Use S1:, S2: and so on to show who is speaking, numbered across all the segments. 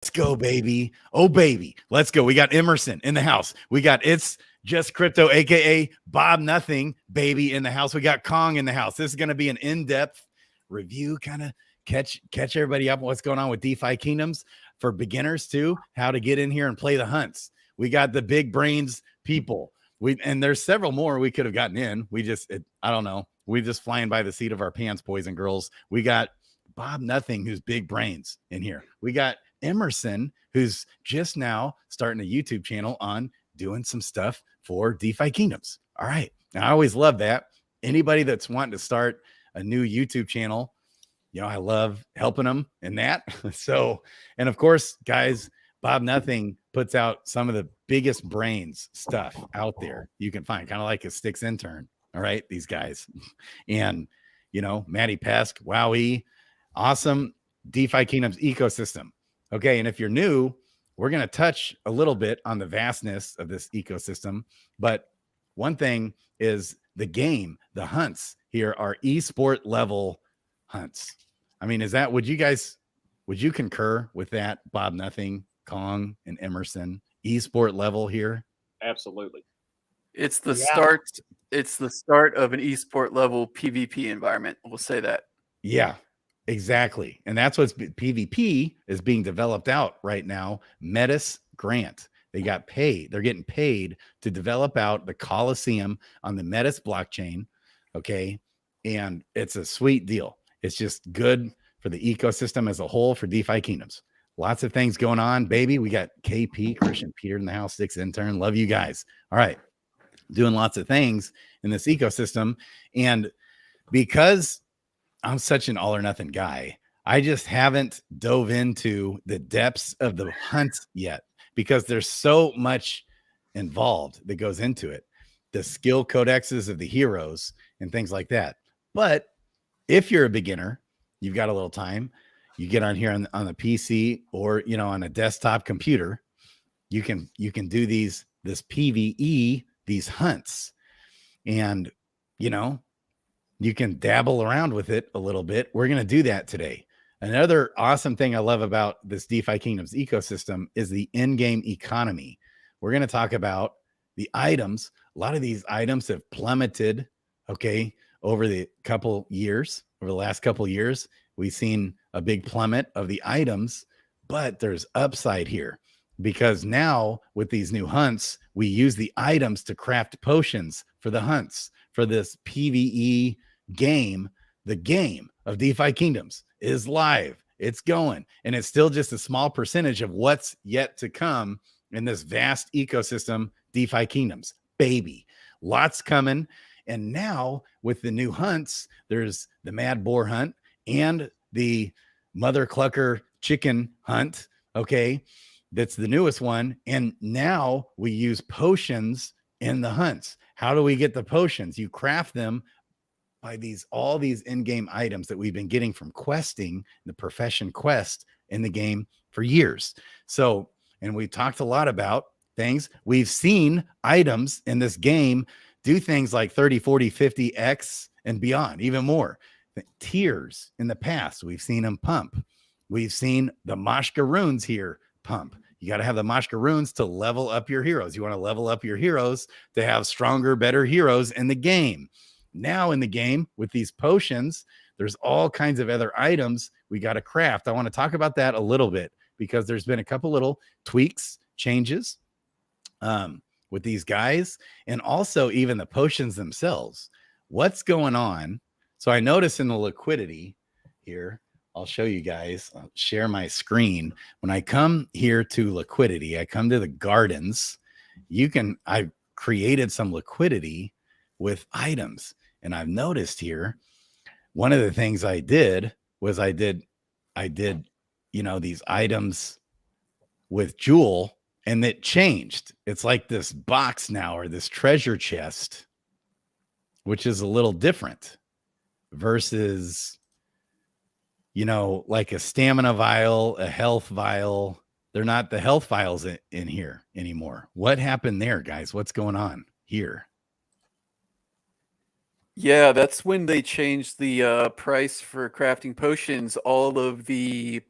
S1: Let's go, baby. Oh, baby. Let's go. We got Emerson in the house. We got It's Just Crypto, aka Bob Nothing, baby, in the house. We got Kong in the house. This is going to be an in-depth review, kind of catch everybody up on what's going on with DeFi Kingdoms for beginners too, how to get in here and play the hunts. We got the big brains people. And there's several more we could have gotten in. I don't know. We're just flying by the seat of our pants, boys and girls. We got Bob Nothing, who's big brains in here. We got Emerson, who's just now starting a YouTube channel on doing some stuff for DeFi Kingdoms. All right. And I always love that. Anybody that's wanting to start a new YouTube channel, I love helping them in that. So, and of course, guys, Bob Nothing puts out some of the biggest brains stuff out there you can find, kind of like a Sticks intern. All right. These guys. And, Matty Pesk, Wowie, awesome DeFi Kingdoms ecosystem. Okay, and if you're new, we're going to touch a little bit on the vastness of this ecosystem. But one thing is the game, the hunts here are esport level hunts. I mean, would you concur with that, Bob Nothing, Kong, and Emerson? Esport level here?
S2: Absolutely.
S3: It's the start. It's the start of an esport level PvP environment. We'll say that.
S1: Yeah. Exactly. And that's what's PvP is being developed out right now. Metis grant. They got paid. They're getting paid to develop out the Coliseum on the Metis blockchain. Okay. And it's a sweet deal. It's just good for the ecosystem as a whole for DeFi Kingdoms. Lots of things going on, baby. We got KP, Christian Peter in the house, Sticks intern. Love you guys. All right. Doing lots of things in this ecosystem. And because I'm such an all or nothing guy, I just haven't dove into the depths of the hunt yet because there's so much involved that goes into it. The skill codexes of the heroes and things like that. But if you're a beginner, you've got a little time, you get on here on the PC or, on a desktop computer, you can do this PvE, these hunts, and, you can dabble around with it a little bit. We're going to do that today. Another awesome thing I love about this DeFi Kingdoms ecosystem is the in-game economy. We're going to talk about the items. A lot of these items have plummeted, okay, over the last couple years. We've seen a big plummet of the items, but there's upside here because now with these new hunts, we use the items to craft potions for the hunts for this PvE game. The game of DeFi Kingdoms is live. It's going, and it's still just a small percentage of what's yet to come in this vast ecosystem, DeFi Kingdoms, baby. Lots coming. And now with the new hunts, there's the Mad Boar hunt and the Mother Clucker chicken hunt. Okay. That's the newest one. And now we use potions in the hunts. How do we get the potions? You craft them by all these in-game items that we've been getting from questing, the profession quest in the game for years. So, and we've talked a lot about things. We've seen items in this game do things like 30, 40, 50x and beyond, even more. Tiers in the past, we've seen them pump. We've seen the Mashka runes here pump. You got to have the Mashka runes to level up your heroes. You want to level up your heroes to have stronger, better heroes in the game. Now in the game with these potions, there's all kinds of other items we got to craft. I want to talk about that a little bit because there's been a couple little tweaks, changes with these guys, and also even the potions themselves. What's going on? So I notice in the liquidity here, I'll show you guys. I'll share my screen. When I come here to liquidity, I come to the gardens. I've created some liquidity with items. And I've noticed here, one of the things I did was I did, these items with Jewel, and it changed. It's like this box now, or this treasure chest, which is a little different versus, like a stamina vial, a health vial. They're not the health vials in here anymore. What happened there, guys? What's going on here?
S3: Yeah, that's when they changed the price for crafting potions. All of the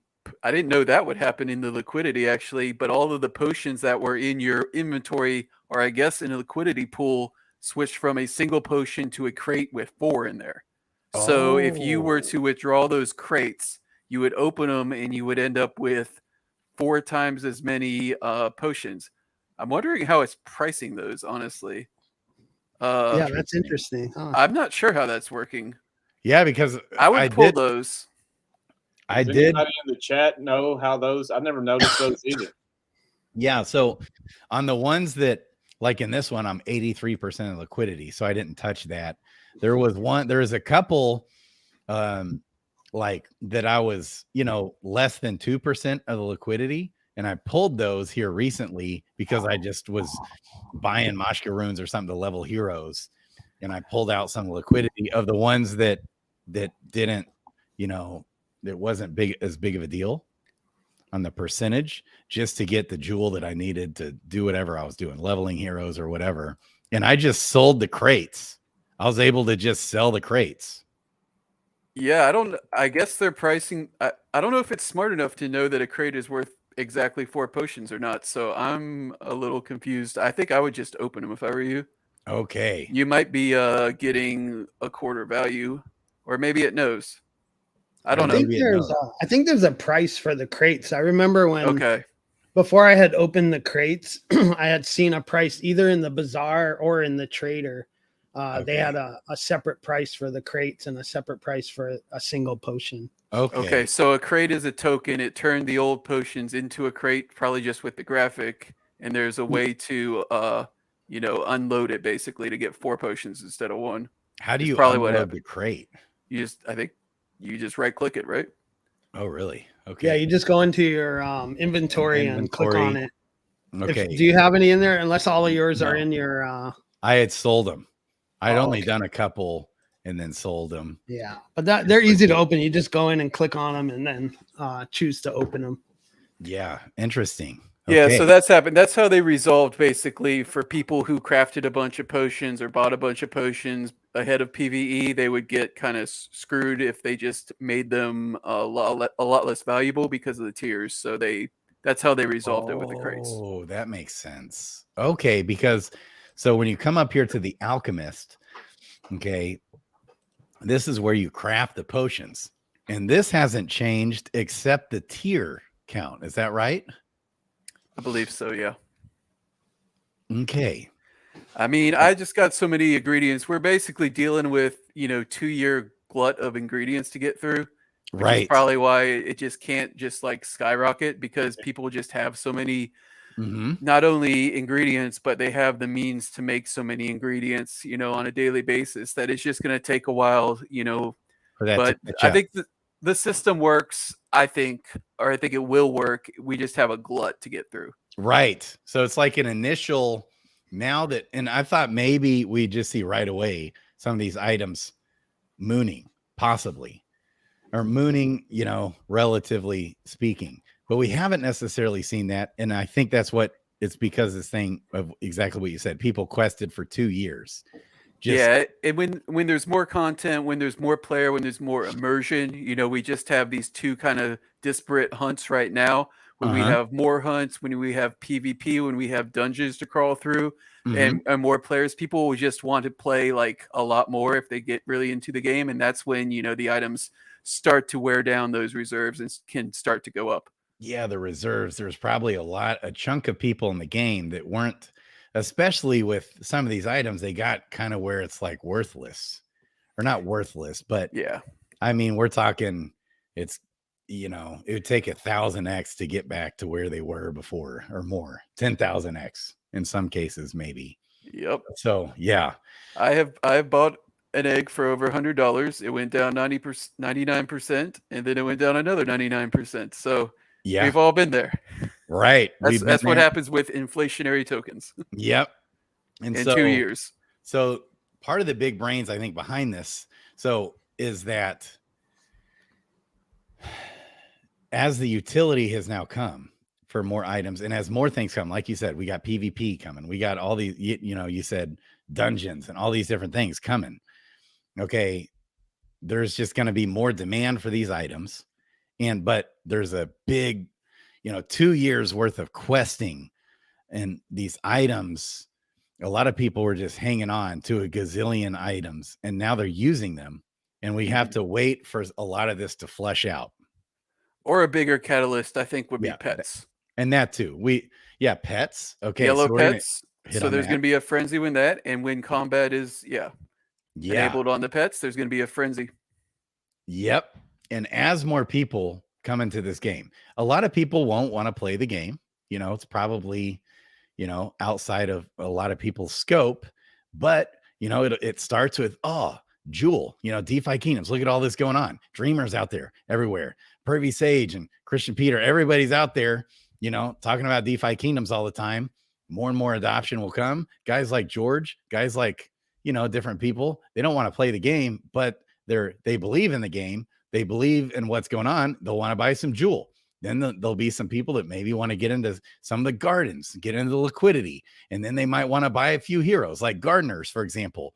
S3: I didn't know that would happen in the liquidity actually, but all of the potions that were in your inventory, or I guess in a liquidity pool, switched from a single potion to a crate with 4 in there. So if you were to withdraw those crates, you would open them and you would end up with 4 times as many potions. I'm wondering how it's pricing those, honestly.
S2: Yeah, that's interesting. Huh?
S3: I'm not sure how that's working.
S1: Yeah, because
S3: I would pull those.
S1: I
S4: Does
S1: did.
S4: anybody in the chat know how those? I've never noticed those either.
S1: Yeah. So on the ones that, like in this one, I'm 83% of liquidity, so I didn't touch that. There was a couple like that I was, less than 2% of the liquidity. And I pulled those here recently because I just was buying Mashka runes or something to level heroes. And I pulled out some liquidity of the ones that didn't, that wasn't as big of a deal on the percentage, just to get the jewel that I needed to do whatever I was doing, leveling heroes or whatever. And I just sold the crates. I was able to just sell the crates.
S3: Yeah, I guess they're pricing. I don't know if it's smart enough to know that a crate is worth exactly 4 potions or not. So I'm a little confused. I think I would just open them if I were you.
S1: Okay.
S3: You might be getting a quarter value, or maybe it knows. I don't know.
S2: I think there's a price for the crates. I remember when before I had opened the crates, I had seen a price either in the bazaar or in the trader. They had a separate price for the crates and a separate price for a single potion.
S3: Okay. So a crate is a token. It turned the old potions into a crate, probably just with the graphic. And there's a way to, unload it basically to get 4 potions instead of 1.
S1: How do you unload the crate?
S3: I think you just right click it, right?
S1: Oh, really? Okay.
S2: Yeah, you just go into your inventory and click on it.
S1: Okay.
S2: Do you have any in there? Unless all of yours are in your.
S1: I had sold them. I'd only done a couple and then sold them.
S2: Yeah, but they're easy to open. You just go in and click on them and then choose to open them.
S1: Yeah, interesting.
S3: Yeah, so that's happened. That's how they resolved basically for people who crafted a bunch of potions or bought a bunch of potions ahead of PvE. They would get kind of screwed if they just made them a lot less valuable because of the tiers. So that's how they resolved it with the crates.
S1: Oh, that makes sense. Okay, because so when you come up here to the alchemist, okay, this is where you craft the potions. And this hasn't changed except the tier count. Is that right?
S3: I believe so, yeah.
S1: Okay.
S3: I mean, I just got so many ingredients. We're basically dealing with, 2-year glut of ingredients to get through. Which is probably why it just can't just like skyrocket, because people just have so many, not only ingredients, but they have the means to make so many ingredients, on a daily basis, that it's just going to take a while, but I think the system works, I think it will work. We just have a glut to get through.
S1: Right. So it's like an initial and I thought maybe we just see right away some of these items mooning, possibly, or mooning, relatively speaking, but we haven't necessarily seen that. And I think that's what it's because this thing of exactly what you said, people quested for 2 years.
S3: And when there's more content, when there's more player, when there's more immersion, we just have these two kind of disparate hunts right now. When we have more hunts, when we have PvP, when we have dungeons to crawl through, and more players, people will just want to play like a lot more if they get really into the game, and that's when the items start to wear down those reserves and can start to go up.
S1: Yeah, the reserves. There's probably a chunk of people in the game that weren't. Especially with some of these items, they got kind of where it's like worthless, or not worthless, but
S3: yeah,
S1: I mean, we're talking, it's, it would take 1,000x to get back to where they were before, or more, 10,000x in some cases, maybe.
S3: Yep.
S1: So yeah,
S3: I have bought an egg for over $100. It went down 99%, and then it went down another 99%. So yeah, we've all been there.
S1: Right.
S3: That's what happens with inflationary tokens.
S1: Yep. And
S3: in 2 years.
S1: So part of the big brains, I think, behind this, is that as the utility has now come for more items, and as more things come, like you said, we got PvP coming. We got all these, you said dungeons and all these different things coming. Okay. There's just going to be more demand for these items. but there's a big, 2 years worth of questing and these items. A lot of people were just hanging on to a gazillion items, and now they're using them, and we have to wait for a lot of this to flush out.
S3: Or a bigger catalyst, I think, would be pets.
S1: And that too. Pets. Okay.
S3: Yellow pets. So there's going to be a frenzy when that, and when combat is enabled on the pets, there's going to be a frenzy.
S1: Yep. And as more people come into this game, a lot of people won't want to play the game. It's probably, outside of a lot of people's scope, but it starts with, Jewel, DeFi Kingdoms. Look at all this going on. Dreamers out there everywhere. Pervy Sage and Christian Peter, everybody's out there, talking about DeFi Kingdoms all the time. More and more adoption will come. Guys like George, guys like, different people, they don't want to play the game, but they believe in the game. They believe in what's going on. They'll want to buy some Jewel. Then there'll be some people that maybe want to get into some of the gardens, get into the liquidity. And then they might want to buy a few heroes like gardeners, for example,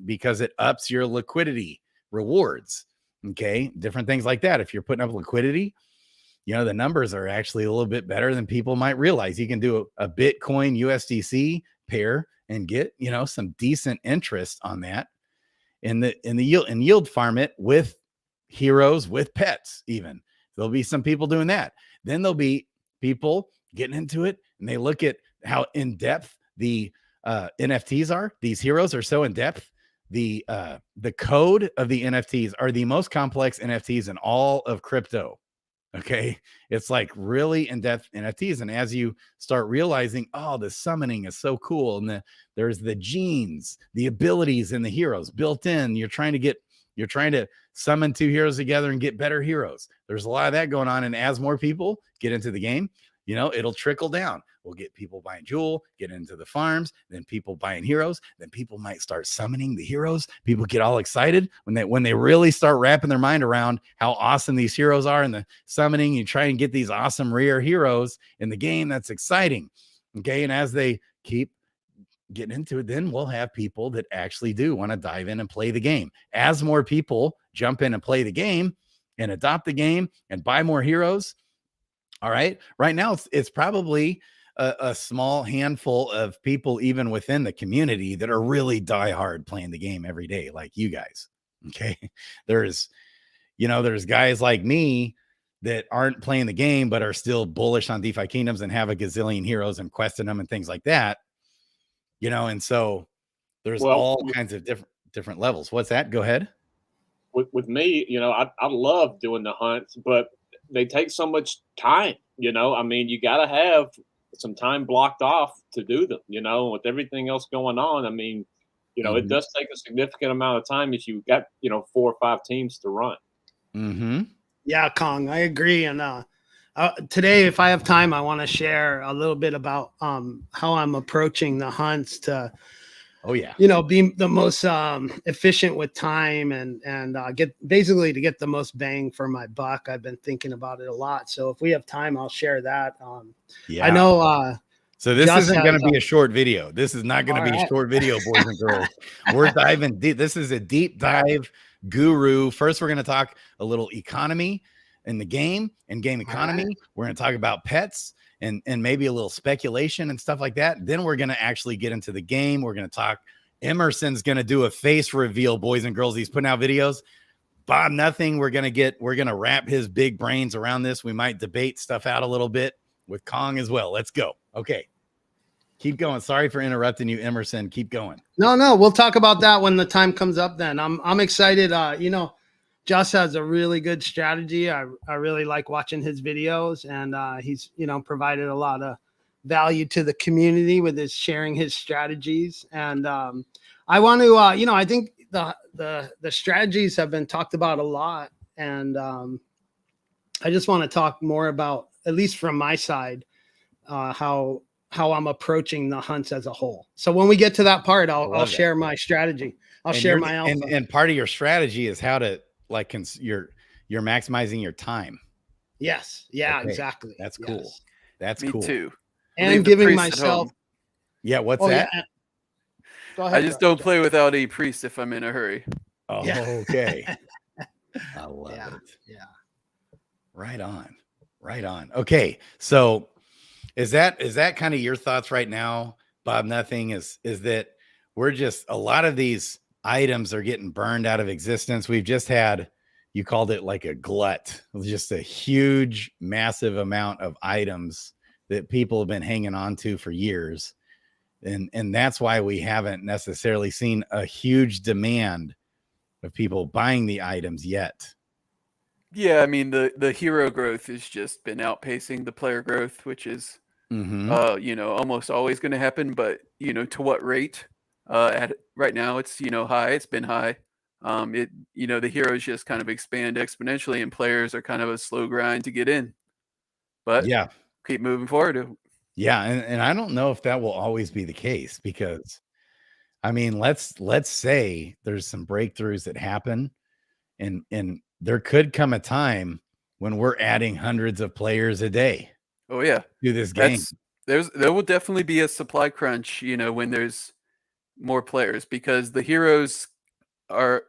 S1: because it ups your liquidity rewards. Okay. Different things like that. If you're putting up liquidity, the numbers are actually a little bit better than people might realize. You can do a Bitcoin USDC pair and get, some decent interest on that in the yield farm it with heroes, with pets. Even there'll be some people doing that. Then there'll be people getting into it and they look at how in depth the NFTs are. These heroes are so in depth. The code of the NFTs are the most complex NFTs in all of crypto. Okay. It's like really in-depth NFTs. And as you start realizing, the summoning is so cool. And there's the genes, the abilities in the heroes built in. You're trying to summon two heroes together and get better heroes. There's a lot of that going on. And as more people get into the game, it'll trickle down. We'll get people buying Jewel, get into the farms, then people buying heroes, then people might start summoning the heroes. People get all excited when they really start wrapping their mind around how awesome these heroes are and the summoning. You try and get these awesome rare heroes in the game. That's exciting. Okay. And as they keep getting into it, then we'll have people that actually do want to dive in and play the game. As more people jump in and play the game and adopt the game and buy more heroes. All right. Right now, it's probably a small handful of people, even within the community, that are really diehard playing the game every day, like you guys. Okay. There's guys like me that aren't playing the game, but are still bullish on DeFi Kingdoms and have a gazillion heroes and questing them and things like that. And so there's all kinds of different levels. What's that? Go ahead.
S4: With me, I love doing the hunts, but they take so much time, you got to have some time blocked off to do them, with everything else going on. It does take a significant amount of time if you've got, 4 or 5 teams to run.
S1: Mm-hmm.
S2: Yeah, Kong, I agree. And today, if I have time, I want to share a little bit about how I'm approaching the hunts to be the most efficient with time and get the most bang for my buck. I've been thinking about it a lot. So if we have time, I'll share that. I know.
S1: So this isn't going to be a short video. This is not going to be a short video, boys and girls. We're diving deep. This is a deep dive guru. First, we're going to talk a little economy in the game and game economy. Right. We're going to talk about pets and maybe a little speculation and stuff like that. Then we're going to actually get into the game. We're going to talk. Emerson's going to do a face reveal, boys and girls. He's putting out videos. Bob Nothing. We're going to wrap his big brains around this. We might debate stuff out a little bit with Kong as well. Let's go. Okay. Keep going. Sorry for interrupting you, Emerson. Keep going.
S2: No. We'll talk about that when the time comes up then. I'm excited. Josh has a really good strategy. I really like watching his videos, and he's, provided a lot of value to the community with his sharing his strategies. And I want to, I think the strategies have been talked about a lot. And I just want to talk more about, at least from my side, how I'm approaching the hunts as a whole. So when we get to that part, I'll share my strategy. I'll share my alpha.
S1: And part of your strategy is how to you're maximizing your time.
S2: Yes. Yeah, okay. Exactly.
S1: That's cool.
S2: Yes.
S1: That's
S3: Me
S1: cool.
S3: too.
S2: And giving myself.
S1: Yeah. What's that?
S2: Yeah. Go ahead.
S3: I just don't play without a priest if I'm in a hurry.
S1: Oh,
S2: yeah.
S1: Okay. I love it.
S2: Yeah.
S1: Right on. Right on. Okay. So is that kind of your thoughts right now, Bob? Nothing is that we're just, a lot of these items are getting burned out of existence. We've just had, you called it like a glut. It was just a huge, massive amount of items that people have been hanging on to for years. And that's why we haven't necessarily seen a huge demand of people buying the items yet.
S3: Yeah, I mean the hero growth has just been outpacing the player growth, which is almost always going to happen, but to what rate? At right now it's high. It's been high. The heroes just kind of expand exponentially, and players are kind of a slow grind to get in. But
S1: yeah,
S3: keep moving forward.
S1: Yeah, and I don't know if that will always be the case, because I mean, let's say there's some breakthroughs that happen, and there could come a time when we're adding hundreds of players a day.
S3: Oh yeah,
S1: to this game.
S3: There will definitely be a supply crunch, when there's more players, because the heroes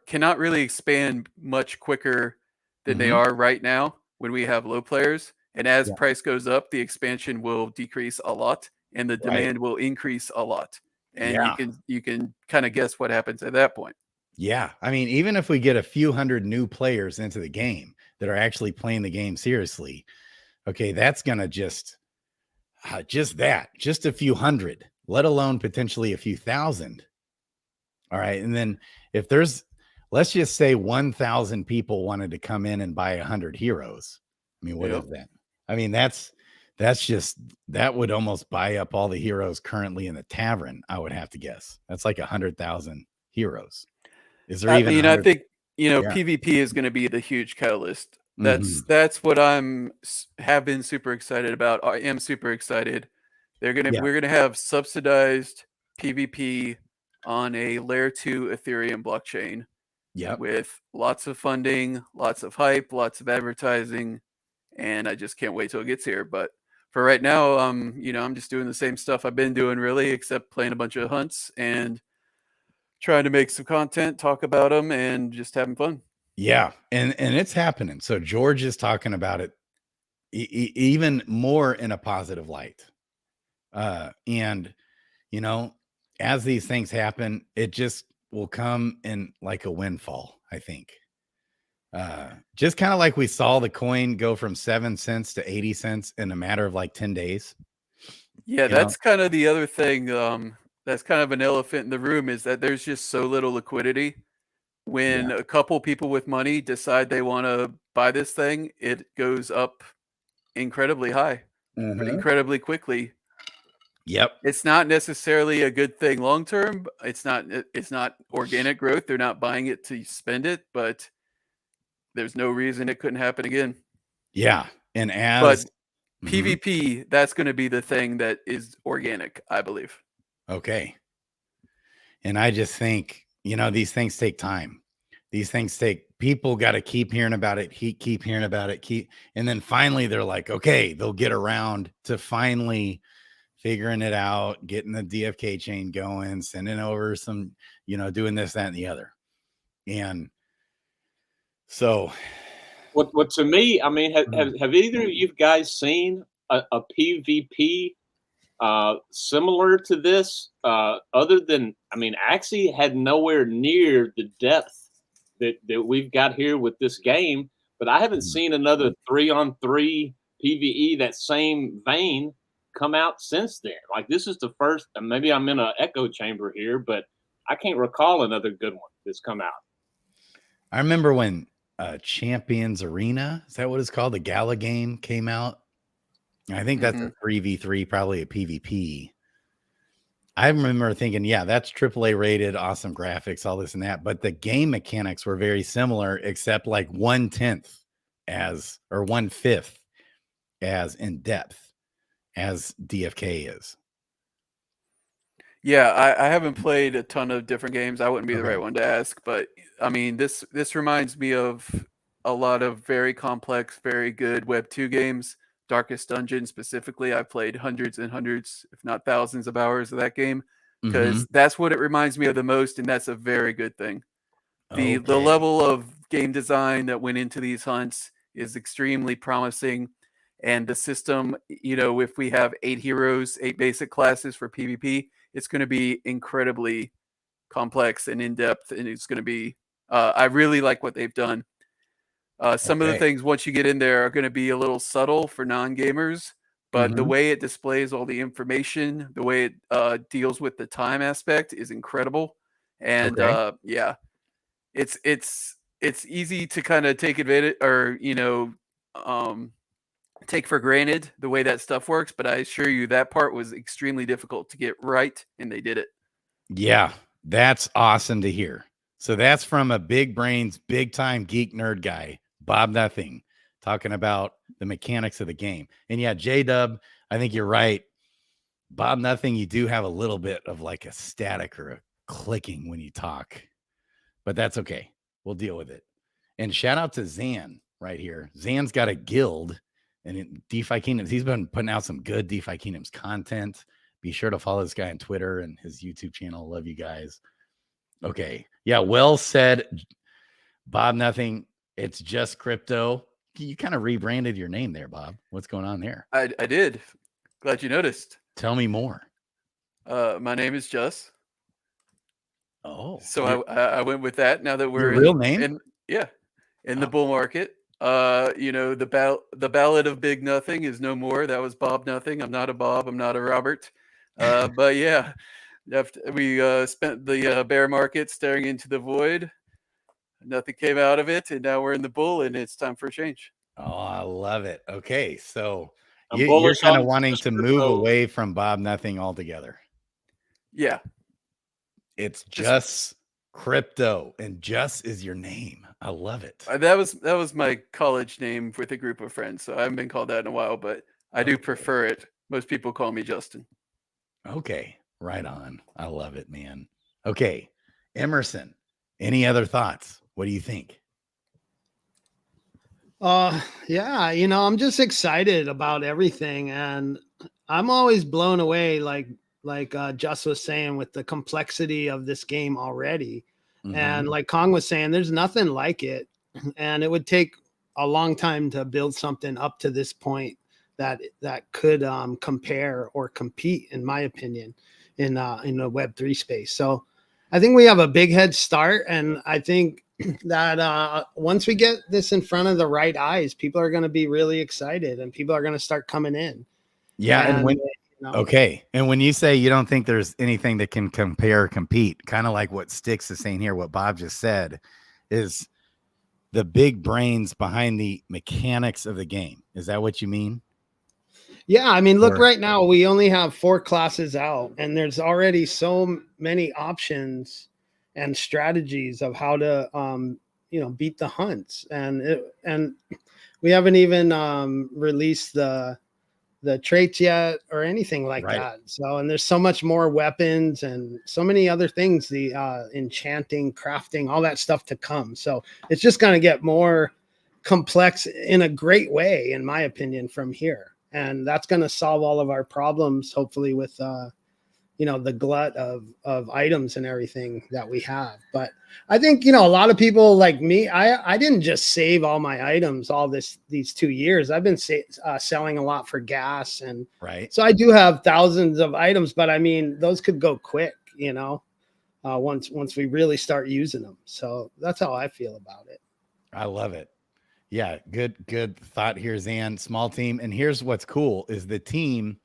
S3: cannot really expand much quicker than they are right now when we have low players. And as price goes up, the expansion will decrease a lot and the demand will increase a lot. And you can kind of guess what happens at that point.
S1: Yeah. I mean, even if we get a few hundred new players into the game that are actually playing the game seriously, okay, that's going to just a few hundred, let alone potentially a few thousand. All right. And then if there's, let's just say 1,000 people wanted to come in and buy 100 heroes. I mean, what is that? I mean, that would almost buy up all the heroes currently in the tavern, I would have to guess. That's like 100,000 heroes. Is there even?
S3: I mean, I think PvP is going to be the huge catalyst. That's what have been super excited about. I am super excited. We're gonna have subsidized PvP on a layer 2 Ethereum blockchain. With lots of funding, lots of hype, lots of advertising, and I just can't wait till it gets here. But for right now, I'm just doing the same stuff I've been doing, really, except playing a bunch of hunts and trying to make some content, talk about them, and just having fun.
S1: Yeah, and it's happening. So George is talking about it even more in a positive light. And as these things happen, it just will come in like a windfall, I think. Just kind of like we saw the coin go from 7 cents to 80 cents in a matter of like 10 days.
S3: Yeah, that's kind of the other thing. That's kind of an elephant in the room, is that there's just so little liquidity. When a couple people with money decide they want to buy this thing, it goes up incredibly high, incredibly quickly.
S1: Yep.
S3: It's not necessarily a good thing long term. It's not organic growth. They're not buying it to spend it, but there's no reason it couldn't happen again.
S1: Yeah. But
S3: PvP, that's going to be the thing that is organic, I believe.
S1: Okay. And I just think, these things take time. These things people got to keep hearing about it, keep hearing about it, and then finally they're like, okay, they'll get around to finally figuring it out, getting the DFK chain going, sending over some, doing this, that, and the other. And so
S4: what to me, I mean, have either of you guys seen a PvP similar to this, other than, I mean, Axie had nowhere near the depth that we've got here with this game, but I haven't seen another 3-on-3 PvE that same vein come out since then. Like, this is the first, and maybe I'm in an echo chamber here, but I can't recall another good one that's come out.
S1: I remember when Champions Arena, is that what it's called? The Gala game came out. I think that's a 3v3, probably a PvP. I remember thinking, yeah, that's AAA rated, awesome graphics, all this and that. But the game mechanics were very similar, except like 1/10 or 1/5 as in depth as DFK is.
S3: Yeah, I haven't played a ton of different games. I wouldn't be the right one to ask, but I mean, this reminds me of a lot of very complex, very good Web 2 games. Darkest Dungeon specifically, I've played hundreds and hundreds, if not thousands of hours of that game, because that's what it reminds me of the most, and that's a very good thing. The level of game design that went into these hunts is extremely promising. And the system, you know, if we have 8 heroes, 8 basic classes for PvP, it's going to be incredibly complex and in-depth, and it's going to be, I really like what they've done. Some of the things, once you get in there, are going to be a little subtle for non-gamers, but the way it displays all the information, the way it deals with the time aspect is incredible. And yeah, it's easy to kind of take advantage, or, you know, take for granted the way that stuff works, but I assure you that part was extremely difficult to get right, and they did it.
S1: Yeah, that's awesome to hear. So that's from a big brains, big time geek nerd guy, Bob Nothing, talking about the mechanics of the game. And yeah, J-Dub, I think you're right. Bob Nothing, you do have a little bit of like a static or a clicking when you talk, but that's okay. We'll deal with it. And shout out to Zan right here. Zan's got a guild, and in DeFi Kingdoms, he's been putting out some good DeFi Kingdoms content. Be sure to follow this guy on Twitter and his YouTube channel. Love you guys. Okay. Yeah. Well said, Bob Nothing. It's just crypto. You kind of rebranded your name there, Bob. What's going on there?
S3: I did. Glad you noticed.
S1: Tell me more.
S3: My name is Just.
S1: Oh.
S3: So I went with that. Now that we're
S1: your real name?
S3: In the bull market. You know, the ballad of Big Nothing is no more. That was Bob Nothing. I'm not a Bob. I'm not a Robert. But yeah, we spent the bear market staring into the void. Nothing came out of it, and now we're in the bull, and it's time for a change.
S1: Oh, I love it. Okay, so you're kind of wanting to move away from Bob Nothing altogether.
S3: Yeah,
S1: it's just crypto, and Just is your name. I love it.
S3: That was my college name with a group of friends, so I haven't been called that in a while, but I do prefer it. Most people call me Justin.
S1: Okay, right on. I love it, man. Okay, Emerson, any other thoughts? What do you think?
S2: Yeah, you know, I'm just excited about everything, and I'm always blown away, like Just was saying, with the complexity of this game already. And like Kong was saying, there's nothing like it, and it would take a long time to build something up to this point that could compare or compete, in my opinion, in the Web3 space. So I think we have a big head start, and I think that once we get this in front of the right eyes, people are going to be really excited, and people are going to start coming in.
S1: Yeah, and when okay, and when you say you don't think there's anything that can compare or compete, kind of like what Styx is saying here, what Bob just said, is the big brains behind the mechanics of the game. Is that what you mean?
S2: Yeah, I mean, look, right now we only have 4 classes out, and there's already so many options and strategies of how to beat the hunts, and we haven't even released the traits yet or anything like that. So, and there's so much more weapons and so many other things, the enchanting, crafting, all that stuff to come. So it's just going to get more complex in a great way, in my opinion, from here. And that's going to solve all of our problems, hopefully, with the glut of items and everything that we have. But I think, a lot of people like me, I didn't just save all my items these 2 years. I've been selling a lot for gas, and so I do have thousands of items, but I mean, those could go quick, once we really start using them. So that's how I feel about it.
S1: I love it. Yeah, good thought here, Zan. Small team. And here's what's cool is the team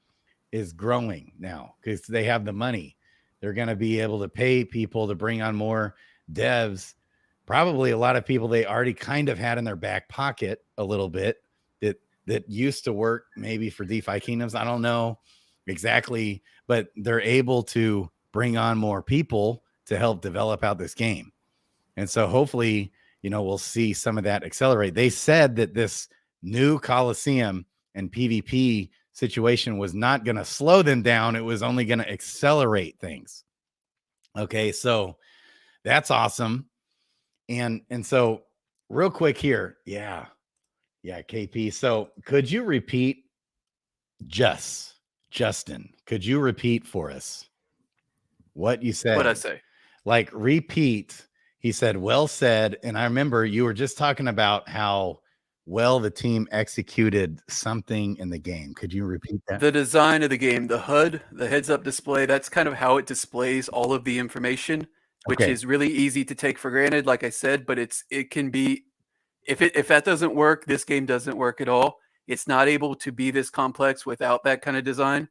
S1: is growing now because they have the money. They're going to be able to pay people to bring on more devs. Probably a lot of people they already kind of had in their back pocket a little bit that used to work maybe for DeFi Kingdoms. I don't know exactly, but they're able to bring on more people to help develop out this game. And so hopefully, we'll see some of that accelerate. They said that this new Coliseum and PvP situation was not going to slow them down. It was only going to accelerate things. Okay. So that's awesome. And so real quick here. Yeah. KP. So could you repeat Justin, could you repeat for us what you said?
S3: What'd I say?
S1: Like repeat. He said, well said. And I remember you were just talking about how well the team executed something in the game. Could you repeat that?
S3: The design of the game, the HUD, the heads-up display, that's kind of how it displays all of the information, which is really easy to take for granted, like I said, but it can be, if that doesn't work, this game doesn't work at all. It's not able to be this complex without that kind of design.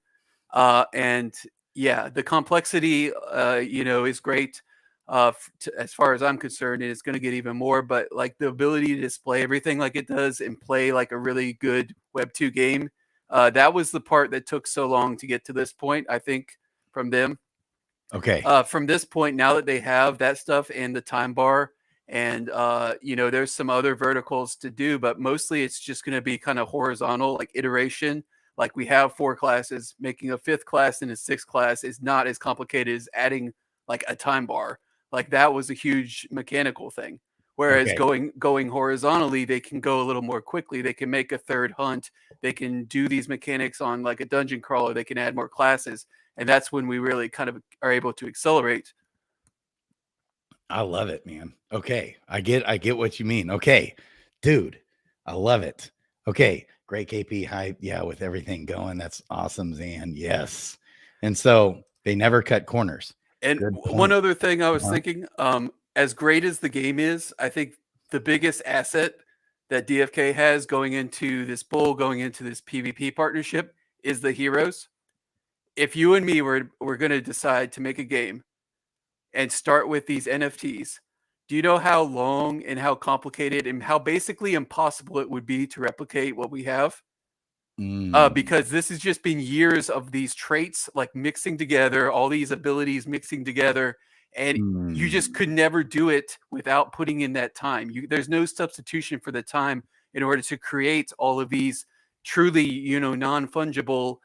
S3: And yeah, the complexity, is great. As far as I'm concerned, and it's going to get even more, but like the ability to display everything like it does and play like a really good Web 2 game, that was the part that took so long to get to this point, I think, from them.
S1: Okay.
S3: From this point, now that they have that stuff and the time bar, and there's some other verticals to do, but mostly it's just going to be kind of horizontal, like iteration. Like we have 4 classes, making a 5th class and a 6th class is not as complicated as adding like a time bar. Like that was a huge mechanical thing. Whereas going horizontally, they can go a little more quickly. They can make a 3rd hunt. They can do these mechanics on like a dungeon crawler. They can add more classes. And that's when we really kind of are able to accelerate.
S1: I love it, man. Okay. I get what you mean. Okay. Dude, I love it. Okay. Great KP hype. Yeah. With everything going. That's awesome, Zan. Yes. And so they never cut corners.
S3: And one other thing I was thinking, as great as the game is, I think the biggest asset that DFK has going into this bull, going into this PvP partnership is the heroes. If you and me were going to decide to make a game and start with these NFTs, do you know how long and how complicated and how basically impossible it would be to replicate what we have? Because this has just been years of these traits like mixing together, all these abilities mixing together, and you just could never do it without putting in that time. There's no substitution for the time in order to create all of these truly, non-fungible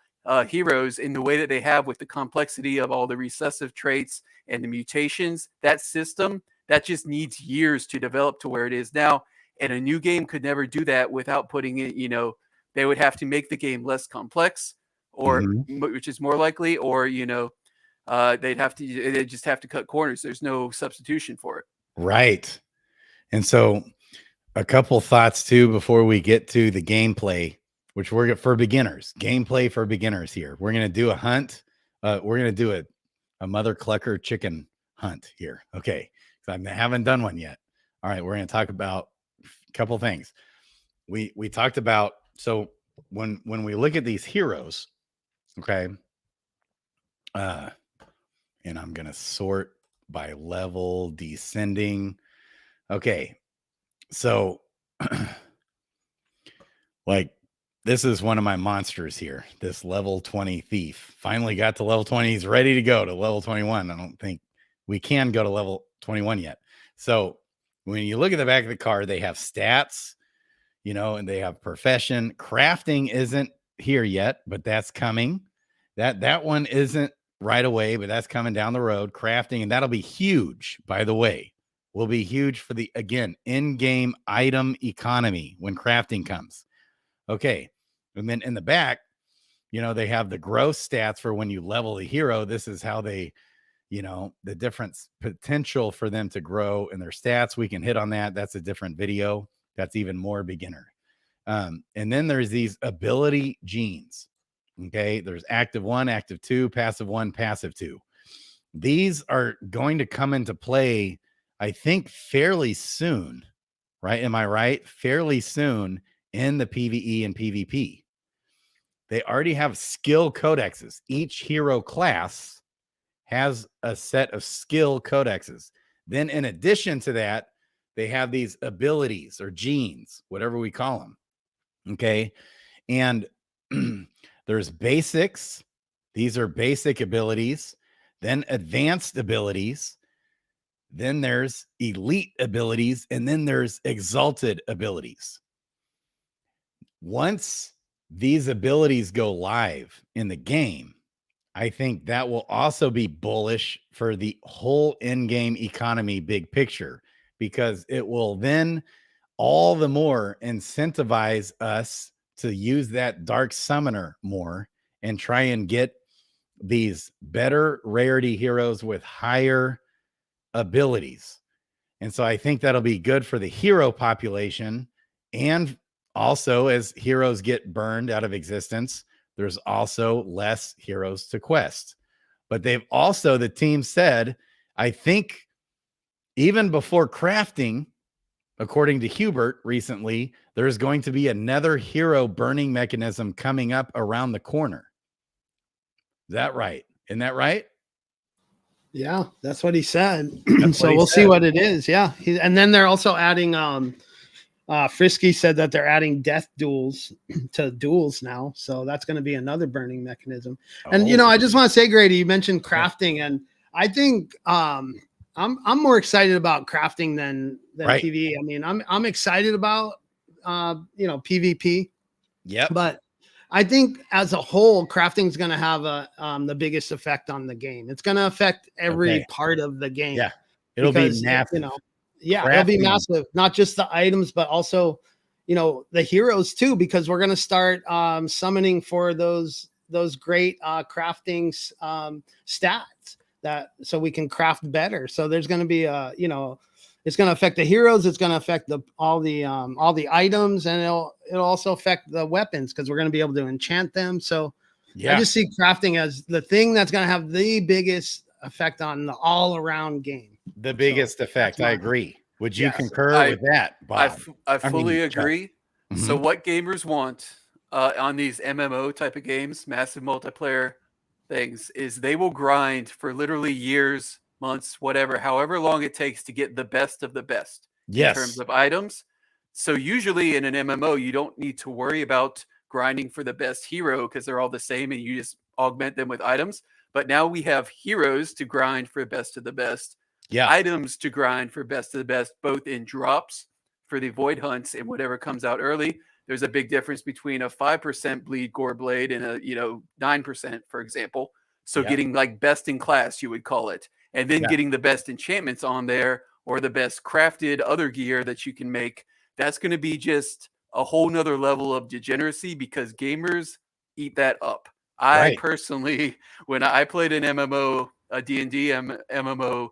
S3: heroes in the way that they have, with the complexity of all the recessive traits and the mutations. That system, that just needs years to develop to where it is now. And a new game could never do that without putting it, they would have to make the game less complex, or which is more likely, or they'd just have to cut corners. There's no substitution for it.
S1: Right. And so a couple thoughts too before we get to the gameplay, which we're for beginners. Gameplay for beginners here. We're going to do a hunt. We're going to do a mother clucker chicken hunt here. Okay. So I haven't done one yet. All right. We're going to talk about a couple things. We talked about, so when we look at these heroes, okay, and I'm going to sort by level descending. Okay. So like this is one of my monsters here. This level 20 thief finally got to level 20. He's ready to go to level 21. I don't think we can go to level 21 yet. So when you look at the back of the card, they have stats, and they have profession. Crafting isn't here yet, but that's coming. That one isn't right away, but that's coming down the road. Crafting, and that'll be huge, by the way. Will be huge for the, again, in-game item economy when crafting comes. Okay. And then in the back, they have the gross stats for when you level the hero. This is how they, the difference potential for them to grow in their stats. We can hit on that. That's a different video. That's even more beginner. And then there's these ability genes. Okay. There's active 1, active 2, passive 1, passive 2. These are going to come into play, I think, fairly soon, right? Am I right? Fairly soon in the PvE and PvP. They already have skill codexes. Each hero class has a set of skill codexes. Then in addition to that, they have these abilities or genes, whatever we call them. Okay. And there's basics. These are basic abilities. Then advanced abilities. Then there's elite abilities. And then there's exalted abilities. Once these abilities go live in the game, I think that will also be bullish for the whole in-game economy big picture, because it will then all the more incentivize us to use that dark summoner more and try and get these better rarity heroes with higher abilities. And so I think that'll be good for the hero population and Also, as heroes get burned out of existence, there's also less heroes to quest. But they've also, the team said, I think even before crafting, according to Hubert recently, there's going to be another hero burning mechanism coming up around the corner. Is that right? Isn't that right?
S2: Yeah, that's what he said.
S1: So
S2: we'll see what it is. Yeah. And then they're also adding Frisky said that they're adding death duels to duels now. So that's going to be another burning mechanism. And I just want to say, Grady, you mentioned crafting, and I think I'm more excited about crafting than
S1: right.
S2: PvE. I mean, I'm excited about PvP.
S1: Yep.
S2: But I think as a whole, crafting is going to have the biggest effect on the game. It's going to affect every part of the game.
S1: Yeah, it'll be massive.
S2: It'll be massive. Not just the items, but also, the heroes too, because we're going to start summoning for those great crafting stats so we can craft better. So there's going to be it's going to affect the heroes. It's going to affect all the items, and it'll also affect the weapons because we're going to be able to enchant them. So I just see crafting as the thing that's going to have the biggest effect on the all around game.
S1: The biggest effect. I agree. Would you concur with that, Bob?
S3: I fully agree. Mm-hmm. So what gamers want on these MMO type of games, massive multiplayer things, is they will grind for literally years, months, whatever, however long it takes to get the best of the best in terms of items. So usually in an MMO, you don't need to worry about grinding for the best hero because they're all the same and you just augment them with items. But now we have heroes to grind for best of the best, items to grind for best of the best, both in drops for the void hunts and whatever comes out early. There's a big difference between a 5% bleed gore blade and a 9%, for example. So getting like best in class, you would call it. And then getting the best enchantments on there or the best crafted other gear that you can make. That's going to be just a whole nother level of degeneracy because gamers eat that up. I personally, when I played an MMO, a D&D MMO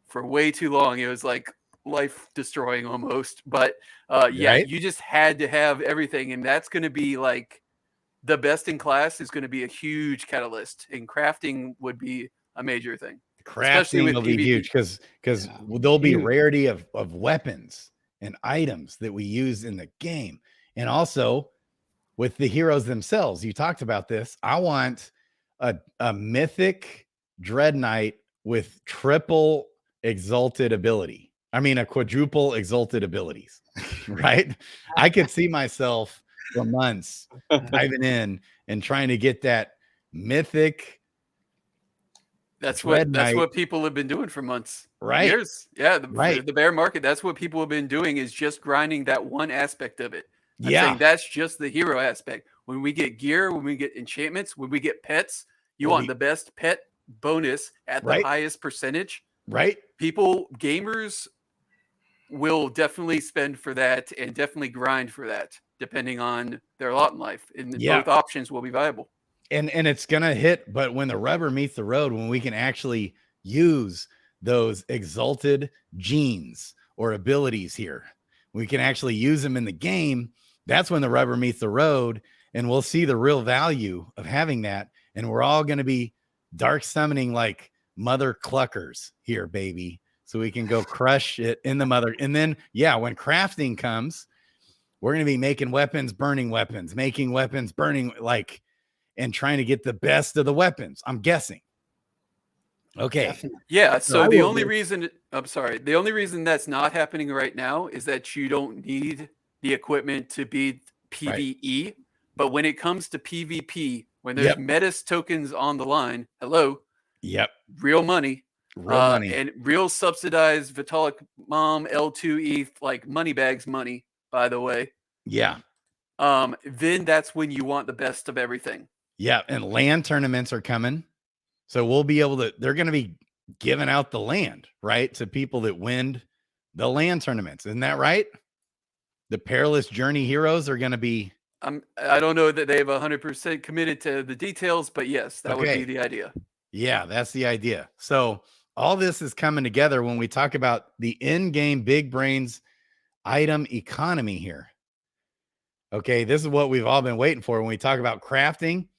S3: for way too long, it was like life destroying almost. But you just had to have everything. And that's going to be like the best in class is going to be a huge catalyst. And crafting would be a major thing.
S1: Crafting will be huge because there'll be rarity of weapons and items that we use in the game. And also with the heroes themselves, you talked about this. I want a mythic Dread Knight with triple exalted ability. I mean, a quadruple exalted abilities, right? I could see myself for months diving in and trying to get that mythic.
S3: That's what people have been doing for months, years. Yeah, the bear market. That's what people have been doing is just grinding that one aspect of it. I'm saying that's just the hero aspect. When we get gear, when we get enchantments, when we get pets, you want the best pet bonus at the highest percentage.
S1: Right.
S3: Gamers will definitely spend for that and definitely grind for that, depending on their lot in life. And both options will be viable.
S1: And it's going to hit, but when the rubber meets the road, when we can actually use those exalted genes or abilities here, we can actually use them in the game. That's when the rubber meets the road and we'll see the real value of having that. And we're all going to be dark summoning like mother cluckers here, baby. So we can go crush it in the mother. And then, when crafting comes, we're going to be making weapons, burning weapons, making weapons, burning and trying to get the best of the weapons, I'm guessing. Okay.
S2: Definitely.
S3: Yeah. So the only reason that's not happening right now is that you don't need the equipment to be PvE. Right. But when it comes to PvP, when there's Metis tokens on the line, real money. And real subsidized Vitalik Mom L2 ETH, like money bags money, by the way.
S1: Yeah.
S3: Then that's when you want the best of everything.
S1: Yeah, and land tournaments are coming. So we'll be able to, they're going to be giving out the land, right? To people that win the land tournaments. Isn't that right? The Perilous Journey heroes are going to be.
S3: I don't know that they've 100% committed to the details, but yes, that would be the idea.
S1: Yeah, that's the idea. So all this is coming together when we talk about the in-game big brains item economy here. Okay, this is what we've all been waiting for when we talk about crafting.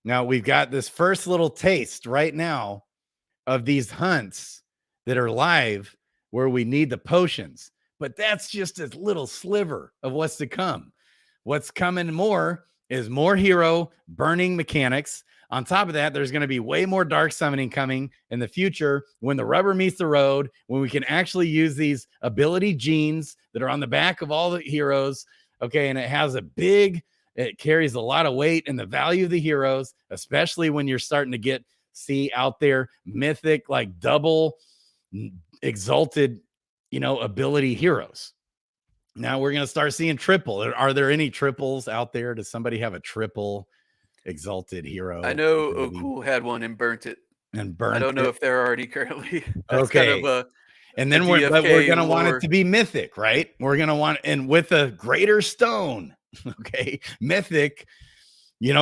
S1: Now we've got this first little taste right now of these hunts that are live where we need the potions, but that's just a little sliver of what's to come. What's coming more is more hero burning mechanics. On top of that, there's going to be way more dark summoning coming in the future when the rubber meets the road, when we can actually use these ability genes that are on the back of all the heroes. Okay, and it carries a lot of weight in the value of the heroes, especially when you're starting to see out there mythic, like double exalted, ability heroes. Now we're going to start seeing triple. Are there any triples out there? Does somebody have a triple exalted hero?
S3: I know Okul had one and burnt it. I don't know if they're already currently.
S1: That's okay. Kind of and then we're going to want it to be mythic, right? We're going to want, and with a greater stone, okay, mythic,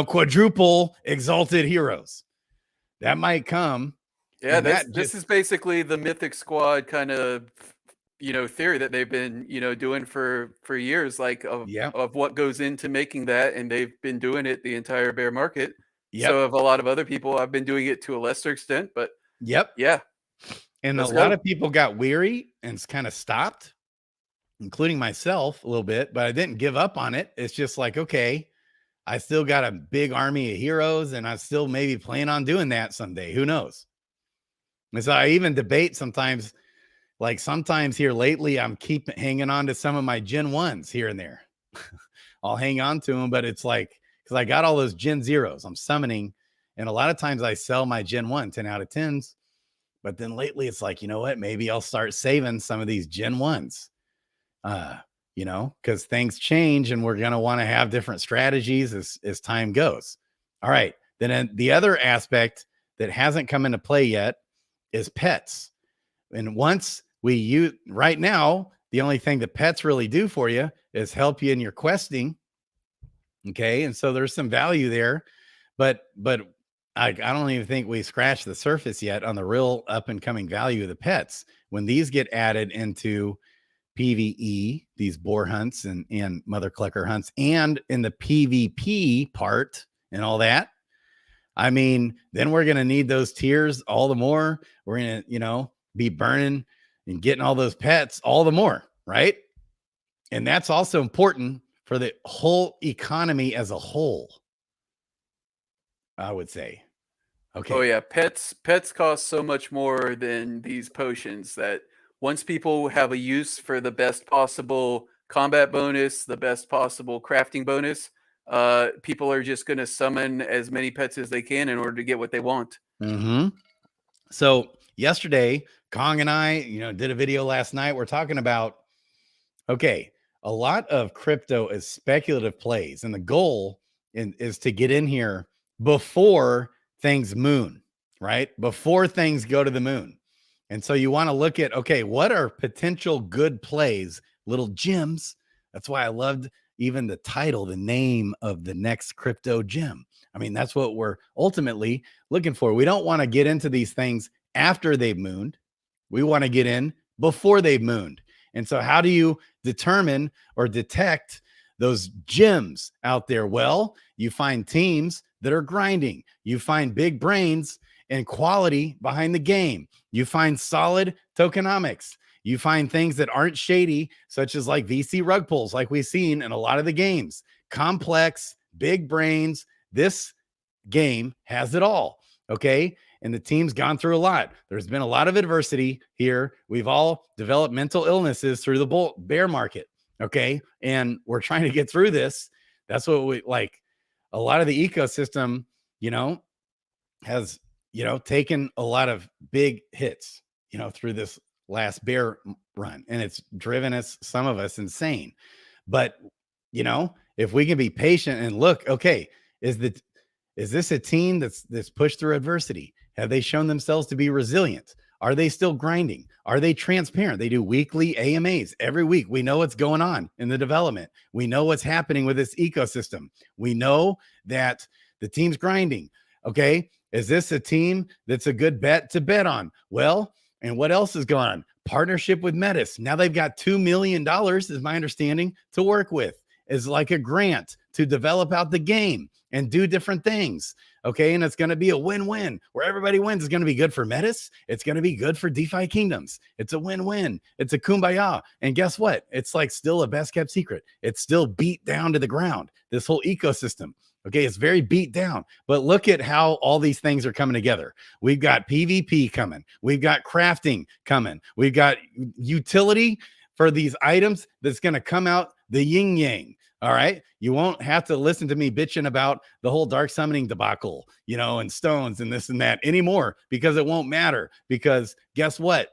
S1: quadruple exalted heroes. That might come.
S3: Yeah, this is basically the Mythic Squad kind of, theory that they've been, doing for years, like of what goes into making that, and they've been doing it the entire bear market. So of a lot of other people, I've been doing it to a lesser extent, but yeah.
S1: And a lot of people got weary and kind of stopped, including myself a little bit, but I didn't give up on it. It's just like, okay, I still got a big army of heroes, and I still maybe plan on doing that someday. Who knows? And so I even debate sometimes, like sometimes here lately, I'm hanging on to some of my Gen 1s here and there. I'll hang on to them, but it's like, because I got all those Gen 0s I'm summoning, and a lot of times I sell my Gen 1 10 out of 10s. But then lately it's like, you know what? Maybe I'll start saving some of these Gen 1s, because things change and we're going to want to have different strategies as time goes. All right. Then the other aspect that hasn't come into play yet is pets. And right now, the only thing that pets really do for you is help you in your questing. Okay. And so there's some value there, but I don't even think we scratched the surface yet on the real up and coming value of the pets. When these get added into PvE, these boar hunts and mother clucker hunts, and in the PvP part and all that, I mean, then we're going to need those tiers all the more. We're going to, be burning and getting all those pets all the more, right? And that's also important for the whole economy as a whole, I would say. Okay.
S3: Oh yeah, pets cost so much more than these potions that once people have a use for the best possible combat bonus, the best possible crafting bonus, people are just going to summon as many pets as they can in order to get what they want.
S1: Mm-hmm. So yesterday, Kong and I, did a video last night. We're talking about, okay, a lot of crypto is speculative plays, and the goal is to get in here before things moon, right? Before things go to the moon. And so you want to look at, okay, what are potential good plays, little gems? That's why I loved even the title, the name of the next crypto gem. I mean, that's what we're ultimately looking for. We don't want to get into these things after they've mooned. We want to get in before they've mooned. And so how do you determine or detect those gems out there? Well, you find teams that are grinding. You find big brains and quality behind the game. You find solid tokenomics. You find things that aren't shady, such as like VC rug pulls, like we've seen in a lot of the games. Complex, big brains. This game has it all. Okay. And the team's gone through a lot. There's been a lot of adversity here. We've all developed mental illnesses through the bear market. Okay. And we're trying to get through this. That's what we like. A lot of the ecosystem, has, taken a lot of big hits, through this last bear run, and it's driven some of us insane. But, if we can be patient and look, okay, is this a team that's pushed through adversity? Have they shown themselves to be resilient? Are they still grinding? Are they transparent? They do weekly AMAs every week. We know what's going on in the development. We know what's happening with this ecosystem. We know that the team's grinding. Okay. Is this a team that's a good bet to bet on? Well, and what else is going on? Partnership with Metis. Now they've got $2 million, is my understanding, to work with. is like a grant to develop out the game and do different things. Okay. And it's going to be a win-win where everybody wins. It's going to be good for Metis. It's going to be good for DeFi Kingdoms. It's a win-win. It's a kumbaya. And guess what? It's like still a best kept secret. It's still beat down to the ground. This whole ecosystem. Okay. It's very beat down, but look at how all these things are coming together. We've got PvP coming. We've got crafting coming. We've got utility for these items that's going to come out the yin yang. All right. You won't have to listen to me bitching about the whole dark summoning debacle, you know, and stones and this and that anymore, because it won't matter. Because guess what?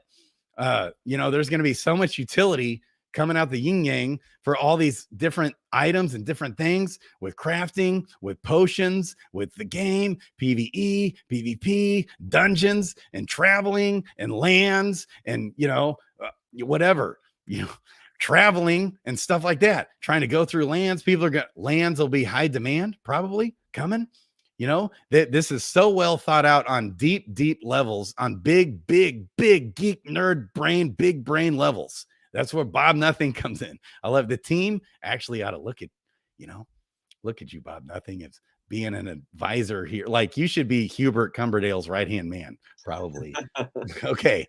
S1: You know, there's going to be so much utility coming out the yin yang for all these different items and different things with crafting, with potions, with the game, PvE, PvP, dungeons, and traveling and lands and, you know, whatever, you know, traveling and stuff like that, trying to go through lands. People are going lands will be high demand, probably coming. You know, that this is so well thought out on deep levels, on big geek nerd brain, big brain levels. That's where Bob Nothing comes in. I love the team. Actually, ought to look at, you know, look at you, Bob Nothing. It's being an advisor here. Like you should be Hubert Cumberdale's right-hand man, probably. Okay.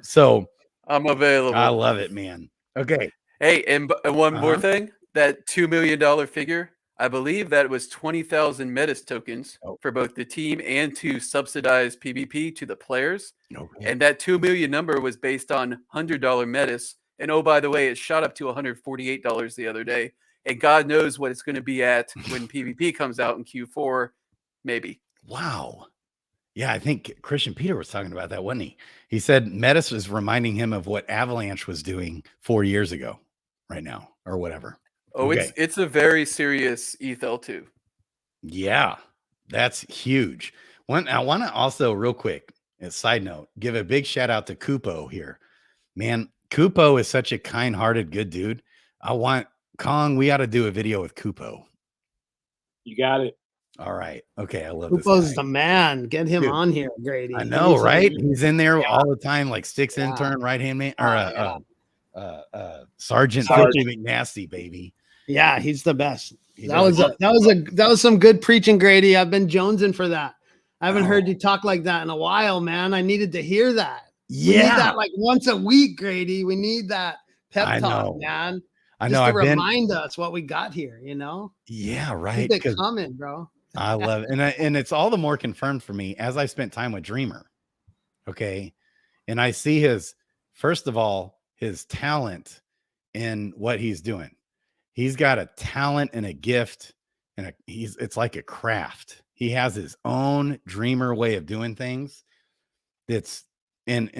S1: So
S3: I'm available.
S1: I love it, man. Okay.
S3: Hey, and one more thing, that $2 million figure, I believe that was 20,000 Metis tokens for both the team and to subsidize PvP to the players. Okay. And that 2 million number was based on $100 Metis. And oh, by the way, it shot up to $148 the other day. And God knows what it's going to be at when PvP comes out in Q4, maybe.
S1: Wow. Yeah, I think Christian Peter was talking about that, wasn't he? He said Metis was reminding him of what Avalanche was doing 4 years ago right now or whatever.
S3: Oh, okay. It's a very serious ethel too.
S1: Yeah, that's huge. I want to also real quick, a side note, give a big shout out to Kupo here. Man, Kupo is such a kind-hearted, good dude. I want Kong, we ought to do a video with Kupo.
S4: You got it.
S1: All right. Okay. I love
S2: Kupo's
S1: this guy.
S2: The man. Get him on here, Grady.
S1: I know, right? He's in there all the time, like sticks intern, right-hand man, or Sergeant Filthy McNasty, baby.
S2: Yeah, he's the best. That was some good preaching, Grady. I've been jonesing for that. I haven't heard you talk like that in a while, man. I needed to hear that. Yeah, we need that like once a week, Grady. We need that pep talk, man.
S1: I know.
S2: Just to remind us what we got here, you know?
S1: Yeah, right.
S2: Keep it coming, bro.
S1: I love it. And it's all the more confirmed for me as I spent time with Dreamer. Okay. And I see first of all, his talent in what he's doing. He's got a talent and a gift, and it's like a craft. He has his own Dreamer way of doing things. And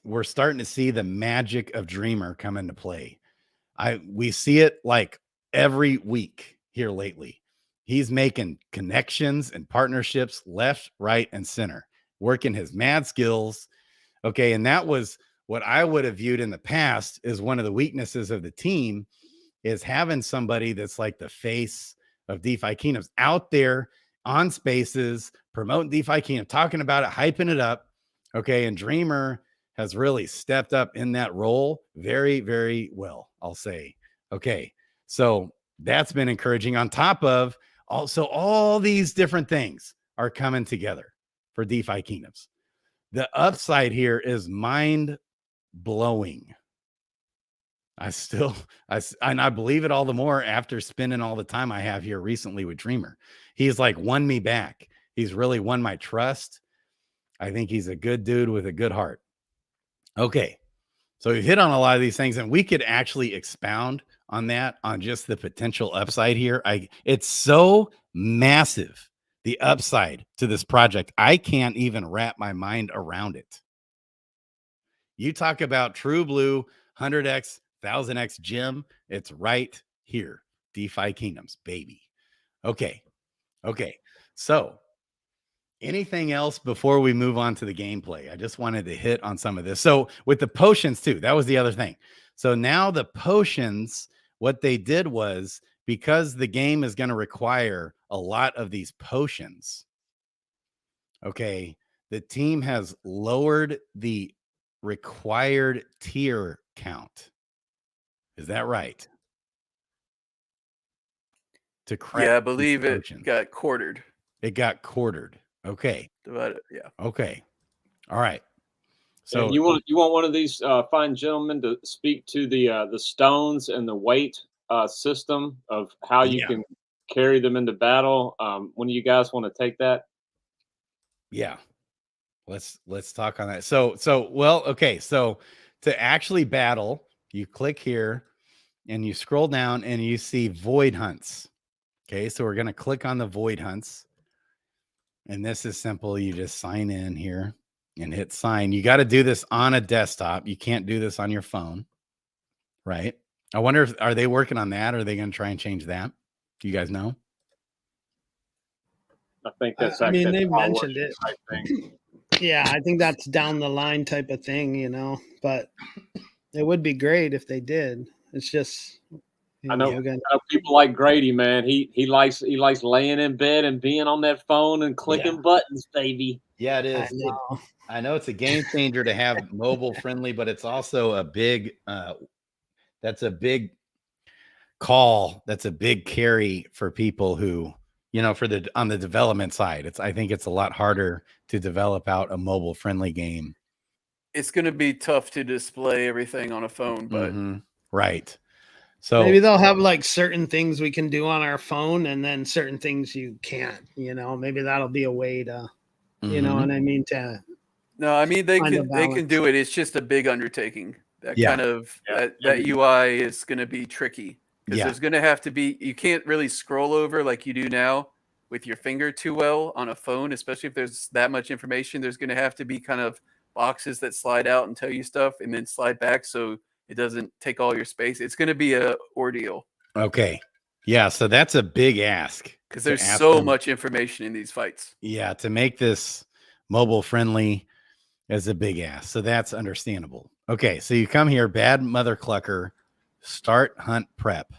S1: we're starting to see the magic of Dreamer come into play. We see it like every week here lately. He's making connections and partnerships left, right, and center, working his mad skills. Okay. And that was what I would have viewed in the past as one of the weaknesses of the team, is having somebody that's like the face of DeFi Kingdoms out there on spaces, promoting DeFi Kingdom, talking about it, hyping it up. Okay. And Dreamer has really stepped up in that role very, very well, I'll say. Okay. So that's been encouraging, on top of also all these different things are coming together for DeFi Kingdoms. The upside here is mind blowing. I believe it all the more after spending all the time I have here recently with Dreamer. He's like won me back. He's really won my trust. I think he's a good dude with a good heart. Okay. So we've hit on a lot of these things, and we could actually expound on that, on just the potential upside here. It's so massive, the upside to this project. I can't even wrap my mind around it. You talk about true blue 100x, 1000x gem. It's right here. DeFi Kingdoms, baby. Okay. So anything else before we move on to the gameplay? I just wanted to hit on some of this. So with the potions too, that was the other thing. So now the potions, what they did was, because the game is going to require a lot of these potions. Okay. The team has lowered the required tier count. Is that right? to crack.
S3: Yeah, I believe it got quartered.
S1: It got quartered. Okay.
S3: Divided. Yeah.
S1: Okay. All right. So
S4: and you want one of these fine gentlemen to speak to the stones and the weight system of how you can carry them into battle. When do you guys want to take that?
S1: Yeah. Let's talk on that. So well, okay. So to actually battle, you click here and you scroll down and you see void hunts. Okay, so we're going to click on the void hunts. And this is simple. You just sign in here and hit sign. You got to do this on a desktop. You can't do this on your phone. Right? I wonder if are they working on that? Or are they going to try and change that? Do you guys know?
S4: I think that's
S2: I mean, they've mentioned it. Yeah, I think that's down the line type of thing, you know, but it would be great if they did. It's just,
S4: I know people like Grady, man. He likes laying in bed and being on that phone and clicking buttons, baby.
S1: Yeah, it is. I know it's a game changer to have mobile friendly, but it's also a big that's a big call. That's a big carry for people who, you know, on the development side. I think it's a lot harder to develop out a mobile friendly game.
S3: It's going to be tough to display everything on a phone, but
S1: right. So
S2: maybe they'll have like certain things we can do on our phone and then certain things you can't, you know, maybe that'll be a way to, you know what I mean?
S3: No, I mean, they can do it. It's just a big undertaking. That kind of, that UI is going to be tricky because there's going to have to be, you can't really scroll over like you do now with your finger too well on a phone, especially if there's that much information. There's going to have to be kind of boxes that slide out and tell you stuff and then slide back so it doesn't take all your space. It's going to be a ordeal.
S1: Okay. Yeah. So that's a big ask.
S3: Because there's so much information in these fights.
S1: Yeah. To make this mobile friendly is a big ask. So that's understandable. Okay. So you come here, Bad Mother Clucker, start hunt prep.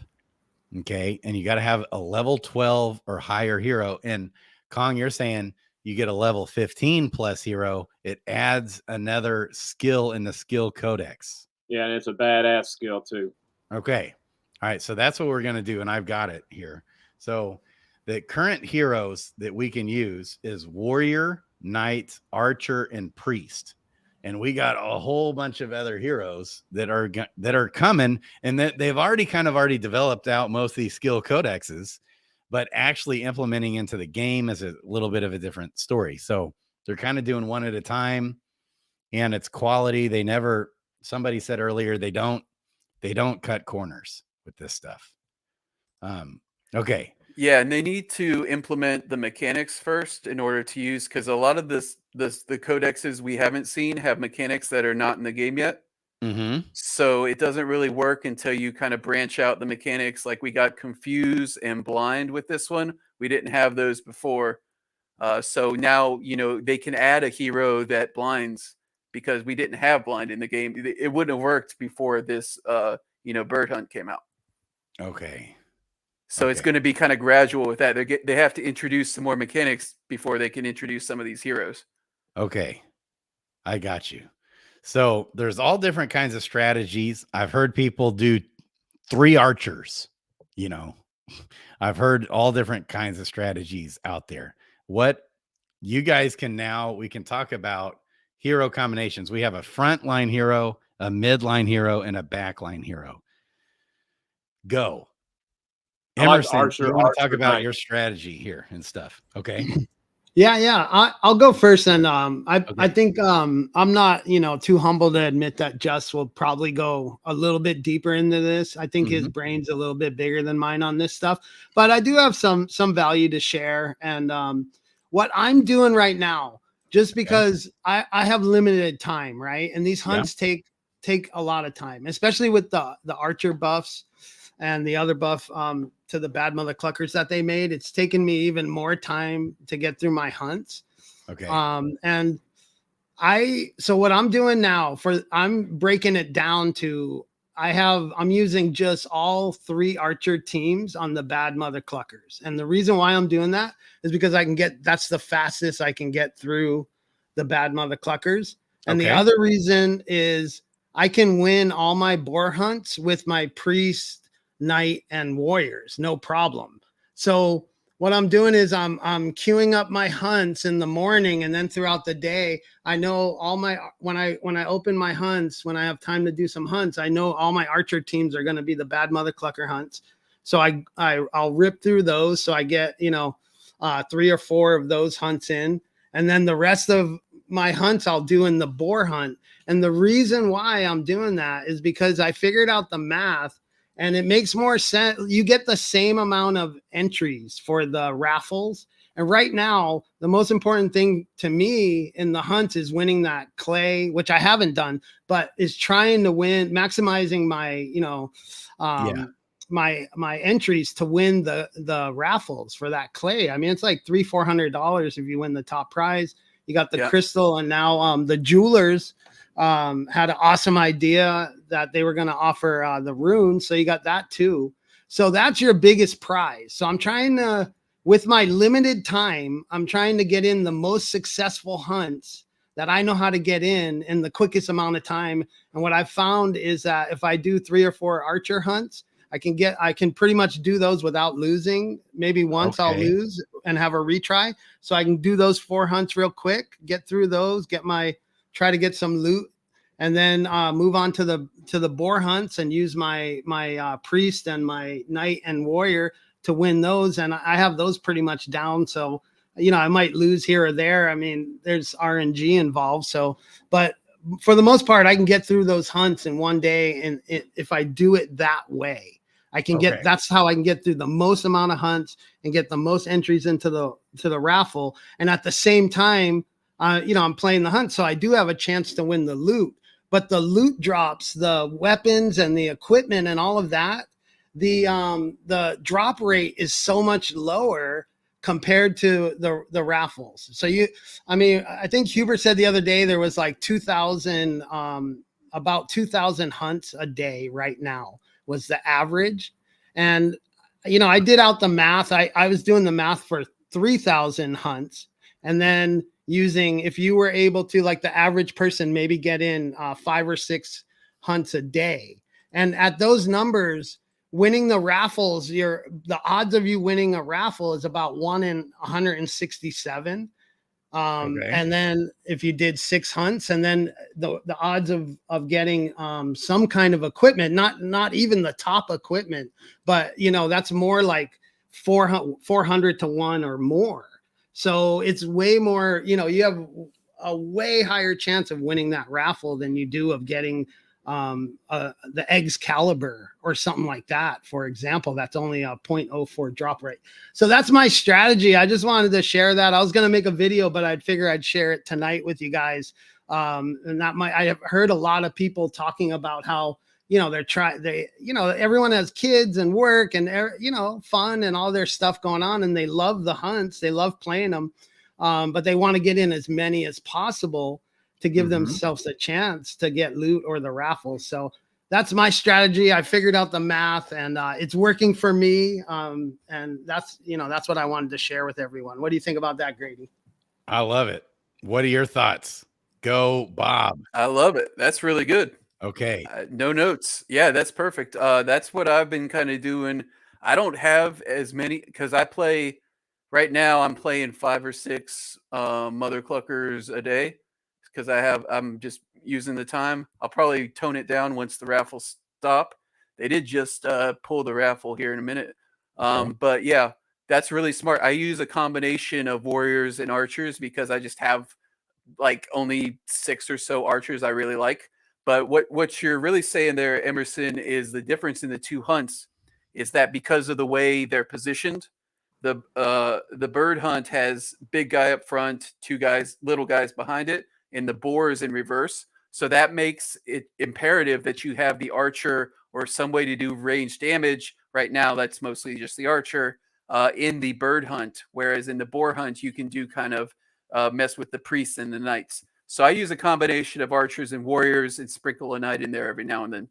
S1: Okay. And you got to have a level 12 or higher hero. And Kong, you're saying you get a level 15 plus hero. It adds another skill in the skill codex.
S4: Yeah, and it's a badass skill too.
S1: Okay. All right. So that's what we're going to do. And I've got it here. So the current heroes that we can use is Warrior, Knight, Archer, and Priest. And we got a whole bunch of other heroes that are coming, and that they've already developed out most of these skill codexes, but actually implementing into the game is a little bit of a different story. So they're kind of doing one at a time, and it's quality. Somebody said earlier, they don't cut corners with this stuff. Okay.
S3: Yeah, and they need to implement the mechanics first in order to use, because a lot of the codexes we haven't seen have mechanics that are not in the game yet. So it doesn't really work until you kind of branch out the mechanics. Like we got Confuse and Blind with this one. We didn't have those before. So now, you know, they can add a hero that blinds because we didn't have Blind in the game. It wouldn't have worked before this, Bird Hunt came out.
S1: Okay.
S3: So it's going to be kind of gradual with that. They have to introduce some more mechanics before they can introduce some of these heroes.
S1: Okay. I got you. So there's all different kinds of strategies. I've heard people do 3 archers, you know. I've heard all different kinds of strategies out there. What you guys we can talk about hero combinations. We have a frontline hero, a midline hero, and a backline hero. Go. Emerson, Archer, you want to talk about your strategy here and stuff? Okay.
S2: Yeah. I'll go first, and I think I'm not too humble to admit that Just will probably go a little bit deeper into this. I think his brain's a little bit bigger than mine on this stuff, but I do have some value to share. And what I'm doing right now, just because I have limited time, right? And these hunts take a lot of time, especially with the Archer buffs and the other buff to the Bad Mother Cluckers that they made. It's taken me even more time to get through my hunts.
S1: Okay.
S2: And so what I'm doing now I'm breaking it down to, I'm using just all 3 Archer teams on the Bad Mother Cluckers. And the reason why I'm doing that is because that's the fastest I can get through the Bad Mother Cluckers. And the other reason is I can win all my boar hunts with my Priest, Knight, and Warriors, no problem. So what I'm doing is I'm queuing up my hunts in the morning, and then throughout the day, I know all my when I open my hunts, when I have time to do some hunts, I know all my archer teams are going to be the bad mother clucker hunts. So I'll rip through those. So I get 3 or 4 of those hunts in, and then the rest of my hunts I'll do in the boar hunt. And the reason why I'm doing that is because I figured out the math. And it makes more sense. You get the same amount of entries for the raffles. And right now, the most important thing to me in the hunt is winning that clay, which I haven't done, but is trying to win, maximizing my, my entries to win the raffles for that clay. I mean, it's like $300-400 if you win the top prize. You got the crystal, and now the jewelers had an awesome idea that they were going to offer the rune. So you got that too. So that's your biggest prize. So I'm trying to, with my limited time, I'm trying to get in the most successful hunts that I know how to get in the quickest amount of time. And what I've found is that if I do 3 or 4 archer hunts, I can pretty much do those without losing. Maybe once I'll lose and have a retry. So I can do those 4 hunts real quick, get through those, try to get some loot, and then move on to the boar hunts and use my priest and my knight and warrior to win those. And I have those pretty much down. So, I might lose here or there. I mean, there's RNG involved. So, but for the most part, I can get through those hunts in one day. And if I do it that way, that's how I can get through the most amount of hunts and get the most entries into the raffle. And at the same time, I'm playing the hunt, so I do have a chance to win the loot. But the loot drops, the weapons and the equipment and all of that, the drop rate is so much lower compared to the raffles. So I think Hubert said the other day there was like 2,000, about 2,000 hunts a day right now was the average. And I did out the math. I was doing the math for 3,000 hunts, and then if you were able to, like the average person, maybe get in 5 or 6 hunts a day. And at those numbers, winning the raffles, the odds of you winning a raffle is about 1 in 167. And then if you did 6 hunts, and then the odds of getting some kind of equipment, not even the top equipment, but that's more like 400 to 1 or more. So it's way more, you have a way higher chance of winning that raffle than you do of getting the Excalibur or something like that. For example, that's only a 0.04 drop rate. So that's my strategy. I just wanted to share that. I was going to make a video, but I'd figure I'd share it tonight with you guys. And I have heard a lot of people talking about how, everyone has kids and work and, fun and all their stuff going on. And they love the hunts. They love playing them. But they want to get in as many as possible to give themselves a chance to get loot or the raffle. So that's my strategy. I figured out the math, and it's working for me. And that's what I wanted to share with everyone. What do you think about that, Grady?
S1: I love it. What are your thoughts? Go, Bob.
S3: I love it. That's really good.
S1: Okay.
S3: No notes. Yeah, that's perfect. That's what I've been kind of doing. I don't have as many because right now I'm playing 5 or 6 mother cluckers a day because I'm just using the time. I'll probably tone it down once the raffles stop. They did just pull the raffle here in a minute. But yeah, that's really smart. I use a combination of warriors and archers because I just have like only 6 or so archers I really like. But what you're really saying there, Emerson, is the difference in the 2 hunts is that because of the way they're positioned, the bird hunt has big guy up front, 2 guys, little guys behind it, and the boar is in reverse. So that makes it imperative that you have the archer or some way to do range damage. Right now, that's mostly just the archer in the bird hunt, whereas in the boar hunt, you can do kind of mess with the priests and the knights. So I use a combination of archers and warriors and sprinkle a knight in there every now and then.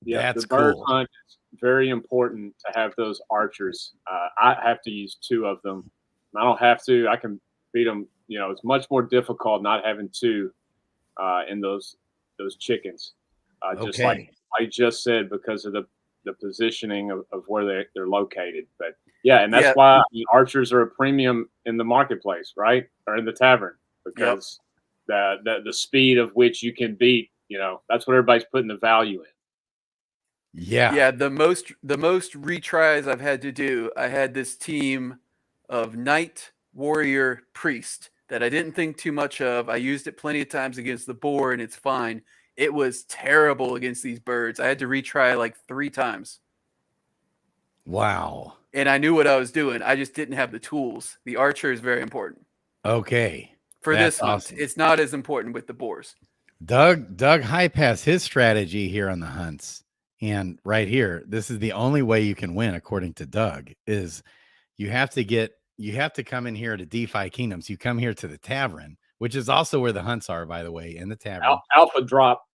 S4: Yeah,
S1: that's
S4: the bird
S1: cool.
S4: hunt is very important to have those archers. I have to use 2 of them. I don't have to. I can beat them. It's much more difficult not having 2 in those chickens. Just like I just said, because of the positioning of where they're located. But yeah, and that's why archers are a premium in the marketplace, right? Or in the tavern, because the speed of which you can beat, that's what everybody's putting the value in.
S3: Yeah. The most retries I've had to do, I had this team of knight, warrior, priest that I didn't think too much of. I used it plenty of times against the boar, and it's fine. It was terrible against these birds. I had to retry like 3 times.
S1: Wow.
S3: And I knew what I was doing. I just didn't have the tools. The archer is very important.
S1: Okay.
S3: For this hunt, it's not as important with the boars.
S1: Doug Hype has his strategy here on the hunts. And right here, this is the only way you can win, according to Doug, is you have to come in here to DeFi Kingdoms. You come here to the tavern, which is also where the hunts are, by the way, in the tavern.
S4: Alpha drop.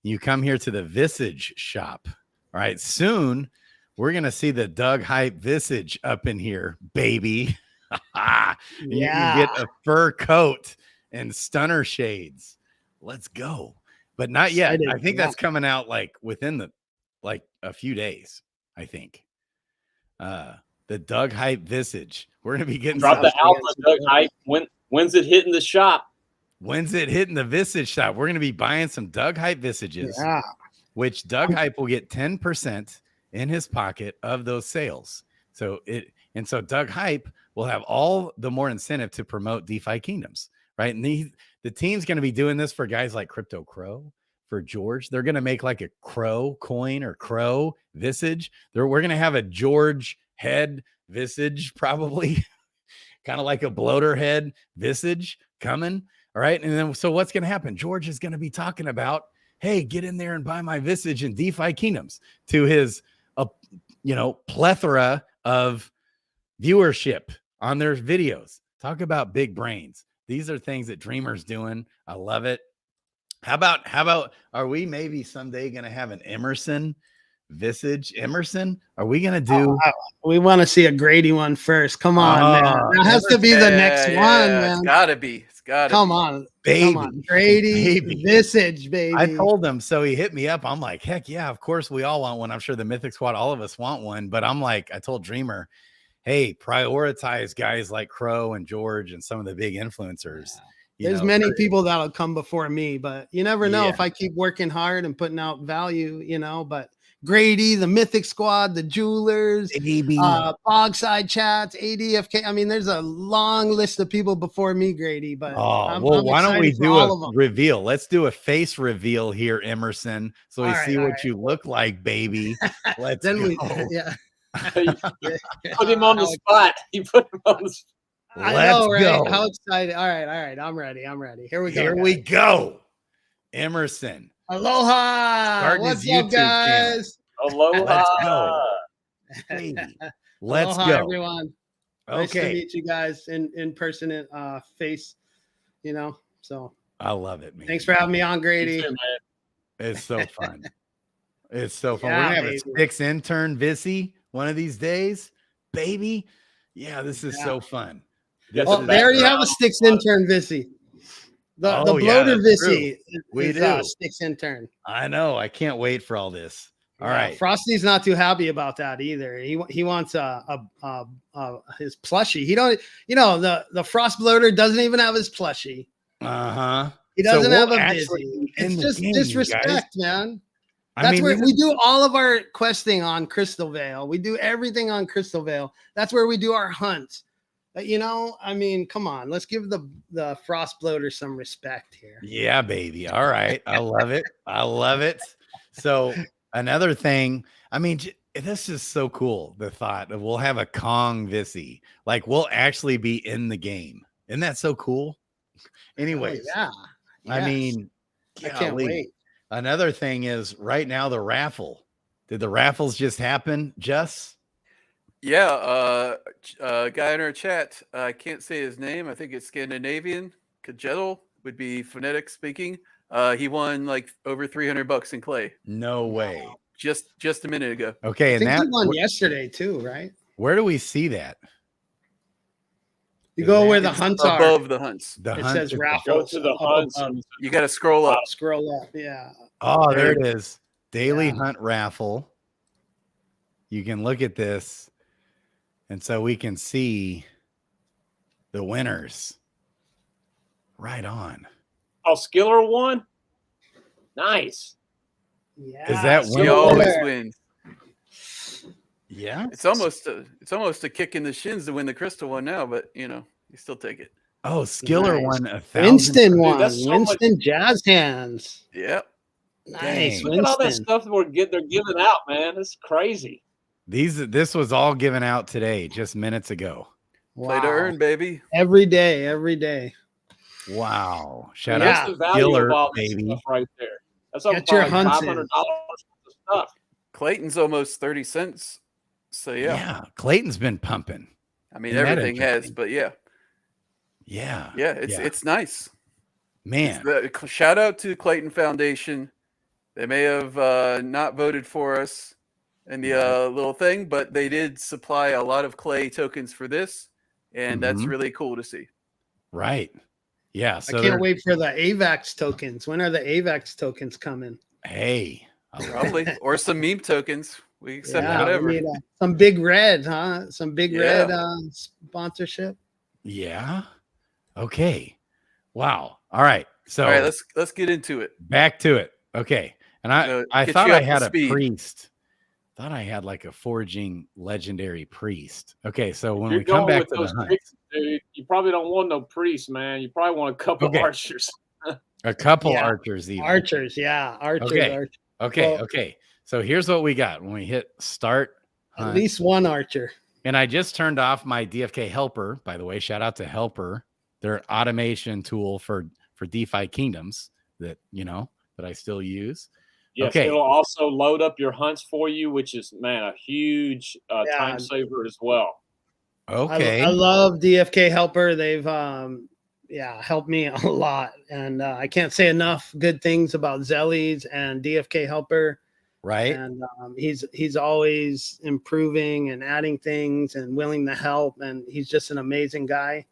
S1: You come here to the Visage shop. All right. Soon we're going to see the Doug Hype Visage up in here, baby. You can get a fur coat and stunner shades. Let's go. But not yet. I think that's coming out like within a few days, I think. The Doug Hype Visage. We're going to be getting
S4: drop the Alpha Doug Hype. When's it hitting the shop?
S1: When's it hitting the Visage shop? We're going to be buying some Doug Hype Visages, which Doug Hype will get 10% in his pocket of those sales. So Doug Hype will have all the more incentive to promote DeFi Kingdoms, right? And the team's going to be doing this for guys like Crypto Crow, for George. They're going to make like a Crow coin or Crow Visage. We're going to have a George head Visage, probably kind of like a bloater head Visage coming. All right. And then, so what's going to happen? George is going to be talking about, hey, get in there and buy my Visage in DeFi Kingdoms, to his, plethora of viewership on their videos. Talk about big brains. These are things that Dreamer's doing. I love it. How about, are we maybe someday going to have an Emerson Visage? Emerson? Are we going to do?
S2: We want to see a Grady one first. Come on, man. That has to be the next one, man.
S3: It's got to be.
S2: Come on, baby. Come on. Grady Visage, baby.
S1: I told him, so he hit me up. I'm like, heck yeah, of course we all want one. I'm sure the Mythic Squad, all of us want one. But I'm like, I told Dreamer, hey, prioritize guys like Crow and George and some of the big influencers.
S2: There's many people that'll come before me, but you never know if I keep working hard and putting out value, but Grady, the Mythic Squad, the Jewelers, Bogside Chats, ADFK. I mean, there's a long list of people before me, Grady, but
S1: why don't we do a reveal? Let's do a face reveal here, Emerson, so we see what you look like, baby. Let's go.
S4: Put him on the spot. You put him on the spot.
S2: I know, right? Go. How excited. All right. I'm ready. Here we go.
S1: Emerson.
S2: Aloha. What's up, guys?
S4: Aloha.
S1: Let's go. Baby. Let's
S2: Aloha,
S1: go.
S2: Everyone. Nice to meet you guys in person and face, so.
S1: I love it, man.
S2: Thanks for having me on, Grady.
S1: It's so fun. It's so fun. We're going to have a Sticks intern, Vissy, one of these days. Baby. Yeah, this is so fun.
S2: They already have a Sticks intern, Vissy. The bloater Vissy is Sticks intern.
S1: I know. I can't wait for all this. All right.
S2: Frosty's not too happy about that either. He wants his plushie. He don't. The Frost bloater doesn't even have his plushie. He doesn't have a Vissy. It's just disrespect, man. That's where we do all of our questing on Crystal Vale. We do everything on Crystal Vale. That's where we do our hunts. Come on. Let's give the Frost bloater some respect here.
S1: Yeah, baby. All right. I love it. I love it. So another thing, this is so cool. The thought of we'll have a Kong Vissy. Like we'll actually be in the game. Isn't that so cool? Anyways.
S2: Yes.
S1: I
S2: can't wait.
S1: Another thing is right now the raffle. Did the raffles just happen, Jess?
S3: Yeah, guy in our chat. I can't say his name. I think it's Scandinavian. Kajetel would be phonetic speaking. He won like over $300 in clay.
S1: No way.
S3: Just a minute ago.
S1: Okay,
S2: I think he won yesterday too, right?
S1: Where do we see that?
S2: You go where the hunts are.
S3: Above the hunts.
S2: It says raffle.
S4: Go to the hunts.
S3: You got to scroll up.
S2: Scroll up. Yeah.
S1: Oh, there it is. Daily hunt raffle. you can look at this, and so we can see the winners. Right on.
S4: Oh, Skiller won. Nice.
S2: Yeah.
S1: Is that
S3: He always wins.
S1: Yeah.
S3: It's almost a kick in the shins to win the crystal one now, but you still take it.
S1: Oh, Skiller won 1,000.
S2: Winston won.
S4: That's so
S2: Winston Jazz Hands.
S3: Yep.
S2: Nice.
S4: Look at all that stuff that they're giving out, man. It's crazy.
S1: This was all given out today, just minutes ago.
S3: Play to earn, baby.
S2: Every day.
S1: Wow. Shout
S4: out to
S1: Skiller, baby.
S4: Right there. That's over $500 stuff.
S3: Clayton's almost 30 cents. So
S1: yeah. Clayton's been pumping.
S3: I mean, everything has, but yeah.
S1: Yeah.
S3: It's nice.
S1: Man.
S3: Shout out to Clayton Foundation. They may have not voted for us in the little thing, but they did supply a lot of clay tokens for this, and that's really cool to see.
S1: Right. Yeah. So
S2: I can't wait for the AVAX tokens. When are the AVAX tokens coming?
S1: Hey.
S3: Probably. Or some meme tokens. We accept whatever.
S2: We need, some big red, huh? Some big red sponsorship.
S1: Yeah. Okay. Wow. All right. So
S3: all right, let's get into it.
S1: Back to it. Okay. And I thought I had a priest. Thought I had like a foraging legendary priest. Okay, so when we come back to the hunt,
S4: dude, you probably don't want no priest, man. You probably want a couple archers.
S1: A couple archers, even.
S2: Archers, yeah. Archers.
S1: Okay. So here's what we got when we hit start hunt.
S2: At least one archer.
S1: And I just turned off my DFK helper, by the way. Shout out to Helper, their automation tool for DeFi Kingdoms that I still use.
S4: Yes, it'll also load up your hunts for you, which is, man, a huge time saver as well.
S1: Okay.
S2: I love DFK Helper. They've helped me a lot. And I can't say enough good things about Zellies and DFK Helper.
S1: Right.
S2: And he's always improving and adding things and willing to help. And he's just an amazing guy.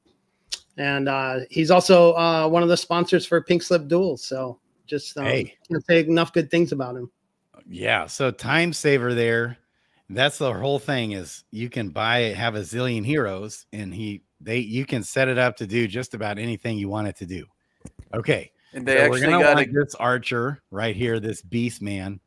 S2: And he's also one of the sponsors for Pink Slip Duels. So just can't say enough good things about him.
S1: Yeah. So time saver there. That's the whole thing is you can have a zillion heroes and you can set it up to do just about anything you want it to do. Okay.
S3: And they actually got
S1: this archer right here, this beast man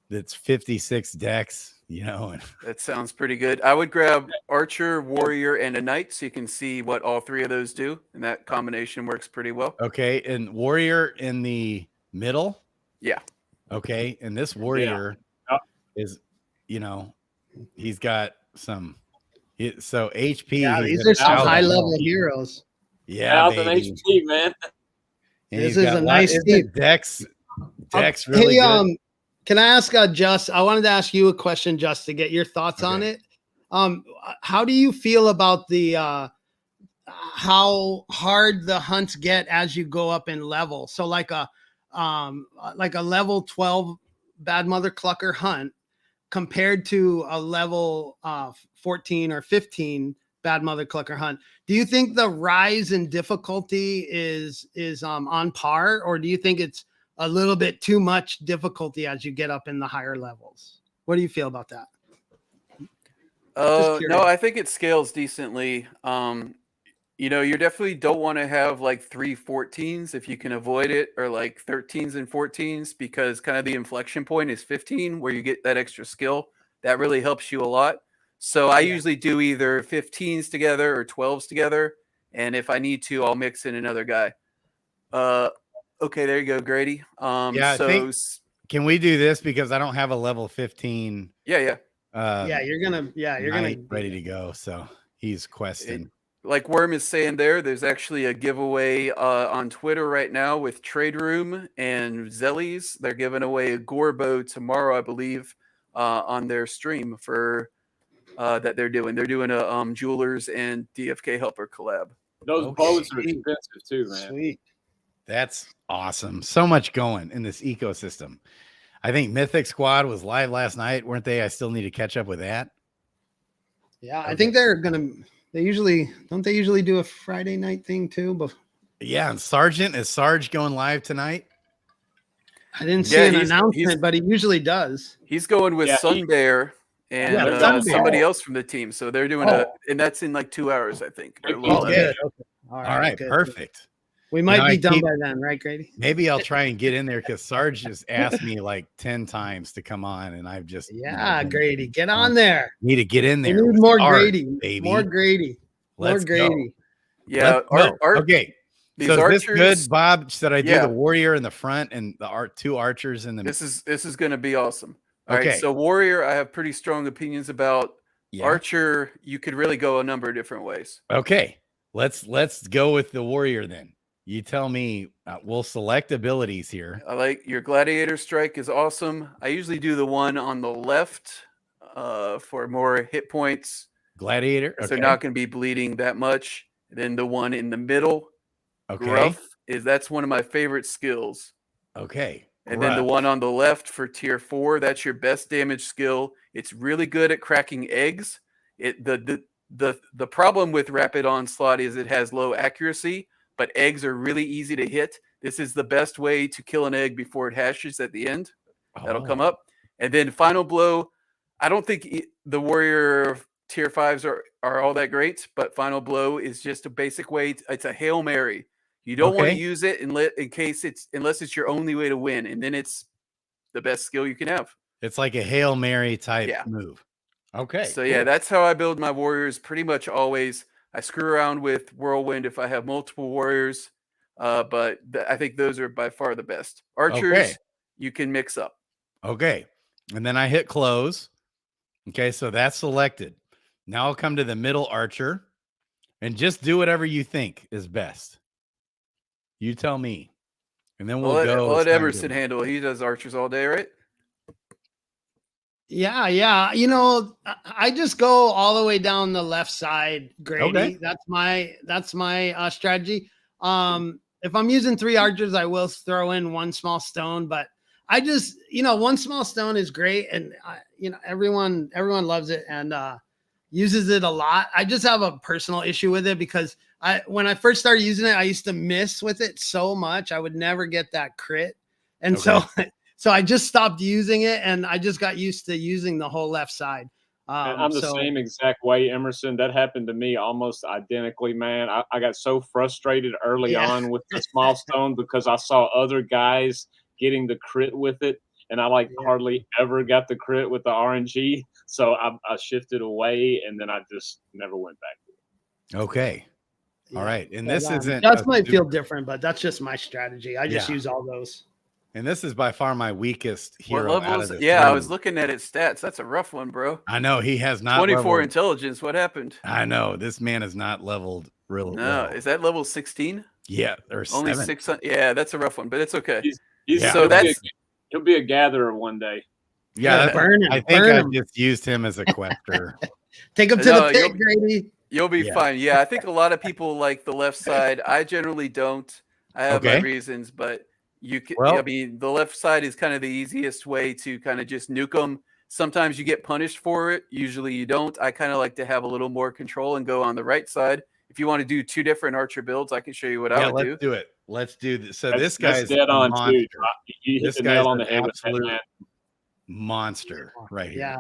S1: that's 56 decks,
S3: That sounds pretty good. I would grab archer, warrior, and a knight so you can see what all three of those do. And that combination works pretty well.
S1: Okay. And warrior in the middle.
S3: Yeah.
S1: Okay. And this warrior is, he's got some, so HP.
S2: Yeah, these are some high level heroes.
S1: Yeah.
S4: HP, man.
S1: And
S2: this is a nice team.
S1: Dex really good.
S2: Can I ask Just? I wanted to ask you a question, Just, to get your thoughts on it. How do you feel about the how hard the hunts get as you go up in level? So like a level 12 Bad Mother Clucker hunt compared to a level 14 or 15 Bad Mother Clucker hunt. Do you think the rise in difficulty is on par, or do you think it's a little bit too much difficulty as you get up in the higher levels? What do you feel about that?
S3: No, I think it scales decently. You definitely don't want to have like 3 14s if you can avoid it, or like 13s and 14s, because kind of the inflection point is 15 where you get that extra skill. That really helps you a lot. So I usually do either 15s together or 12s together. And if I need to, I'll mix in another guy. Okay, there you go, Grady.
S1: Can we do this because I don't have a level 15?
S3: Yeah.
S2: You're gonna
S1: ready to go. So he's questing.
S3: Like Worm is saying there's actually a giveaway on Twitter right now with Trade Room and Zellies. They're giving away a Gorbo tomorrow, I believe, on their stream for that they're doing. They're doing a Jewelers and DFK Helper collab.
S4: Those bows are expensive too, man.
S2: Sweet.
S1: That's awesome. So much going in this ecosystem. I think Mythic Squad was live last night, weren't they? I still need to catch up with that.
S2: Yeah, I think they usually do a Friday night thing too. But
S1: yeah, and is Sarge going live tonight?
S2: I didn't see an announcement, but he usually does.
S3: He's going with Sunbear and somebody else from the team. So they're doing and that's in like 2 hours, I think.
S2: Good. Okay.
S1: All right,
S2: good.
S1: perfect.
S2: We might be done by then, right, Grady?
S1: Maybe I'll try and get in there because Sarge just asked me like 10 times to come on, and I've just
S2: Grady, get on there.
S1: Need to get in there.
S2: We need more Grady,
S1: baby.
S2: More Grady.
S1: Let's
S2: Grady.
S1: Go. Yeah. Okay. So is this good, Bob? Should I do the warrior in the front and the two archers in the?
S3: This is going to be awesome. All right. So warrior, I have pretty strong opinions about. Archer, you could really go a number of different ways.
S1: Okay. Let's go with the warrior then. You tell me. We'll select abilities here.
S3: I like your gladiator strike is awesome. I usually do the one on the left for more hit points.
S1: Gladiator.
S3: So they're not going to be bleeding that much. And then the one in the middle. Gruff that's one of my favorite skills.
S1: Okay.
S3: And then the one on the left for tier 4, that's your best damage skill. It's really good at cracking eggs. The problem with rapid onslaught is it has low accuracy, but eggs are really easy to hit. This is the best way to kill an egg before it hatches at the end. That'll come up. And then final blow. I don't think the warrior tier 5s are all that great, but final blow is just a basic way. It's a Hail Mary. You don't want to use it unless it's your only way to win, and then it's the best skill you can have.
S1: It's like a Hail Mary type move. Okay.
S3: So that's how I build my warriors pretty much always. I screw around with Whirlwind if I have multiple warriors, but I think those are by far the best. Archers, you can mix up.
S1: Okay. And then I hit close. Okay, so that's selected. Now I'll come to the middle archer and just do whatever you think is best. You tell me. And then we'll go.
S3: Let Emerson handle it. He does archers all day, right?
S2: Yeah. You know, I just go all the way down the left side, Grady.
S1: Okay.
S2: That's my strategy. If I'm using 3 archers, I will throw in 1 small stone, but I just, 1 small stone is great, and everyone loves it and uses it a lot. I just have a personal issue with it because when I first started using it, I used to miss with it so much. I would never get that crit, and so I just stopped using it, and I just got used to using the whole left side.
S4: I'm the same exact way, Emerson. That happened to me almost identically, man. I got so frustrated early on with the small stone because I saw other guys getting the crit with it, and I hardly ever got the crit with the RNG. So I shifted away, and then I just never went back to it.
S1: Okay. All right. And this isn't.
S2: That might feel different, but that's just my strategy. I just use all those.
S1: And this is by far my weakest hero.
S3: I was looking at his stats. That's a rough one, bro.
S1: I know he has not
S3: 24 intelligence. What happened?
S1: I know this man is not leveled really.
S3: No, is that level 16?
S1: Yeah, or
S3: only
S1: 7.
S3: 600. Yeah, that's a rough one, but it's okay.
S4: He'll be a gatherer one day.
S1: Yeah, I think I just used him as a quester.
S2: Take him to the pit, Grady.
S3: You'll be fine. Yeah, I think a lot of people like the left side. I generally don't. I have my reasons, but you can. I mean, the left side is kind of the easiest way to kind of just nuke them. Sometimes you get punished for it. Usually you don't. I kind of like to have a little more control and go on the right side. If you want to do 2 different archer builds, I can show you what I would do.
S1: Let's do it. Let's do this. So this guy's
S4: dead on too.
S1: This guy's an absolute monster right here.
S2: Yeah.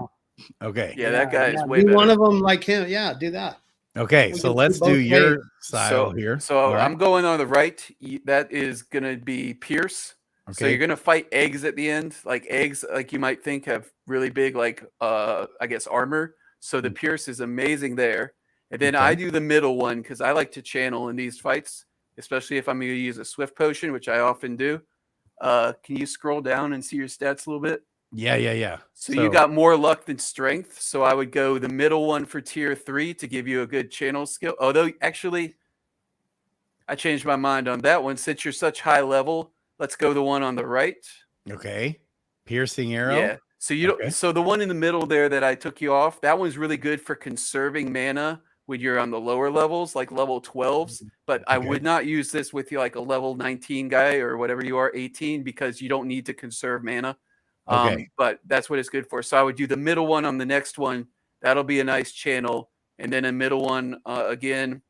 S1: Okay.
S3: Yeah, that guy is way better.
S2: One of them like him. Yeah, do that.
S1: Okay, so let's do your style here.
S3: So I'm going on the right. That is going to be Pierce. Okay. So you're going to fight eggs at the end. Like eggs, like you might think, have really big, I guess, armor. So the Pierce is amazing there. And then I do the middle one because I like to channel in these fights, especially if I'm going to use a Swift Potion, which I often do. Can you scroll down and see your stats a little bit?
S1: Yeah.
S3: So you got more luck than strength. So I would go the middle one for tier 3 to give you a good channel skill. Although, actually, I changed my mind on that one. Since you're such high level, let's go the one on the right.
S1: Okay. Piercing arrow.
S3: Yeah. So So the one in the middle there that I took you off, that one's really good for conserving mana when you're on the lower levels, like level 12s. But I would not use this with you like a level 19 guy or whatever you are, 18, because you don't need to conserve mana. But that's what it's good for. So I would do the middle one on the next one. That'll be a nice channel. And then a middle one again.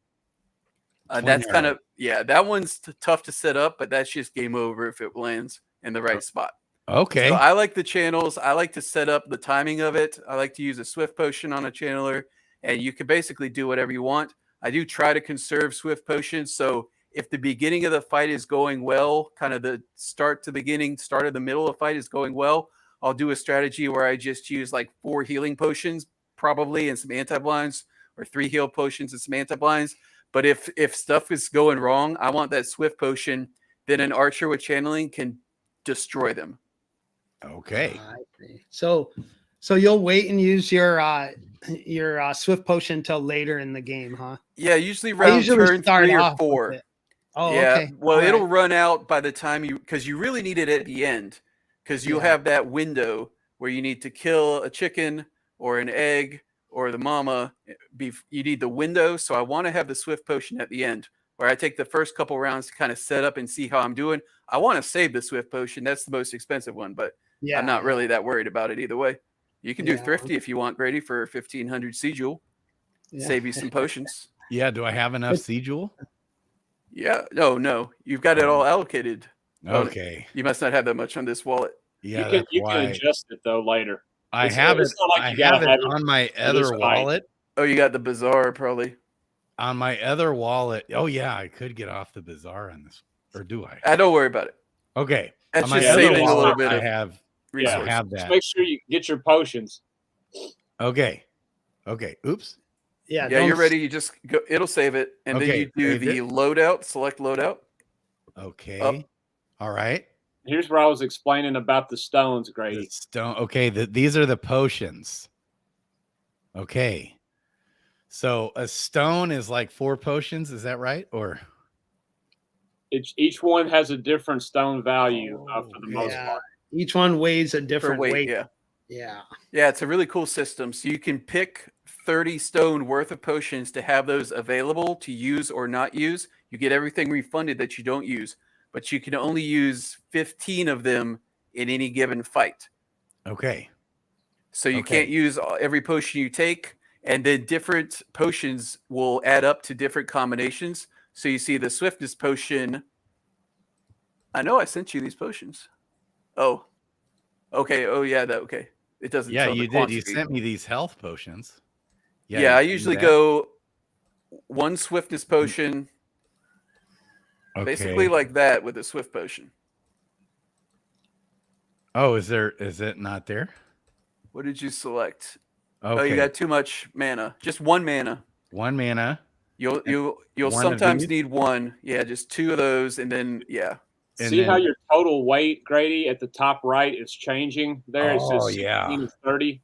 S3: That's kind of, that one's tough to set up, but that's just game over if it lands in the right spot.
S1: Okay.
S3: So I like the channels. I like to set up the timing of it. I like to use a Swift Potion on a channeler, and you can basically do whatever you want. I do try to conserve Swift Potions. So if the beginning of the fight is going well, kind of the start of the middle of the fight is going well, I'll do a strategy where I just use like 4 healing potions, probably, and some anti-blinds, or 3 heal potions and some anti-blinds. But if stuff is going wrong, I want that Swift Potion. Then an archer with channeling can destroy them.
S1: Okay.
S2: So you'll wait and use your Swift Potion until later in the game, huh?
S3: Yeah, usually around turn 3 or 4.
S2: Oh,
S3: yeah.
S2: okay.
S3: Well, it'll run out by the time because you really need it at the end, because you'll have that window where you need to kill a chicken or an egg or the mama. You need the window. So I want to have the Swift Potion at the end, where I take the first couple rounds to kind of set up and see how I'm doing. I want to save the Swift Potion. That's the most expensive one, but I'm not really that worried about it either way. You can do Thrifty if you want, Grady, for 1,500 sea jewel. Save you some potions.
S1: Yeah. Do I have enough sea jewel?
S3: Yeah. No. You've got it all allocated.
S1: Okay.
S3: You must not have that much on this wallet.
S1: Yeah.
S4: You can adjust it though later.
S1: I have it on my other wallet.
S3: Oh, you got the Bazaar probably.
S1: On my other wallet. Oh yeah, I could get off the Bazaar on this. Or do I?
S3: Don't worry about it.
S1: Okay.
S3: That's just saving a little bit
S1: I
S3: of
S1: have
S3: resources.
S1: I have that.
S4: Just make sure you get your potions.
S1: Okay. Oops.
S2: Yeah,
S3: you're ready. You just go. It'll save it, and then you do the loadout. Select loadout.
S1: Okay. All right.
S4: Here's where I was explaining about the stones, Grady.
S1: Stone. Okay. These are the potions. Okay. So a stone is like 4 potions. Is that right? Or
S4: each one has a different stone value for the most part.
S2: Each one weighs a different weight.
S3: Yeah, it's a really cool system. So you can pick 30 stone worth of potions to have those available to use or not use. You get everything refunded that you don't use, but you can only use 15 of them in any given fight.
S1: Okay.
S3: So you can't use every potion you take, and then different potions will add up to different combinations. So you see the swiftness potion. I know I sent you these potions. Oh, okay. Oh yeah, okay. It doesn't.
S1: Yeah,
S3: tell
S1: you
S3: the
S1: did.
S3: quantity.
S1: You sent me these health potions.
S3: Yeah, I usually go 1 swiftness potion, basically like that with a swift potion.
S1: Oh, is it not there?
S3: What did you select?
S1: Okay.
S3: Oh, you got too much mana. Just 1 mana.
S1: 1 mana.
S3: You'll sometimes need 1. Yeah, just 2 of those, and then
S4: See how your total weight, Grady, at the top right is changing there? It says 16 to 30.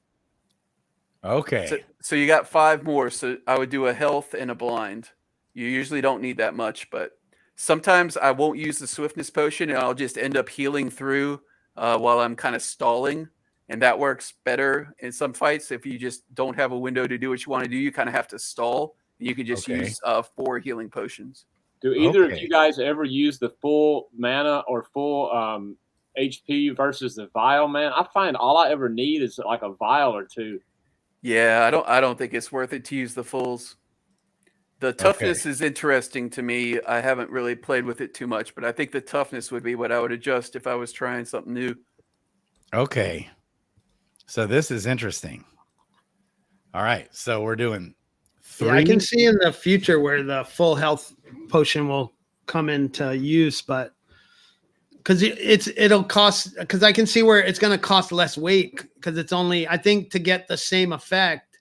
S1: Okay.
S3: So you got 5 more. So I would do a health and a blind. You usually don't need that much, but sometimes I won't use the swiftness potion, and I'll just end up healing through while I'm kind of stalling. And that works better in some fights. If you just don't have a window to do what you want to do, you kind of have to stall. You can just use 4 healing potions.
S4: Do either of you guys ever use the full mana or full HP versus the vial, man? I find all I ever need is like a vial or 2.
S3: Yeah, I don't think it's worth it to use the fulls. The toughness is interesting to me. I haven't really played with it too much, but I think the toughness would be what I would adjust if I was trying something new.
S1: Okay. So this is interesting. All right. So we're doing 3.
S2: Yeah, I can see in the future where the full health potion will come into use, but because it'll cost, because I can see where it's going to cost less weight, because it's only, I think, to get the same effect,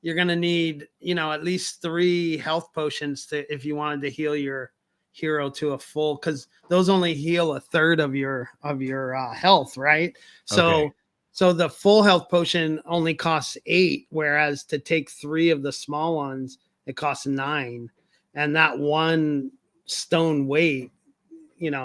S2: you're going to need, at least 3 health potions if you wanted to heal your hero to a full, because those only heal 1/3 of your health, right? So the full health potion only costs 8, whereas to take 3 of the small ones, it costs 9. And that 1 stone weight,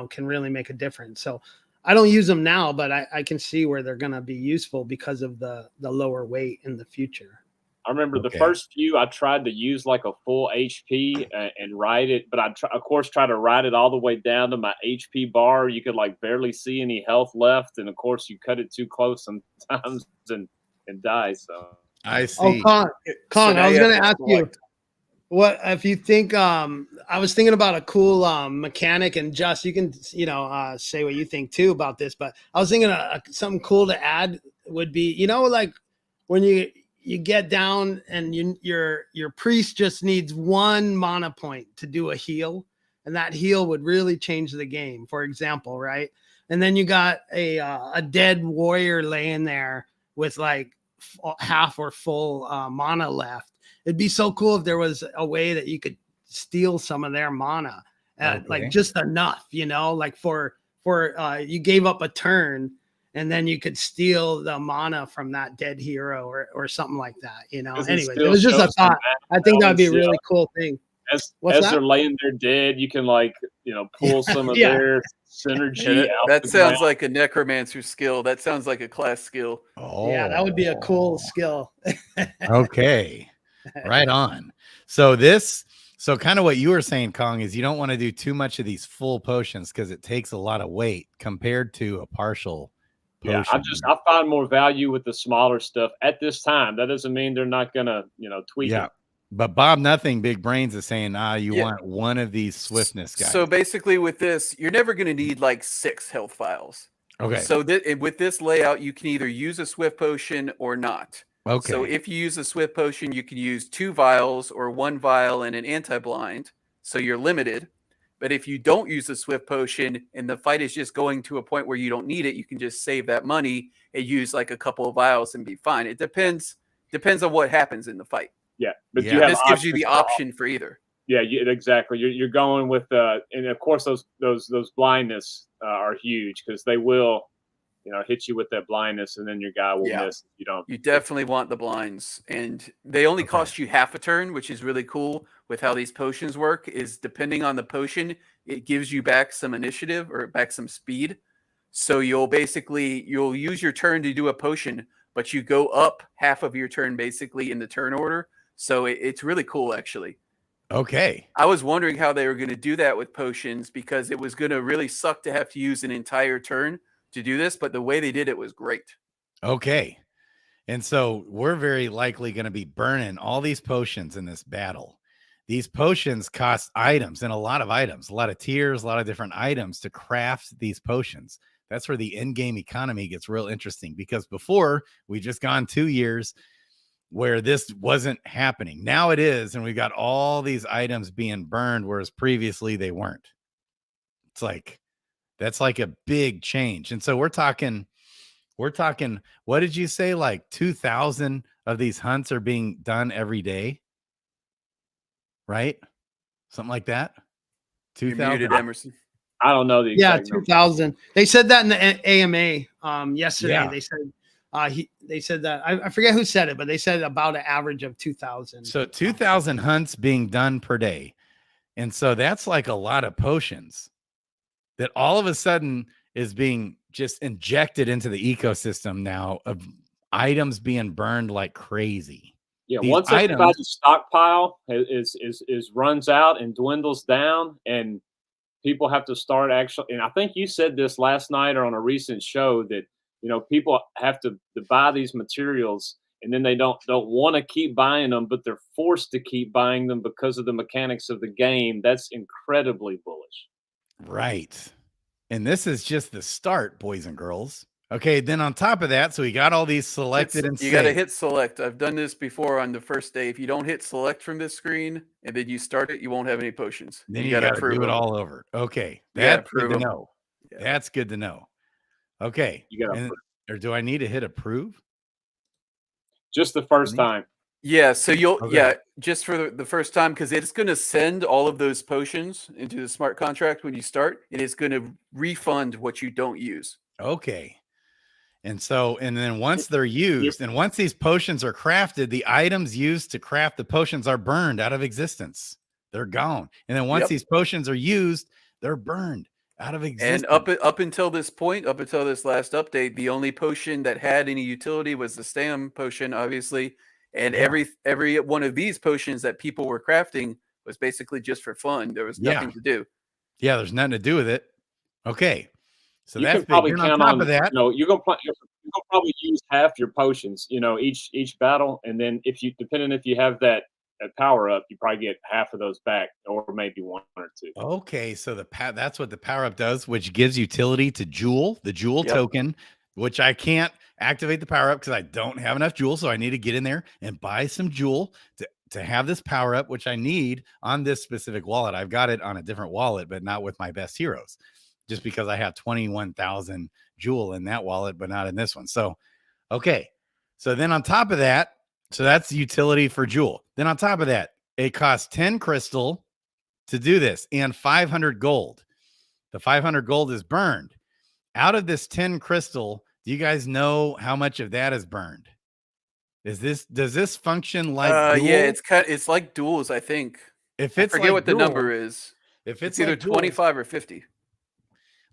S2: can really make a difference. So I don't use them now, but I can see where they're going to be useful because of the lower weight in the future.
S4: I remember the first few I tried to use like a full HP and ride it, but I of course try to ride it all the way down to my HP bar. You could like barely see any health left, and of course you cut it too close sometimes and die. So
S1: I see.
S2: Oh, Con, I was going to ask you. What if you think? I was thinking about a cool mechanic, and Just, you can say what you think too about this. But I was thinking something cool to add would be, like when you get down and your priest just needs one mana point to do a heal, and that heal would really change the game. For example, right? And then you got a dead warrior laying there with like half or full mana left. It'd be so cool if there was a way that you could steal some of their mana, like just enough, like for you gave up a turn and then you could steal the mana from that dead hero or something like that, Anyway, it was just a thought. I think that'd be a really cool thing.
S4: As they're laying there dead, you can pull some of their synergy out.
S3: That sounds like a necromancer skill. That sounds like a class skill.
S2: Oh, yeah, that would be a cool skill.
S1: Okay. Right on. So kind of what you were saying, Kong, is you don't want to do too much of these full potions because it takes a lot of weight compared to a partial potion.
S4: Yeah, I find more value with the smaller stuff at this time. That doesn't mean they're not gonna, tweak it.
S1: But Bob Nothing Big Brains is saying, you want one of these swiftness guys.
S3: So basically with this, you're never going to need like 6 health files.
S1: Okay.
S3: So with this layout, you can either use a swift potion or not.
S1: Okay.
S3: So if you use a swift potion, you can use 2 vials or 1 vial and an anti-blind. So you're limited. But if you don't use a swift potion and the fight is just going to a point where you don't need it, you can just save that money and use like a couple of vials and be fine. It depends on what happens in the fight.
S4: Yeah, but
S3: this gives you the option for either.
S4: Yeah, exactly. You're going with and of course those blindness are huge because they will, hit you with that blindness and then your guy will miss.
S3: You definitely want the blinds, and they only cost you half a turn, which is really cool. With how these potions work, is depending on the potion, it gives you back some initiative or back some speed. So you'll use your turn to do a potion, but you go up half of your turn basically in the turn order. So it's really cool, actually.
S1: Okay.
S3: I was wondering how they were going to do that with potions because it was going to really suck to have to use an entire turn to do this. But the way they did it was great.
S1: Okay. And so we're very likely going to be burning all these potions in this battle. These potions cost items and a lot of tiers, a lot of different items to craft these potions. That's where the in-game economy gets real interesting because before we just gone 2 years where this wasn't happening. Now it is, and we've got all these items being burned, whereas previously they weren't. That's like a big change. And so we're talking, what did you say? Like 2,000 of these hunts are being done every day, right? Something like that.
S3: 2,000. Emerson.
S4: I don't know the exact
S2: 2,000. They said that in the AMA yesterday. Yeah. They said that I forget who said it, but they said about an average of 2,000.
S1: So 2,000 hunts being done per day. And so that's like a lot of potions that all of a sudden is being just injected into the ecosystem now of items being burned like crazy.
S4: Yeah, once everybody's stockpile is runs out and dwindles down, and people have to start actually. And I think you said this last night or on a recent show that people have to buy these materials, and then they don't want to keep buying them, but they're forced to keep buying them because of the mechanics of the game. That's incredibly bullish.
S1: Right. And this is just the start, boys and girls. Okay, then on top of that, so we got all these selected and
S3: you got to hit select. I've done this before on the first day. If you don't hit select from this screen and then you start it, you won't have any potions.
S1: Then you got to do it all over. Okay, that's good to know.
S3: Yeah.
S1: That's good to know. Okay, or do I need to hit approve?
S4: Just the first time.
S3: Yeah, so just for the first time, because it's going to send all of those potions into the smart contract when you start. It is going to refund what you don't use.
S1: Okay. And then once they're used, and once these potions are crafted, the items used to craft the potions are burned out of existence. They're gone. And then once these potions are used, they're burned out of existence.
S3: And up until this point, up until this last update, the only potion that had any utility was the stam potion, obviously. And every one of these potions that people were crafting was basically just for fun. There was nothing to do.
S1: Yeah, there's nothing to do with it. Okay. So
S4: you
S1: that's
S4: can probably
S1: big.
S4: count
S1: on top of that.
S4: You're gonna probably use half your potions, each battle, and then if you have that power up, you probably get half of those back, or maybe 1 or 2.
S1: Okay, so that's what the power up does, which gives utility to Jewel, the Jewel token, which I can't activate the power up because I don't have enough Jewel. So I need to get in there and buy some Jewel to have this power up, which I need on this specific wallet. I've got it on a different wallet, but not with my best heroes, just because I have 21,000 Jewel in that wallet, but not in this one. So, okay. So then on top of that, so that's the utility for Jewel. Then on top of that, it costs 10 crystal to do this and 500 gold. The 500 gold is burned. Out of this 10 crystal, do you guys know how much of that is burned? Does this function like Duel?
S3: Yeah, it's like duels, I think.
S1: If it's
S3: I forget
S1: like
S3: what
S1: Duel,
S3: the number is.
S1: If
S3: it's either 25 or 50.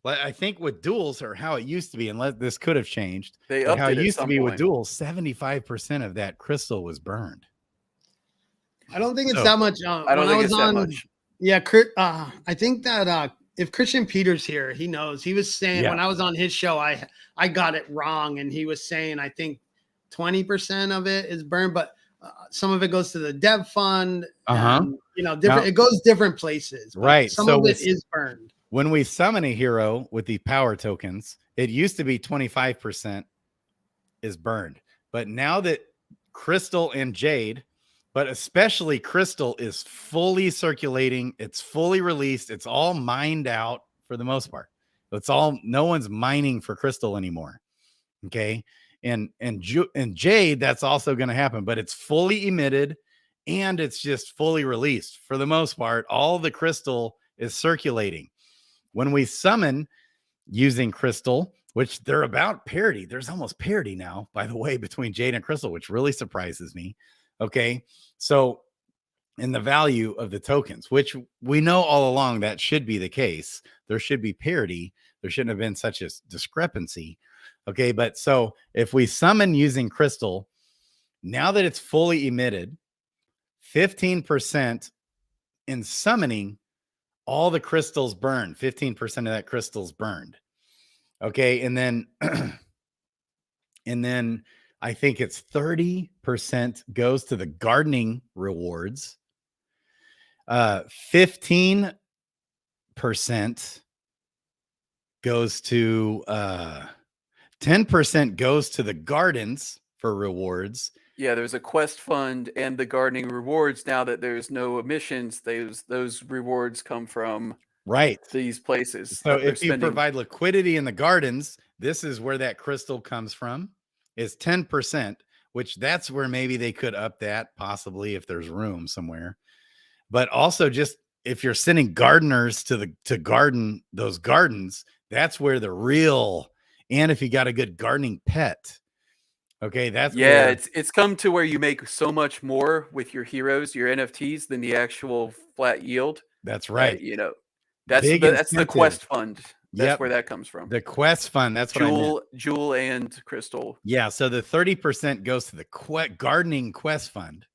S1: Well, I think with duels, or how it used to be, unless this could have changed,
S3: they
S1: but how it
S3: at
S1: used to
S3: some
S1: be
S3: point.
S1: with duels, 75% of that crystal was burned.
S2: I don't think it's that much.
S3: I don't think it's that much.
S2: Yeah, I think that if Christian Peters here, he knows. He was saying when I was on his show, I got it wrong, and he was saying I think 20% of it is burned, but some of it goes to the dev fund. And, different. Now, it goes different places.
S1: Right.
S2: Some of it is burned.
S1: When we summon a hero with the power tokens, it used to be 25% is burned, but now that Crystal and Jade, but especially Crystal, is fully circulating, it's fully released, it's all mined out for the most part. No one's mining for Crystal anymore. Okay. And Jade, that's also going to happen, but it's fully emitted and it's just fully released for the most part. All the Crystal is circulating. When we summon using Crystal, which they're about parity, there's almost parity now, by the way, between Jade and Crystal, which really surprises me. Okay. So in the value of the tokens, which we know all along that should be the case, there should be parity. There shouldn't have been such a discrepancy. Okay. But so if we summon using Crystal, now that it's fully emitted, 15% in summoning, all the crystals burned. 15% of that crystal's burned. Okay. And then, I think it's 30% goes to the gardening rewards. 15% goes to 10% goes to the gardens for rewards.
S3: Yeah, there's a quest fund and the gardening rewards. Now that there's no emissions, those rewards come from these places.
S1: So if you provide liquidity in the gardens, this is where that crystal comes from, is 10%, which that's where maybe they could up that possibly if there's room somewhere. But also, just if you're sending gardeners to garden those gardens, that's where the real, and if you got a good gardening pet. Okay, that's
S3: it's come to where you make so much more with your heroes, your NFTs, than the actual flat yield.
S1: That's right.
S3: That's the quest fund. That's where that comes from.
S1: The quest fund. That's
S3: Jewel and Crystal.
S1: Yeah. So the 30% goes to the gardening quest fund,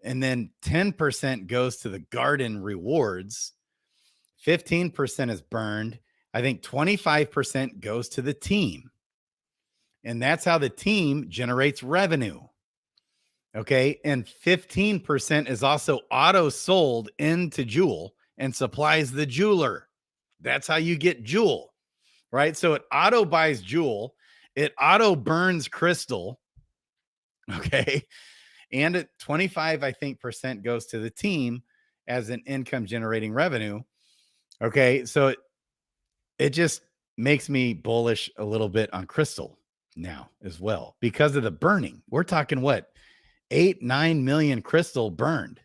S1: and then 10% goes to the garden rewards. 15% is burned. I think 25% goes to the team. And that's how the team generates revenue. Okay. And 15% is also auto sold into Jewel and supplies the jeweler. That's how you get Jewel, right? So it auto buys Jewel. It auto burns Crystal. Okay. And at 25, I think, percent goes to the team as an income generating revenue. Okay. So it just makes me bullish a little bit on Crystal now as well because of the burning. We're talking what, 8-9 million Crystal burned.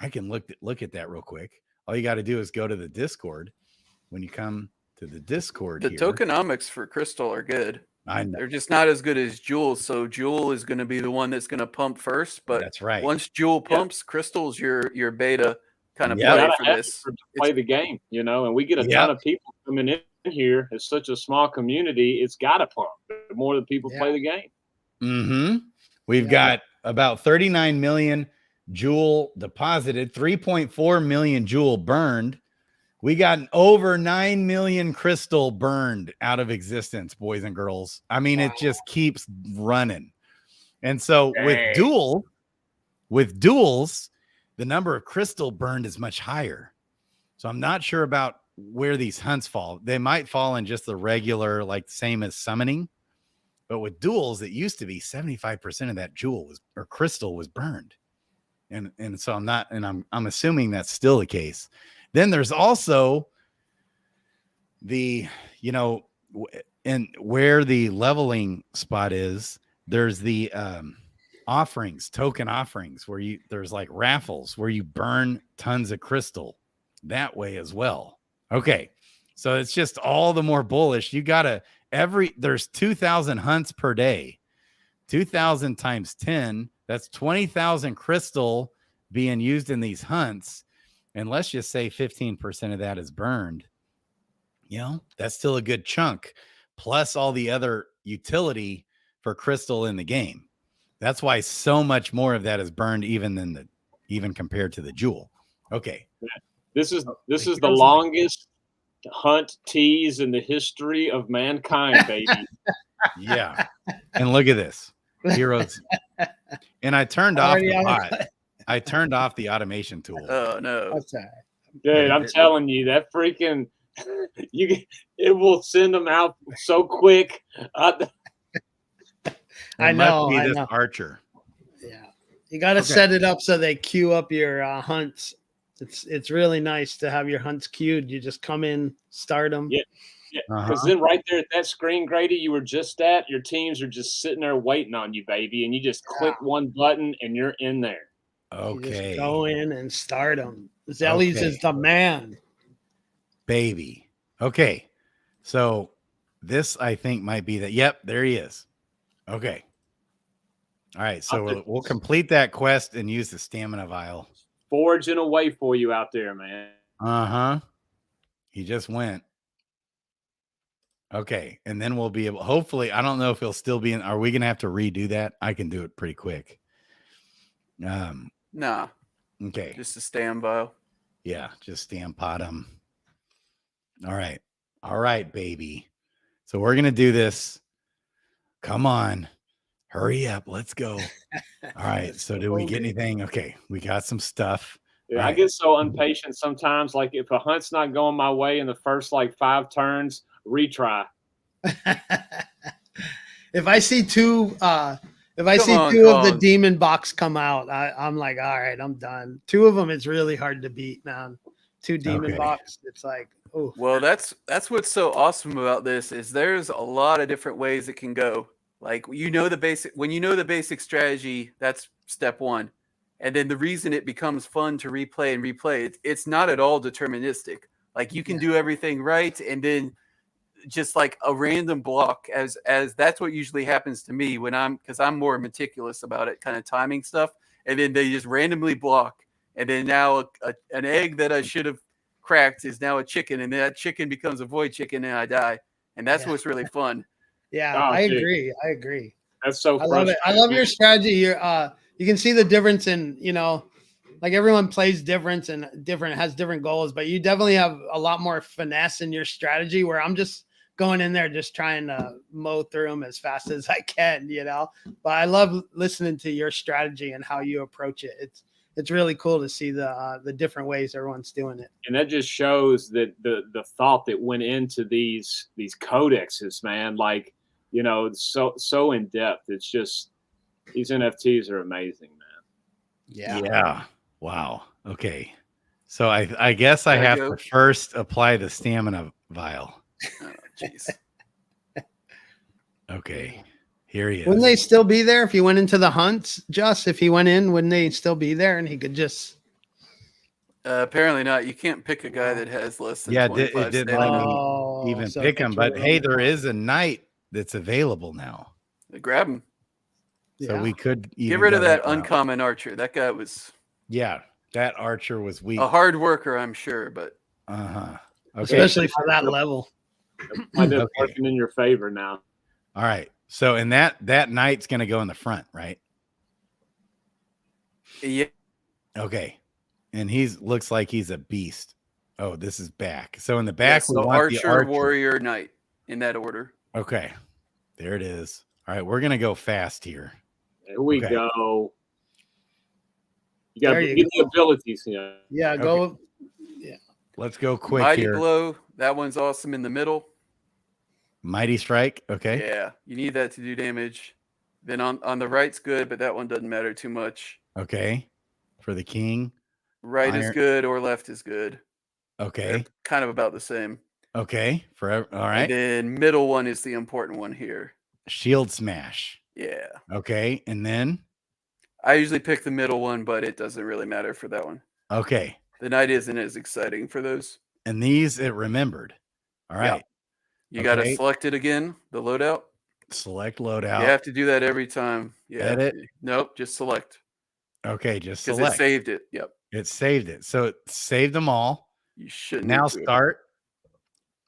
S1: I can look at that real quick. All you got to do is go to the Discord. When you come to the Discord,
S3: the tokenomics for Crystal are good.
S1: I know.
S3: They're just not as good as Jewel. So Jewel is going to be the one that's going to pump first. But
S1: that's right.
S3: Once Jewel pumps, Crystal's your beta kind of play for this.
S4: To play the game, and we get a ton of people coming in here. It's such a small community. It's got to pump. The more the people play the game.
S1: Mm-hmm. We've got about 39 million Jewel deposited, 3.4 million Jewel burned. We got over 9 million Crystal burned out of existence, boys and girls. I mean, it just keeps running. And so with Duel, With duels, the number of crystal burned is much higher. So I'm not sure about where these hunts fall. They might fall in just the regular, like same as summoning. But with duels, it used to be 75% of that jewel was or crystal was burned. And so I'm assuming that's still the case. Then there's also the, and where the leveling spot is, there's the token offerings where there's like raffles where you burn tons of crystal that way as well. Okay. So it's just all the more bullish. You gotta there's 2,000 hunts per day, 2,000 times 10, that's 20,000 crystal being used in these hunts. And let's just say 15% of that is burned. That's still a good chunk, plus all the other utility for crystal in the game. That's why so much more of that is burned even compared to the jewel. Okay.
S4: This is the longest hunt tease in the history of mankind, baby.
S1: Yeah. And look at this. Heroes. And I turned off the bot. I turned off the automation tool.
S3: Oh no.
S4: Dude, I'm telling you, that freaking it will send them out so quick.
S2: I know.
S1: This archer.
S2: Yeah, you got to set it up so they queue up your hunts. It's really nice to have your hunts queued. You just come in, start them.
S4: Yeah, because then right there at that screen, Grady, you were just at, your teams are just sitting there waiting on you, baby, and you just click one button and you're in there.
S1: Okay,
S2: you just go in and start them. Zellies is the man,
S1: baby. Okay, so this I think might be that. Yep, there he is. Okay. All right, so we'll complete that quest and use the stamina vial.
S4: Forging away for you out there, man.
S1: He just went. Okay, and then we'll be able. Hopefully, I don't know if he'll still be in. Are we gonna have to redo that? I can do it pretty quick.
S3: Nah.
S1: Okay.
S3: Just a stam vial.
S1: Yeah, just stam pot him. All right, baby. So we're gonna do this. Come on. Hurry up. Let's go. All right. So did we get anything? Okay. We got some stuff.
S4: Yeah, I get so impatient sometimes. Like if a hunt's not going my way in the first 5 turns, retry.
S2: If I see two of the demon box come out, I'm like, all right, I'm done. 2 of them, it's really hard to beat, man. 2 demon box. It's like, oh.
S3: Well, that's what's so awesome about this is there's a lot of different ways it can go. Like when you know the basic strategy, that's step 1. And then the reason it becomes fun to replay, it's not at all deterministic. Like you can do everything right, and then just like a random block, as that's what usually happens to me because I'm more meticulous about it, kind of timing stuff. And then they just randomly block, and then now an egg that I should have cracked is now a chicken, and that chicken becomes a void chicken, and I die. And that's what's really fun.
S2: Yeah, I agree.
S4: That's so
S2: I love it. I love your strategy. You can see the difference in, like everyone plays different and has different goals, but you definitely have a lot more finesse in your strategy where I'm just going in there, just trying to mow through them as fast as I can, but I love listening to your strategy and how you approach it. It's really cool to see the different ways everyone's doing it.
S4: And that just shows that the thought that went into these codexes, man, so in depth. It's just, these NFTs are amazing, man.
S1: Yeah. Wow. Okay. So I guess I have to first apply the stamina vial.
S3: Oh, jeez.
S1: Okay. Here he is.
S2: Wouldn't they still be there if he went into the hunts? If he went in, wouldn't they still be there and he could just...
S3: apparently not. You can't pick a guy that has less than 25
S1: it didn't let me even pick him. But hey, there is a knight that's available now.
S3: Grab him.
S1: So we could
S3: get rid of that uncommon archer. That guy was...
S1: Yeah, that archer was weak.
S3: A hard worker, I'm sure, but...
S1: Okay.
S2: Especially for that level.
S4: Might be working in your favor now.
S1: All right. So, and that knight's going to go in the front, right?
S3: Yeah.
S1: Okay. And looks like he's a beast. Oh, this is back. So in the back, we want
S3: archer,
S1: the archer,
S3: warrior, knight in that order.
S1: Okay. There it is. All right. We're going to go fast here.
S4: There we go. You got to get the abilities.
S2: Yeah,
S1: Okay.
S2: go. Yeah.
S1: Let's go quick
S3: Mighty
S1: here.
S3: Blow. That one's awesome in the middle.
S1: Mighty Strike. Okay.
S3: Yeah, you need that to do damage. Then on the right's good, but that one doesn't matter too much.
S1: Okay. For the king.
S3: Right is good or left is good.
S1: Okay.
S3: They're kind of about the same.
S1: Okay. Forever. All right.
S3: And then middle one is the important one here.
S1: Shield Smash.
S3: Yeah.
S1: Okay. And then?
S3: I usually pick the middle one, but it doesn't really matter for that one.
S1: Okay.
S3: The knight isn't as exciting for those.
S1: And these it remembered. All right.
S3: Yeah. You got to select it again, the loadout.
S1: Select loadout.
S3: You have to do that every time. Yeah.
S1: Edit.
S3: Nope, just select.
S1: Okay, just select.
S3: Because it saved it. Yep.
S1: It saved it. So it saved them all.
S3: You shouldn't.
S1: Now start.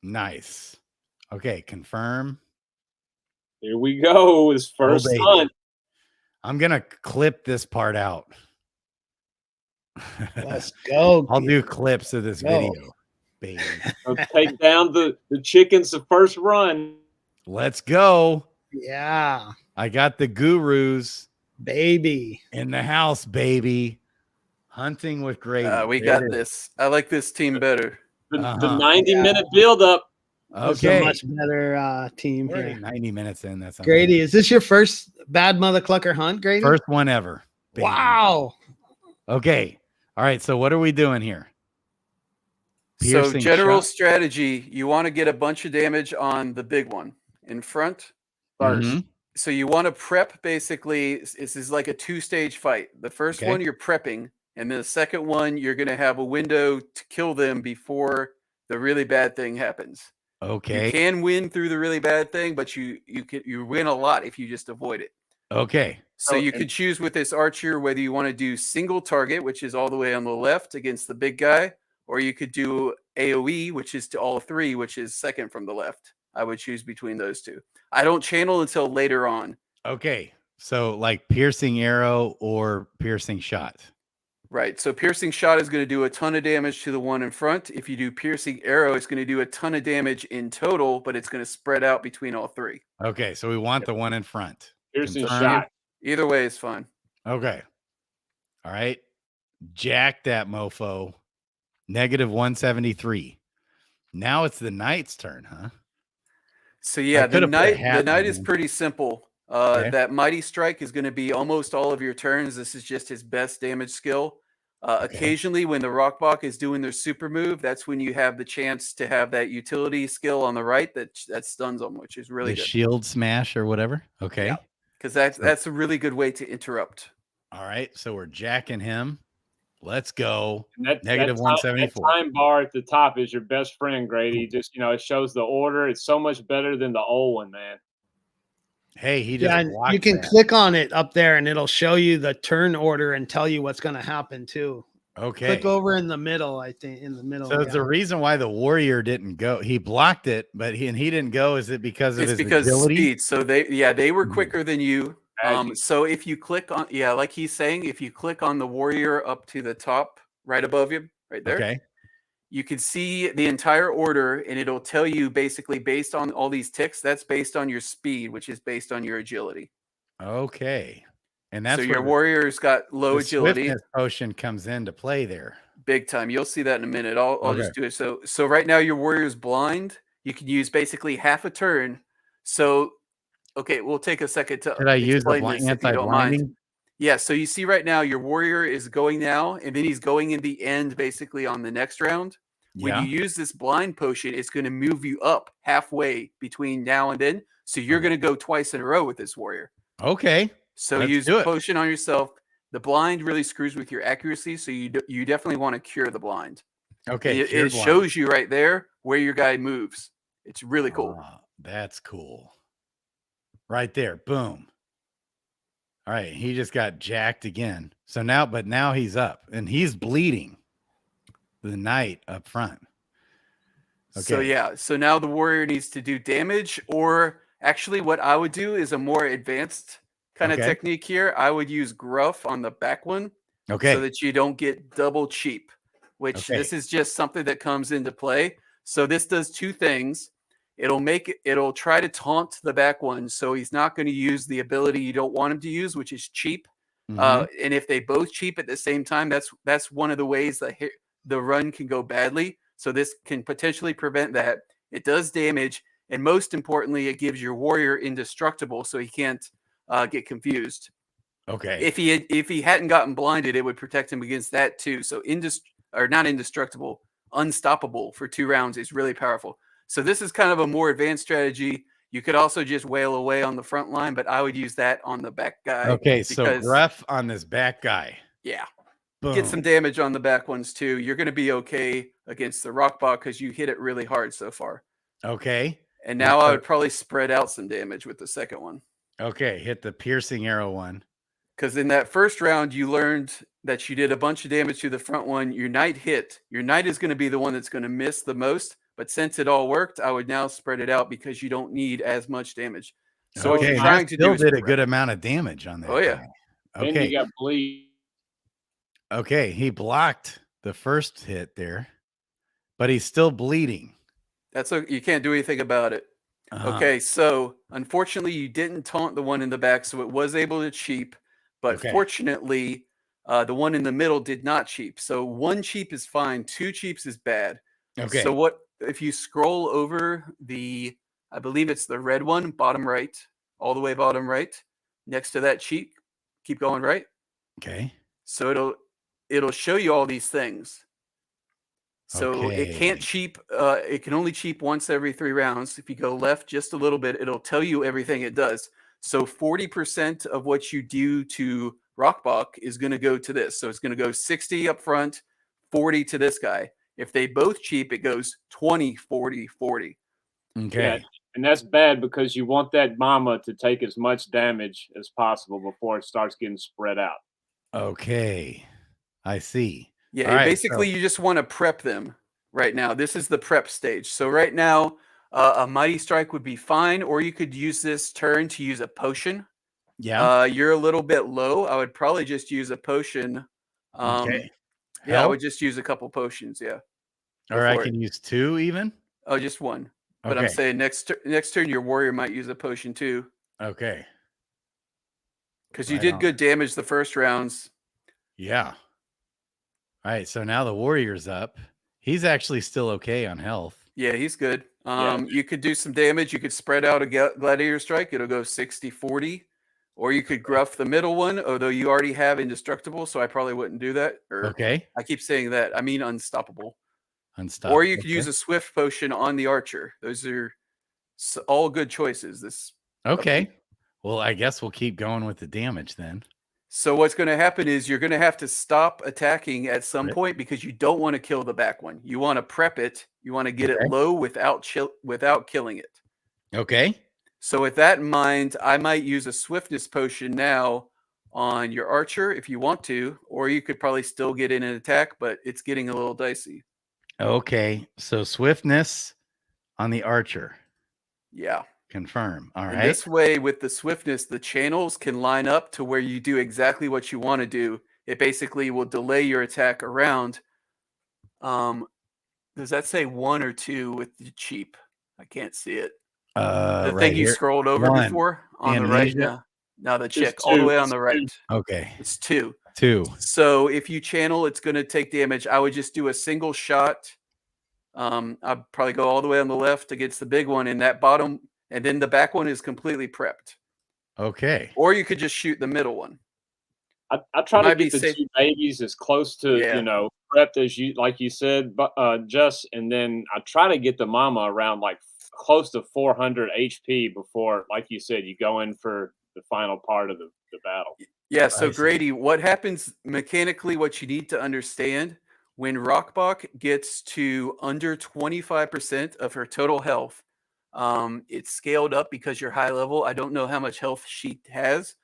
S1: Nice. Okay, confirm.
S4: Here we go. His first hunt.
S1: I'm going to clip this part out.
S2: Let's go.
S1: I'll do clips of this video. Baby.
S4: I'll take down the chickens the first run.
S1: Let's go.
S2: Yeah.
S1: I got the gurus.
S2: Baby.
S1: In the house, baby. Hunting with Grady.
S3: We got this. I like this team better.
S4: The 90-minute build-up.
S1: Okay.
S2: So much better team here.
S1: 90 minutes in. That's
S2: Grady. Is this your first bad mother clucker hunt, Grady?
S1: First one ever.
S2: Baby. Wow.
S1: Okay. All right. So what are we doing here?
S3: So general strategy, you want to get a bunch of damage on the big one in front first. Mm-hmm. So you want to prep basically. This is like a 2-stage fight. The first one you're prepping, and then the second one you're going to have a window to kill them before the really bad thing happens.
S1: Okay.
S3: You can win through the really bad thing, but you win a lot if you just avoid it.
S1: Okay.
S3: So you could choose with this archer whether you want to do single target, which is all the way on the left against the big guy, or you could do AoE, which is to all three, which is second from the left. I would choose between those two. I don't channel until later on.
S1: Okay. So like piercing arrow or piercing shot.
S3: Right. So piercing shot is going to do a ton of damage to the one in front. If you do piercing arrow, it's going to do a ton of damage in total, but it's going to spread out between all three.
S1: Okay. So we want the one in front.
S4: Piercing shot.
S3: Either way is fine.
S1: Okay. All right. Jack that mofo. -173. Now it's the knight's turn, huh?
S3: So yeah, the knight is pretty simple. That mighty strike is going to be almost all of your turns. This is just his best damage skill. Occasionally, when the Rockbach is doing their super move, that's when you have the chance to have that utility skill on the right that stuns them, which is really good.
S1: Shield smash or whatever. Okay,
S3: because that's a really good way to interrupt.
S1: All right, so we're jacking him. Let's go.
S4: -174. That time bar at the top is your best friend, Grady. Just it shows the order. It's so much better than the old one, man.
S1: Hey, he just
S2: you can click on it up there, and it'll show you the turn order and tell you what's going to happen too.
S1: Okay.
S2: Click over in the middle. I think in the middle.
S1: So the reason why the warrior didn't go, he blocked it, but he didn't go. Is it because of his agility?
S3: Speed? So they were quicker than you. So if you click on, like he's saying, if you click on the warrior up to the top, right above you, right there, you can see the entire order, and it'll tell you basically based on all these ticks, that's based on your speed, which is based on your agility.
S1: Okay. And that's
S3: so your warrior's got low agility.
S1: Potion comes into play there.
S3: Big time. You'll see that in a minute. I'll just do it. So right now your warrior's blind. You can use basically half a turn. So okay, we'll take a second to.
S1: Did I use the anti-blinding?
S3: Yeah. So you see right now, your warrior is going now, and then he's going in the end, basically on the next round. When you use this blind potion, it's going to move you up halfway between now and then. So you're going to go twice in a row with this warrior.
S1: Okay.
S3: So use the potion on yourself. The blind really screws with your accuracy, so you definitely want to cure the blind.
S1: Okay.
S3: It shows you right there where your guy moves. It's really cool.
S1: That's cool. Right there. Boom. All right. He just got jacked again. So now he's up and he's bleeding. The knight up front.
S3: Okay. So now the warrior needs to do damage, or actually what I would do is a more advanced kind of technique here. I would use gruff on the back one.
S1: Okay.
S3: So that you don't get double cheap, which this is just something that comes into play. So this does two things. It'll try to taunt the back one, so he's not going to use the ability you don't want him to use, which is cheap. And if they both cheap at the same time, that's one of the ways that the run can go badly. So this can potentially prevent that. It does damage, and most importantly, it gives your warrior indestructible, so he can't get confused.
S1: Okay.
S3: If he hadn't gotten blinded, it would protect him against that too. So not indestructible, unstoppable for 2 rounds is really powerful. So this is kind of a more advanced strategy. You could also just wail away on the front line, but I would use that on the back guy.
S1: Okay, so gruff on this back guy.
S3: Yeah.
S1: Boom.
S3: Get some damage on the back ones too. You're going to be okay against the rock bot because you hit it really hard so far.
S1: Okay.
S3: And now I would probably spread out some damage with the second one.
S1: Okay, hit the piercing arrow one.
S3: Because in that first round, you learned that you did a bunch of damage to the front one. Your knight hit. Your knight is going to be the one that's going to miss the most. But since it all worked, I would now spread it out because you don't need as much damage. So
S1: okay,
S3: what you're trying to do is
S1: did a good amount of damage on that.
S3: Oh yeah.
S1: Guy. Okay.
S4: And you got bleed.
S1: Okay, he blocked the first hit there, but he's still bleeding.
S3: You can't do anything about it. Okay, so unfortunately, you didn't taunt the one in the back, so it was able to cheap. But fortunately, the one in the middle did not cheap. So 1 cheap is fine, 2 cheaps is bad.
S1: Okay.
S3: So what if you scroll over I believe it's the red one, bottom right, all the way bottom right, next to that cheap, keep going right.
S1: Okay.
S3: So it'll show you all these things. So it can't cheap. It can only cheap once every 3 rounds. If you go left just a little bit, it'll tell you everything it does. So 40% of what you do to Rockbach is going to go to this. So it's going to go 60 up front, 40 to this guy. If they both cheap, it goes 20, 40, 40.
S1: Okay.
S4: Yeah, and that's bad because you want that mama to take as much damage as possible before it starts getting spread out.
S1: Okay. I see.
S3: Yeah, basically you just want to prep them right now. This is the prep stage. So right now, a Mighty Strike would be fine, or you could use this turn to use a potion.
S1: Yeah.
S3: You're a little bit low. I would probably just use a potion.
S1: Okay.
S3: Yeah, I would just use a couple potions. Yeah.
S1: Or I can use 2 even?
S3: Oh, just 1. But I'm saying next turn, your warrior might use a potion too.
S1: Okay.
S3: Because you did good damage the first rounds.
S1: Yeah. All right. So now the warrior's up. He's actually still okay on health.
S3: Yeah, he's good. You could do some damage. You could spread out a gladiator strike. It'll go 60, 40. Or you could gruff the middle one, although you already have indestructible, so I probably wouldn't do that. I keep saying that. I mean unstoppable. Or you could use a swift potion on the archer. Those are all good choices.
S1: Okay. Well, I guess we'll keep going with the damage then.
S3: So what's going to happen is you're going to have to stop attacking at some point because you don't want to kill the back one. You want to prep it. You want to get it low without killing it.
S1: Okay.
S3: So with that in mind, I might use a swiftness potion now on your archer if you want to, or you could probably still get in an attack, but it's getting a little dicey.
S1: Okay. So swiftness on the archer.
S3: Yeah.
S1: Confirm. All right.
S3: This way, with the swiftness, the channels can line up to where you do exactly what you want to do. It basically will delay your attack around. Does that say 1 or 2 with the cheap? I can't see it. The thing you scrolled over before on the right now. Now the check all the way on the right.
S1: Okay.
S3: It's 2.
S1: 2.
S3: So if you channel, it's going to take damage. I would just do a single shot. I'd probably go all the way on the left against the big one in that bottom. And then the back one is completely prepped.
S1: Okay.
S3: Or you could just shoot the middle one.
S4: I try to get the 2 babies as close to, prepped as like you said, but and then I try to get the mama around like close to 400 HP before, like you said, you go in for the final part of the battle.
S3: Yeah. So Grady, what happens mechanically, what you need to understand when Rockbach gets to under 25% of her total health, it's scaled up because you're high level. I don't know how much health she has,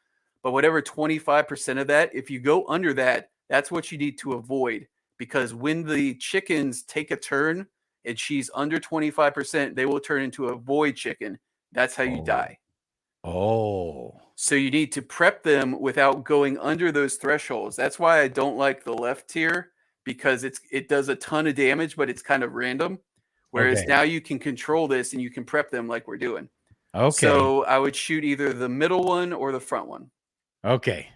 S3: but whatever 25% of that, if you go under that, that's what you need to avoid, because when the chickens take a turn and she's under 25%, they will turn into a void chicken. That's how you die.
S1: Oh.
S3: So you need to prep them without going under those thresholds. That's why I don't like the left tier, because it does a ton of damage, but it's kind of random. Whereas now you can control this and you can prep them like we're doing.
S1: Okay.
S3: So I would shoot either the middle one or the front one.
S1: Okay.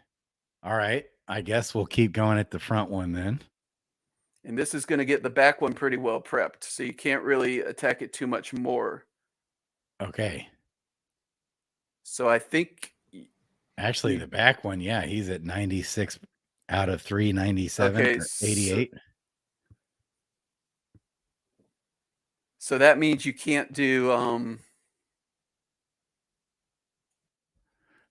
S1: All right. I guess we'll keep going at the front one then.
S3: And this is going to get the back one pretty well prepped, so you can't really attack it too much more.
S1: Okay.
S3: So I think
S1: actually the back one, yeah, he's at 96 out of 397
S3: okay,
S1: or 88.
S3: So that means you can't do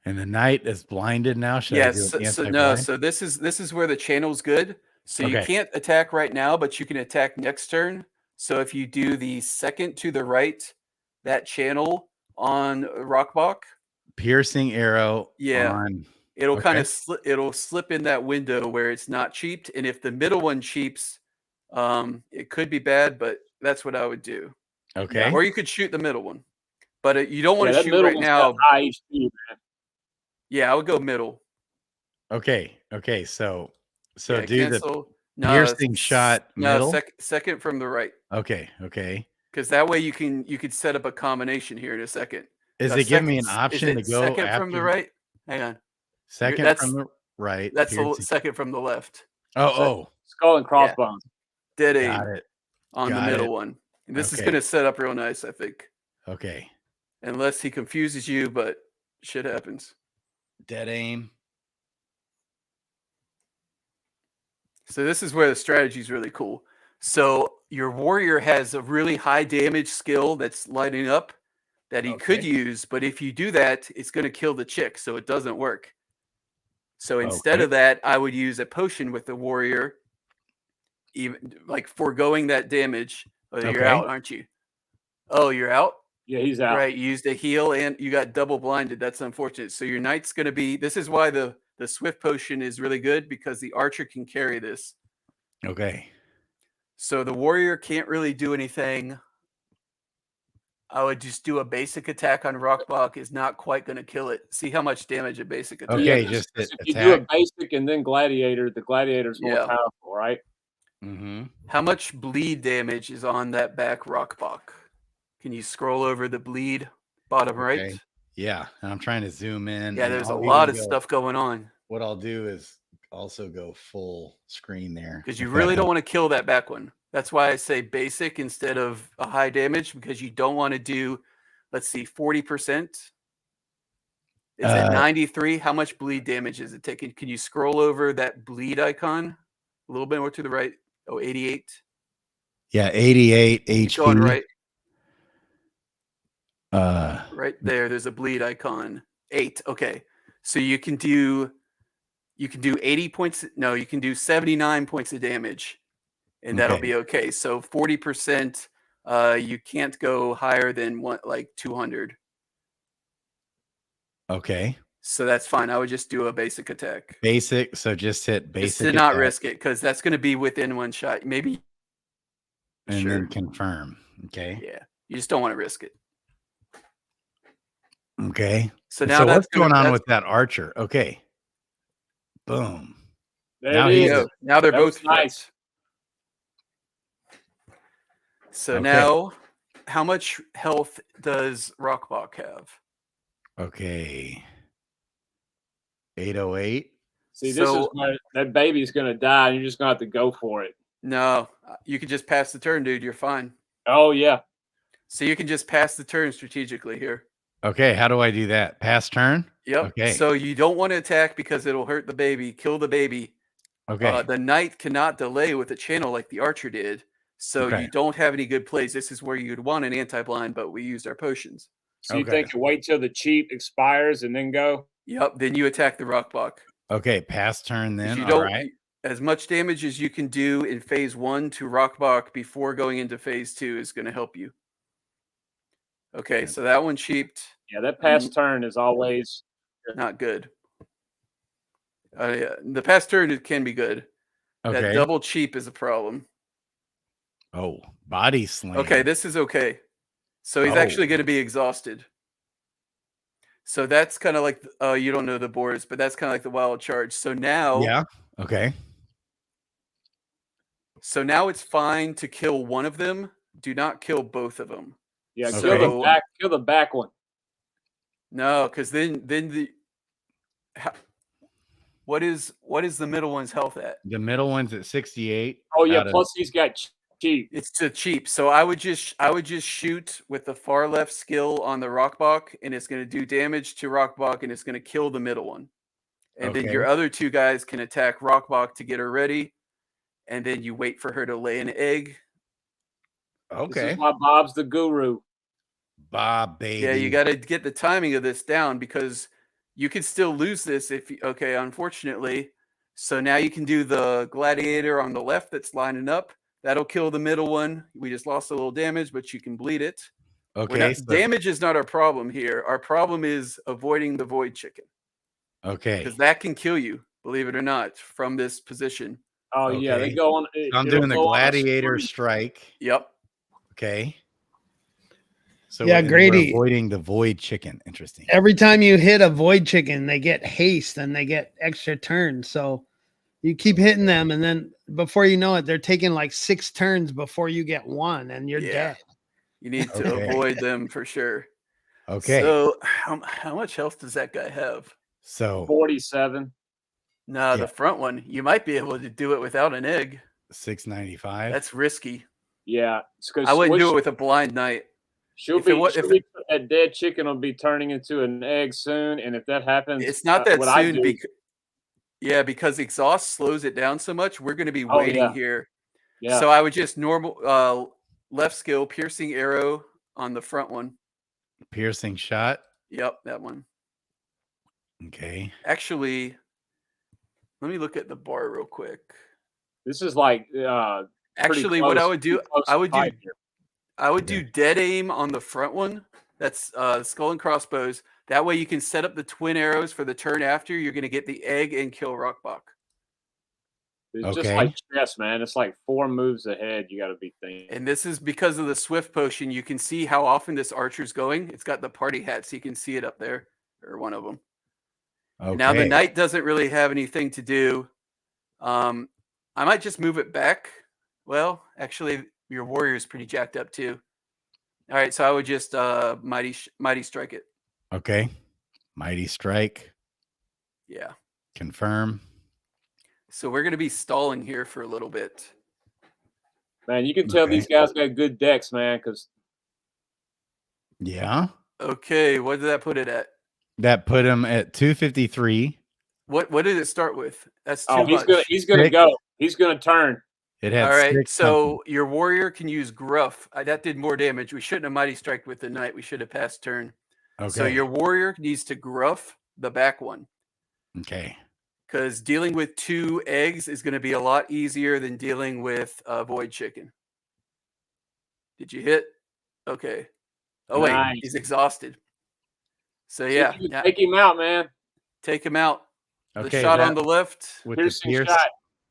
S1: and the knight is blinded now. Should
S3: yes,
S1: I do
S3: so no, so this is where the channel's good. So you can't attack right now, but you can attack next turn. So if you do the second to the right, that channel on Rockbach,
S1: piercing arrow, on,
S3: it'll kind of it'll slip in that window where it's not cheaped. And if the middle one cheaps, it could be bad, but that's what I would do.
S1: Okay.
S3: Or you could shoot the middle one, but you don't want to shoot right now.
S4: High speed, man.
S3: Yeah, I would go middle.
S1: Okay. Okay. So
S3: yeah,
S1: do
S3: cancel.
S1: the piercing shot middle.
S3: Second from the right.
S1: Okay. Okay.
S3: Because that way you could set up a combination here in a second.
S1: Is it giving me an option to go
S3: second
S1: after
S3: from the right? Hang on.
S1: Second from the right.
S3: That's the second from the left.
S1: Oh.
S4: Skull and crossbones.
S3: Dead aim.
S1: Got it.
S3: On the middle one. And this is going to set up real nice, I think.
S1: Okay.
S3: Unless he confuses you, but shit happens.
S1: Dead aim.
S3: So this is where the strategy is really cool. So your warrior has a really high damage skill that's lighting up that he could use, but if you do that, it's going to kill the chick, so it doesn't work. So instead of that, I would use a potion with the warrior, even like foregoing that damage. Oh, you're out, aren't you? Oh, you're out?
S4: Yeah, he's out.
S3: Right, you used a heal and you got double blinded. That's unfortunate. So your knight's going to be, this is why the swift potion is really good, because the archer can carry this.
S1: Okay.
S3: So the warrior can't really do anything. I would just do a basic attack on Rockbach. Is not quite going to kill it. See how much damage a basic attack.
S1: Okay,
S3: is.
S1: just
S4: if you do a basic and then gladiator, the gladiator's more powerful, right?
S3: Mm-hmm. How much bleed damage is on that back Rockbach? Can you scroll over the bleed bottom right?
S1: Yeah, and I'm trying to zoom in.
S3: Yeah, there's a lot of stuff going on.
S1: What I'll do is also go full screen there.
S3: Because you really don't want to kill that back one. That's why I say basic instead of a high damage, because you don't want to do, let's see, 40%. It's at 93. How much bleed damage is it taking? Can you scroll over that bleed icon a little bit more to the right? Oh, 88.
S1: Yeah, 88 HP.
S3: Going right. Right there, there's a bleed icon. 8. Okay. So you can do 80 points. No, you can do 79 points of damage. And that'll be okay. So 40%, you can't go higher than like 200.
S1: Okay.
S3: So that's fine. I would just do a basic attack.
S1: Basic. So just hit basic.
S3: Just to not risk it, because that's going to be within one shot. Maybe.
S1: And then confirm. Okay.
S3: Yeah. You just don't want to risk it.
S1: Okay.
S3: So now
S1: what's going on with that archer? Okay. Boom.
S4: There you go.
S3: Now they're both
S4: nice.
S3: So now, how much health does Rockbach have?
S1: Okay. 808.
S4: See, this is where that baby's going to die, and you're just going to have to go for it.
S3: No, you can just pass the turn, dude. You're fine.
S4: Oh, yeah.
S3: So you can just pass the turn strategically here.
S1: Okay, how do I do that? Pass turn?
S3: Yep.
S1: Okay.
S3: So you don't want to attack because it'll hurt the baby, kill the baby.
S1: Okay.
S3: The knight cannot delay with a channel like the archer did. So you don't have any good plays. This is where you'd want an anti-blind, but we used our potions.
S4: So you think you wait till the cheat expires and then go?
S3: Yep. Then you attack the Rockbach.
S1: Okay, pass turn then.
S3: All right. As much damage as you can do in phase 1 to Rockbach before going into phase 2 is going to help you. Okay, so that one cheaped.
S4: Yeah, that pass turn is always
S3: not good. The pass turn can be good.
S1: Okay.
S3: That double cheap is a problem.
S1: Oh, body slam.
S3: Okay, this is okay. So he's actually going to be exhausted. So that's kind of like, you don't know the boards, but that's kind of like the wild charge. So now.
S1: Yeah. Okay.
S3: So now it's fine to kill one of them. Do not kill both of them.
S4: Yeah, kill the back one.
S3: No, because then What is the middle one's health at?
S1: The middle one's at 68.
S4: Oh yeah, plus he's got cheap.
S3: It's too cheap. So I would just shoot with the far left skill on the Rockbach, and it's going to do damage to Rockbach, and it's going to kill the middle one. And then your other two guys can attack Rockbach to get her ready, and then you wait for her to lay an egg.
S4: Okay. This is why Bob's the guru.
S1: Bob, baby.
S3: Yeah, you got to get the timing of this down because you could still lose this if unfortunately. So now you can do the gladiator on the left that's lining up. That'll kill the middle one. We just lost a little damage, but you can bleed it.
S1: Okay.
S3: Damage is not our problem here. Our problem is avoiding the void chicken.
S1: Okay.
S3: Because that can kill you, believe it or not, from this position.
S4: Oh, yeah. They go on.
S1: I'm doing the gladiator strike.
S3: Yep.
S1: Okay. So
S2: yeah, Grady,
S1: we're avoiding the void chicken. Interesting.
S2: Every time you hit a void chicken, they get haste and they get extra turns. So you keep hitting them, and then before you know it, they're taking like 6 turns before you get one, and you're dead.
S3: You need to avoid them for sure.
S1: Okay.
S3: So how much health does that guy have?
S1: So
S4: 47.
S3: No, the front one, you might be able to do it without an egg.
S1: 695.
S3: That's risky.
S4: Yeah.
S3: I wouldn't do it with a blind knight.
S4: That dead chicken will be turning into an egg soon, and if that happens,
S3: it's not that soon. Because exhaust slows it down so much. We're going to be waiting here. Yeah. So I would just normal left skill piercing arrow on the front one.
S1: Piercing shot.
S3: Yep, that one.
S1: Okay.
S3: Actually, let me look at the bar real quick.
S4: This is like
S3: actually what I would do. I would do dead aim on the front one. That's skull and crossbows. That way you can set up the twin arrows for the turn after. You're going to get the egg and kill Rockbach.
S4: It's just like chess, man. It's like 4 moves ahead. You got to be thinking.
S3: And this is because of the Swift potion. You can see how often this archer's going. It's got the party hat, so you can see it up there, or one of them. Okay. Now the knight doesn't really have anything to do. I might just move it back. Well, actually, your warrior is pretty jacked up too. All right, so I would just mighty strike it.
S1: Okay. Mighty strike.
S3: Yeah.
S1: Confirm.
S3: So we're going to be stalling here for a little bit.
S4: Man, you can tell these guys got good decks, man, because
S1: yeah.
S3: Okay, what did that put it at?
S1: That put him at 253.
S3: What did it start with? That's too
S4: much. He's gonna go. He's gonna turn.
S1: It had
S3: all right. So your warrior can use gruff. That did more damage. We shouldn't have mighty striked with the knight. We should have passed turn. Okay. So your warrior needs to gruff the back one.
S1: Okay.
S3: Because dealing with 2 eggs is going to be a lot easier than dealing with a void chicken. Did you hit? Okay. Oh wait, he's exhausted. So yeah,
S4: take him out, man.
S3: Take him out.
S1: Okay,
S3: the shot on the left
S1: with the pierce.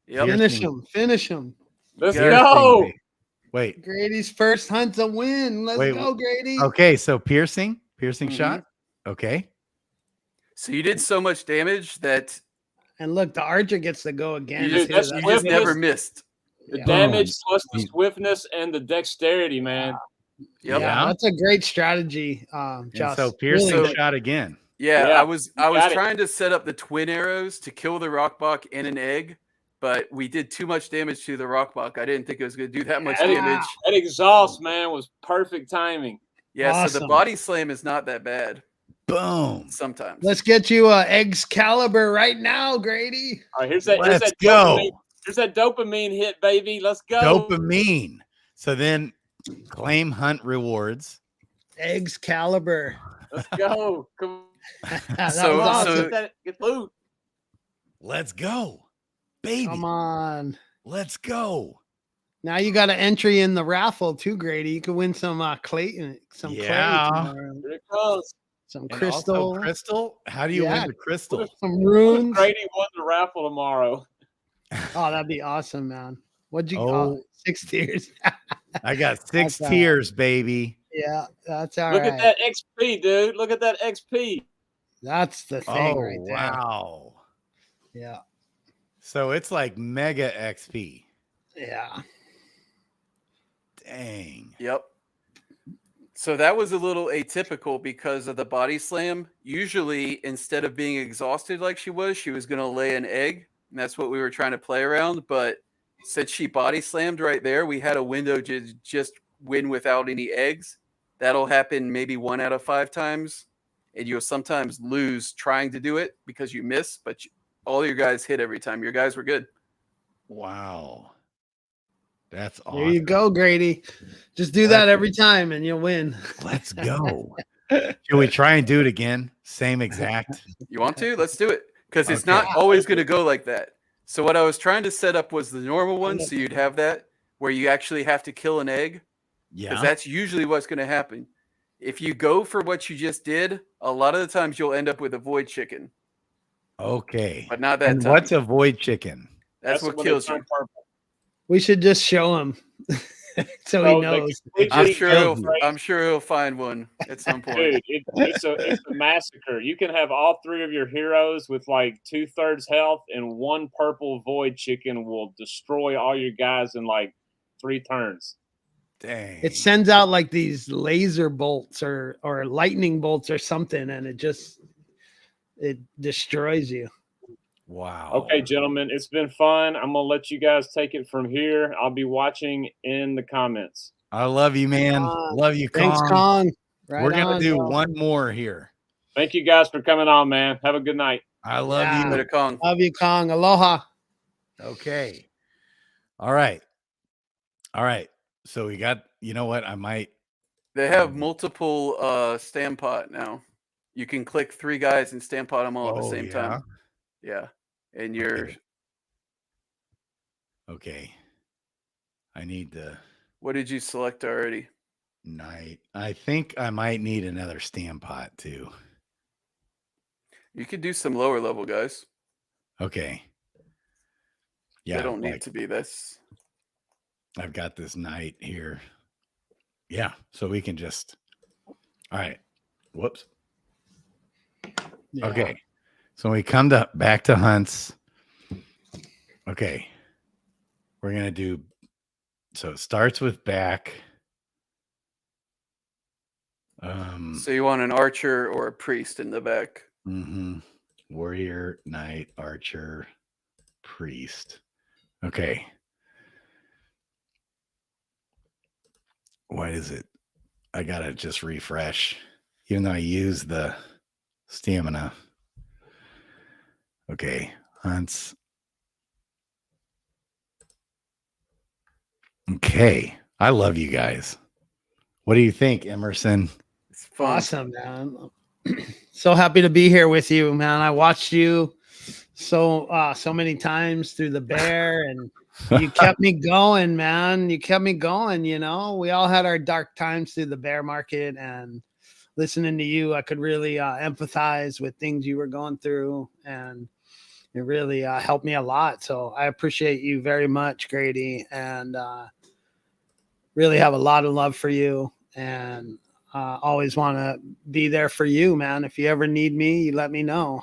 S2: Yep. Finish him.
S4: Let's go.
S1: Wait.
S2: Grady's first hunt's a win. Let's go, Grady.
S1: Okay, so piercing shot. Okay.
S3: So you did so much damage that.
S2: And look, the archer gets to go again.
S3: You just never missed.
S4: The damage plus the swiftness and the dexterity, man.
S3: Yep.
S2: Yeah, that's a great strategy, Josh.
S1: So piercing shot again.
S3: Yeah, I was trying to set up the twin arrows to kill the Rockbach in an egg, but we did too much damage to the Rockbach. I didn't think it was going to do that much damage.
S4: That exhaust, man, was perfect timing.
S3: Yeah, awesome. So the body slam is not that bad.
S1: Boom.
S3: Sometimes.
S2: Let's get you Excalibur right now, Grady.
S4: All right, here's that dopamine hit, baby. Let's go.
S1: Dopamine. So then claim hunt rewards.
S2: Excalibur.
S4: Let's go. Come
S3: so
S4: get loot.
S1: Let's go, baby.
S2: Come on.
S1: Let's go.
S2: Now you got an entry in the raffle too, Grady. You could win some clay. Here
S4: it goes.
S2: Some crystal.
S1: Crystal? How do you win the crystal?
S2: Some runes.
S4: Grady won the raffle tomorrow.
S2: Oh, that'd be awesome, man. What'd you call it? 6 tiers.
S1: I got 6 tiers, baby.
S2: Yeah, that's all
S4: right.
S2: Look
S4: at that XP, dude. Look at that XP.
S2: That's the thing right there.
S1: Wow.
S2: Yeah.
S1: So it's like mega XP.
S2: Yeah.
S1: Dang.
S3: Yep. So that was a little atypical because of the body slam. Usually, instead of being exhausted like she was going to lay an egg. And that's what we were trying to play around. But since she body slammed right there, we had a window to just win without any eggs. That'll happen maybe 1 out of 5 times. And you'll sometimes lose trying to do it because you miss. But all your guys hit every time. Your guys were good.
S1: Wow. That's awesome.
S2: There you go, Grady. Just do that every time and you'll win.
S1: Let's go. Can we try and do it again? Same exact.
S3: You want to? Let's do it. Because it's not always going to go like that. So what I was trying to set up was the normal one. So you'd have that where you actually have to kill an egg.
S1: Yeah.
S3: Because that's usually what's going to happen. If you go for what you just did, a lot of the times you'll end up with a void chicken.
S1: Okay.
S3: But not that
S1: and
S3: time.
S1: What's a void chicken?
S3: That's what kills you.
S2: We should just show him so he knows.
S3: I'm sure he'll find one at some point.
S4: Dude, it's a massacre. You can have all 3 of your heroes with like 2/3 health, and 1 purple void chicken will destroy all your guys in like 3 turns.
S1: Dang.
S2: It sends out like these laser bolts or lightning bolts or something, and it destroys you.
S1: Wow.
S4: Okay, gentlemen, it's been fun. I'm gonna let you guys take it from here. I'll be watching in the comments.
S1: I love you, man. Love you, Kong.
S2: Thanks, Kong. Right
S1: We're gonna do
S2: bro.
S1: one more here.
S4: Thank you guys for coming on, man. Have a good night.
S1: I love you,
S3: Kong.
S2: Love you, Kong. Aloha.
S1: Okay. All right. So we got. You know what? I might.
S3: They have multiple Stampot now. You can click 3 guys and Stampot them all at the same time. Yeah. And you're
S1: okay. I need the.
S3: What did you select already?
S1: Night. I think I might need another Stampot too.
S3: You could do some lower level guys.
S1: Okay. Yeah.
S3: They don't need to be this.
S1: I've got this knight here. Yeah. So we can just. All right. Whoops. Yeah. Okay. So when we come back to hunts. Okay. We're going to do. So it starts with back.
S3: So you want an archer or a priest in the back?
S1: Mm-hmm. Warrior, knight, archer, priest. Okay. What is it? I got to just refresh, even though I use the stamina. Okay. Hunts. Okay. I love you guys. What do you think, Emerson?
S2: It's fun. Awesome, man. So happy to be here with you, man. I watched you so many times through the bear, and you kept me going, man. You kept me going. You know, we all had our dark times through the bear market, and listening to you, I could really empathize with things you were going through, and it really helped me a lot. So I appreciate you very much, Grady, and really have a lot of love for you, and always want to be there for you, man. If you ever need me, you let me know.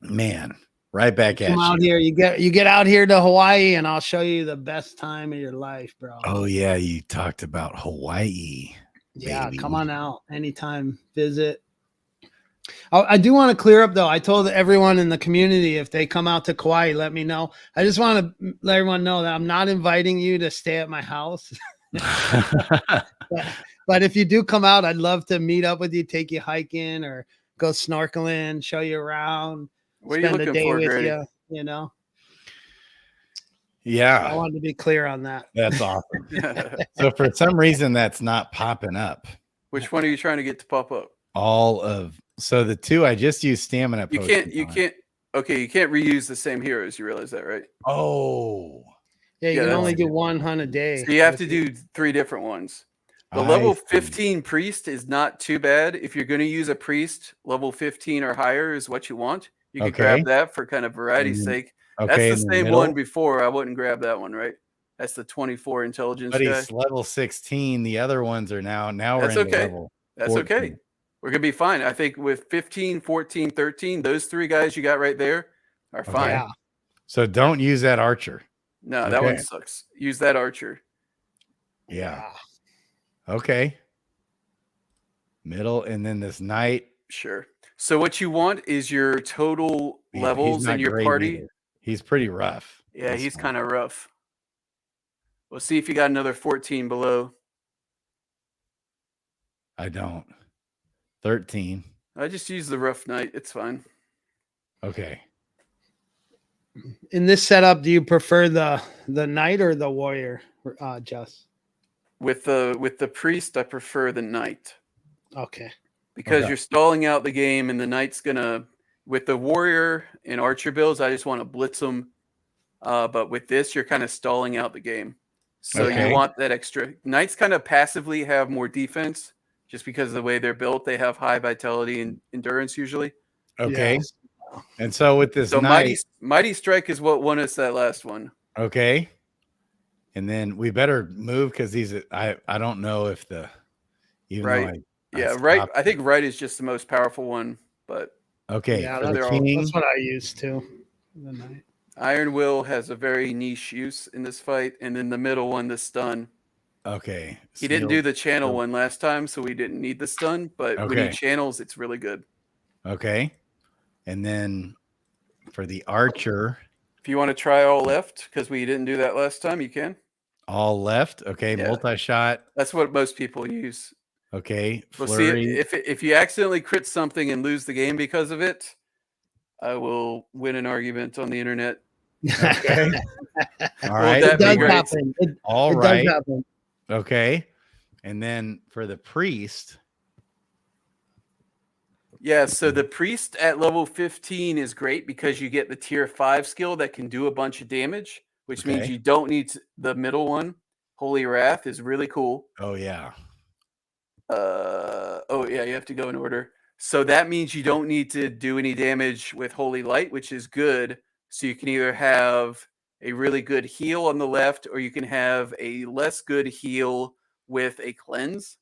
S1: Man, right back at you.
S2: Come out here. You get out here to Hawaii, and I'll show you the best time of your life, bro.
S1: Oh yeah, you talked about Hawaii.
S2: Yeah,
S1: baby.
S2: Come on out anytime. Visit. I do want to clear up though. I told everyone in the community, if they come out to Kauai, let me know. I just want to let everyone know that I'm not inviting you to stay at my house. But if you do come out, I'd love to meet up with you, take you hiking or go snorkeling, show you around, spend a day with you, you know?
S1: Yeah.
S2: I wanted to be clear on that.
S1: That's awesome. So for some reason, that's not popping up.
S3: Which one are you trying to get to pop up?
S1: So the 2 I just used stamina.
S3: You can't reuse the same heroes. You realize that, right?
S1: Oh.
S2: Yeah, you can only do 1 hunt a day.
S3: So you have to do 3 different ones. The level 15 priest is not too bad. If you're going to use a priest, level 15 or higher is what you want. You can grab that for kind of variety's sake. That's the same one before. I wouldn't grab that one, right? That's the 24 intelligence
S1: but
S3: guy.
S1: He's level 16. The other ones are now
S3: That's
S1: we're
S3: okay.
S1: level 14.
S3: That's okay. We're going to be fine. I think with 15, 14, 13, those 3 guys you got right there are fine.
S2: Yeah.
S1: So don't use that archer.
S3: No, that one sucks. Use that archer.
S1: Yeah. Okay. Middle, and then this knight.
S3: Sure. So what you want is your total levels in your party.
S1: Either. He's pretty rough.
S3: Yeah, he's kind of rough. We'll see if you got another 14 below.
S1: I don't. 13.
S3: I just use the rough knight. It's fine.
S1: Okay.
S2: In this setup, do you prefer the knight or the warrior, Jess?
S3: With the priest, I prefer the knight.
S2: Okay.
S3: Because you're stalling out the game, and the knight's gonna. With the warrior and archer builds, I just want to blitz them. But with this, you're kind of stalling out the game. So you want that extra. Knights kind of passively have more defense just because of the way they're built. They have high vitality and endurance usually.
S1: Okay. Yeah. And so with this knight,
S3: Mighty Strike is what won us that last one.
S1: Okay. And then we better move because I don't know if
S3: right. I think right is just the most powerful one, but
S1: okay.
S2: Yeah, that's what I used to. The knight.
S3: Iron Will has a very niche use in this fight, and then the middle one, the stun.
S1: Okay.
S3: He didn't do the channel one last time, so we didn't need the stun, but when he channels, it's really good.
S1: Okay. And then for the archer.
S3: If you want to try all left, because we didn't do that last time, you can.
S1: All left. Okay. Yeah. Multi-shot.
S3: That's what most people use.
S1: Okay.
S3: Flurry. We'll see if you accidentally crit something and lose the game because of it, I will win an argument on the internet.
S1: Okay. All right.
S2: It does happen.
S1: All right. Does happen. Okay. And then for the priest.
S3: Yeah, so the priest at level 15 is great because you get the tier 5 skill that can do a bunch of damage, which means you don't need the middle one. Holy Wrath is really cool.
S1: Oh, yeah.
S3: You have to go in order. So that means you don't need to do any damage with Holy Light, which is good. So you can either have a really good heal on the left, or you can have a less good heal with a cleanse.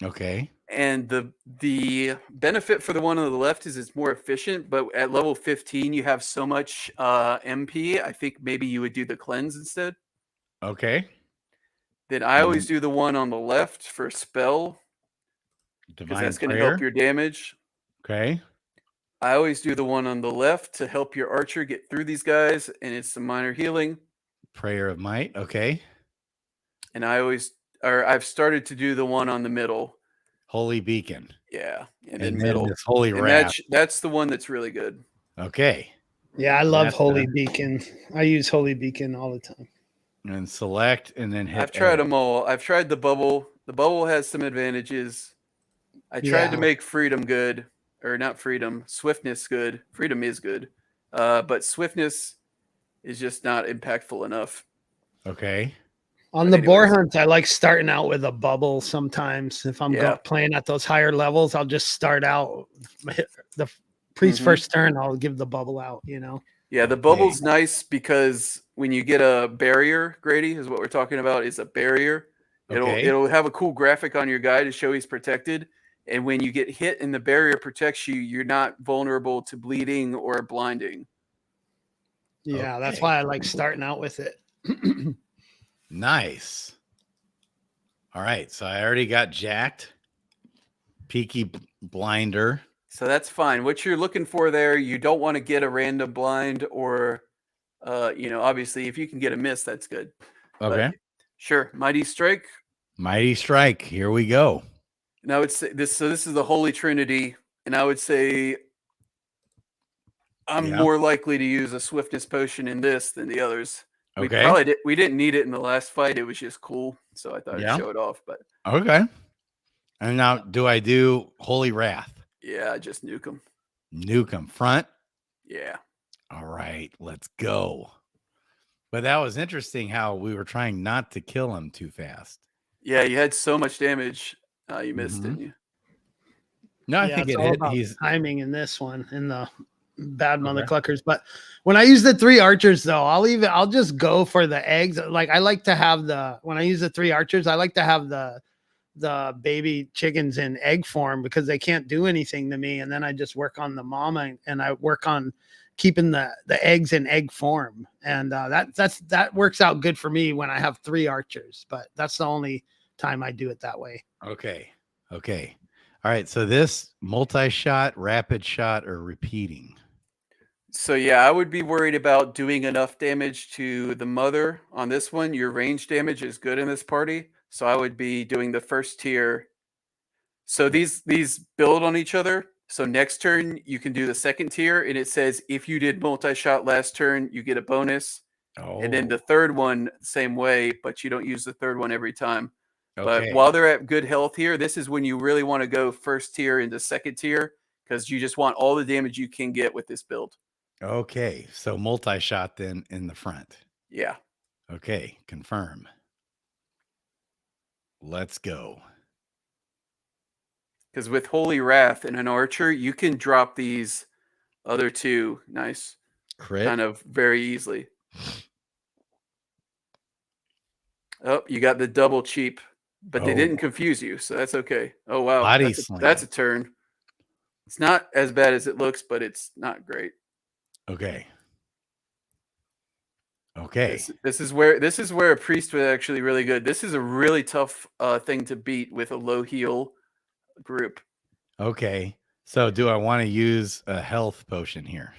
S1: Okay.
S3: And the benefit for the one on the left is it's more efficient, but at level 15, you have so much MP. I think maybe you would do the cleanse instead.
S1: Okay.
S3: Then I always do the one on the left for spell. Because that's going to help your damage.
S1: Okay.
S3: I always do the one on the left to help your archer get through these guys, and it's some minor healing.
S1: Prayer of Might. Okay.
S3: And I've started to do the one on the middle.
S1: Holy Beacon.
S3: Yeah.
S1: And then middle. This Holy Wrath.
S3: That's the one that's really good.
S1: Okay.
S2: Yeah, I love Holy Beacon. I use Holy Beacon all the time.
S1: And select and then hit.
S3: I've tried them all. I've tried the bubble. The bubble has some advantages. I tried to make freedom good, or not freedom, swiftness good. Freedom is good, but swiftness is just not impactful enough.
S1: Okay.
S2: On the boar hunt, I like starting out with a bubble sometimes. If I'm playing at those higher levels, I'll just start out. The priest first turn, I'll give the bubble out,
S3: Yeah, the bubble's nice because when you get a barrier, Grady, is what we're talking about, is a barrier. It'll have a cool graphic on your guy to show he's protected. And when you get hit and the barrier protects you, you're not vulnerable to bleeding or blinding.
S2: Yeah, that's why I like starting out with it.
S1: Nice. All right. So I already got jacked. Peaky blinder.
S3: So that's fine. What you're looking for there, you don't want to get a random blind or, obviously if you can get a miss, that's good.
S1: Okay.
S3: But sure. Mighty Strike.
S1: Mighty Strike. Here we go.
S3: And I would say this. So this is the Holy Trinity, and I would say I'm more likely to use a swiftness potion in this than the others.
S1: Okay.
S3: We didn't need it in the last fight. It was just cool, so I thought I'd show it off. But
S1: okay. And now, do I do Holy Wrath?
S3: Yeah, just nuke them.
S1: Nuke them front.
S3: Yeah.
S1: All right, let's go. But that was interesting how we were trying not to kill him too fast.
S3: Yeah, you had so much damage. You missed, didn't you?
S1: No, I think it hit.
S2: He's timing in this one in the bad mother cluckers. But when I use the 3 archers, though, I'll just go for the eggs. Like I like to have when I use the 3 archers, I like to have the baby chickens in egg form because they can't do anything to me. And then I just work on the mama and I work on keeping the eggs in egg form. And that works out good for me when I have 3 archers. But that's the only time I do it that way.
S1: Okay. Okay. All right. So this multi-shot, rapid shot, or repeating.
S3: So yeah, I would be worried about doing enough damage to the mother on this one. Your range damage is good in this party, so I would be doing the first tier. So these build on each other. So next turn you can do the second tier, and it says if you did multi-shot last turn, you get a bonus.
S1: Oh.
S3: And then the third one, same way, but you don't use the third one every time.
S1: Okay.
S3: But while they're at good health here, this is when you really want to go first tier into second tier because you just want all the damage you can get with this build.
S1: Okay. So multi-shot then in the front.
S3: Yeah.
S1: Okay. Confirm. Let's go.
S3: Because with Holy Wrath and an Archer, you can drop these other two nice
S1: Crit.
S3: kind of very easily. Oh, you got the double cheap, but they didn't confuse you, so that's okay. Oh, wow.
S1: Body
S3: That's a turn. It's not as bad as it looks, but it's not great.
S1: Okay. Okay.
S3: This is where a priest was actually really good. This is a really tough thing to beat with a low heal group.
S1: Okay. So do I want to use a health potion here?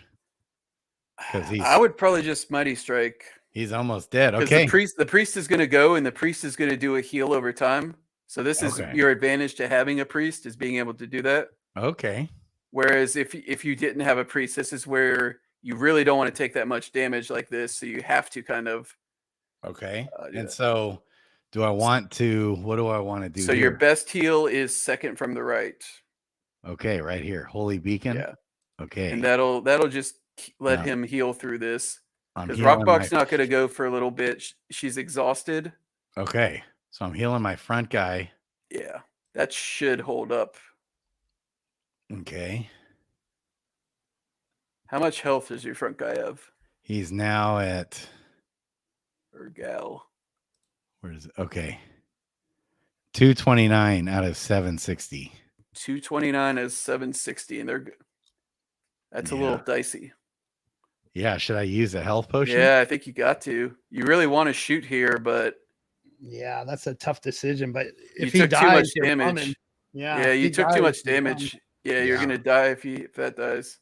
S1: Because
S3: I would probably just Mighty Strike.
S1: He's almost dead.
S3: Because
S1: Okay.
S3: the priest is going to go, and the priest is going to do a heal over time. So this is your advantage to having a priest, is being able to do that.
S1: Okay.
S3: Whereas if you didn't have a priest, this is where you really don't want to take that much damage like this. So you have to kind of.
S1: Okay. And so do I want to, what do I want to do?
S3: So your best heal is second from the right.
S1: Okay. Right here. Holy Beacon.
S3: Yeah.
S1: Okay.
S3: And that'll just let him heal through this. Because
S1: healing
S3: Rockbox not going to go for a little bit. She's exhausted.
S1: Okay. So I'm healing my front guy.
S3: Yeah. That should hold up.
S1: Okay.
S3: How much health does your front guy have?
S1: He's now at.
S3: Or gal.
S1: Where is it? Okay. 229 out of 760.
S3: 229 is 760, and they're good. That's a little dicey.
S1: Yeah, should I use a health potion?
S3: Yeah, I think you got to. You really want to shoot here, but
S2: yeah, that's a tough decision. But if
S3: you
S2: he
S3: took
S2: dies,
S3: too much damage.
S2: Yeah,
S3: you took too much damage. Yeah, you're gonna die if that dies.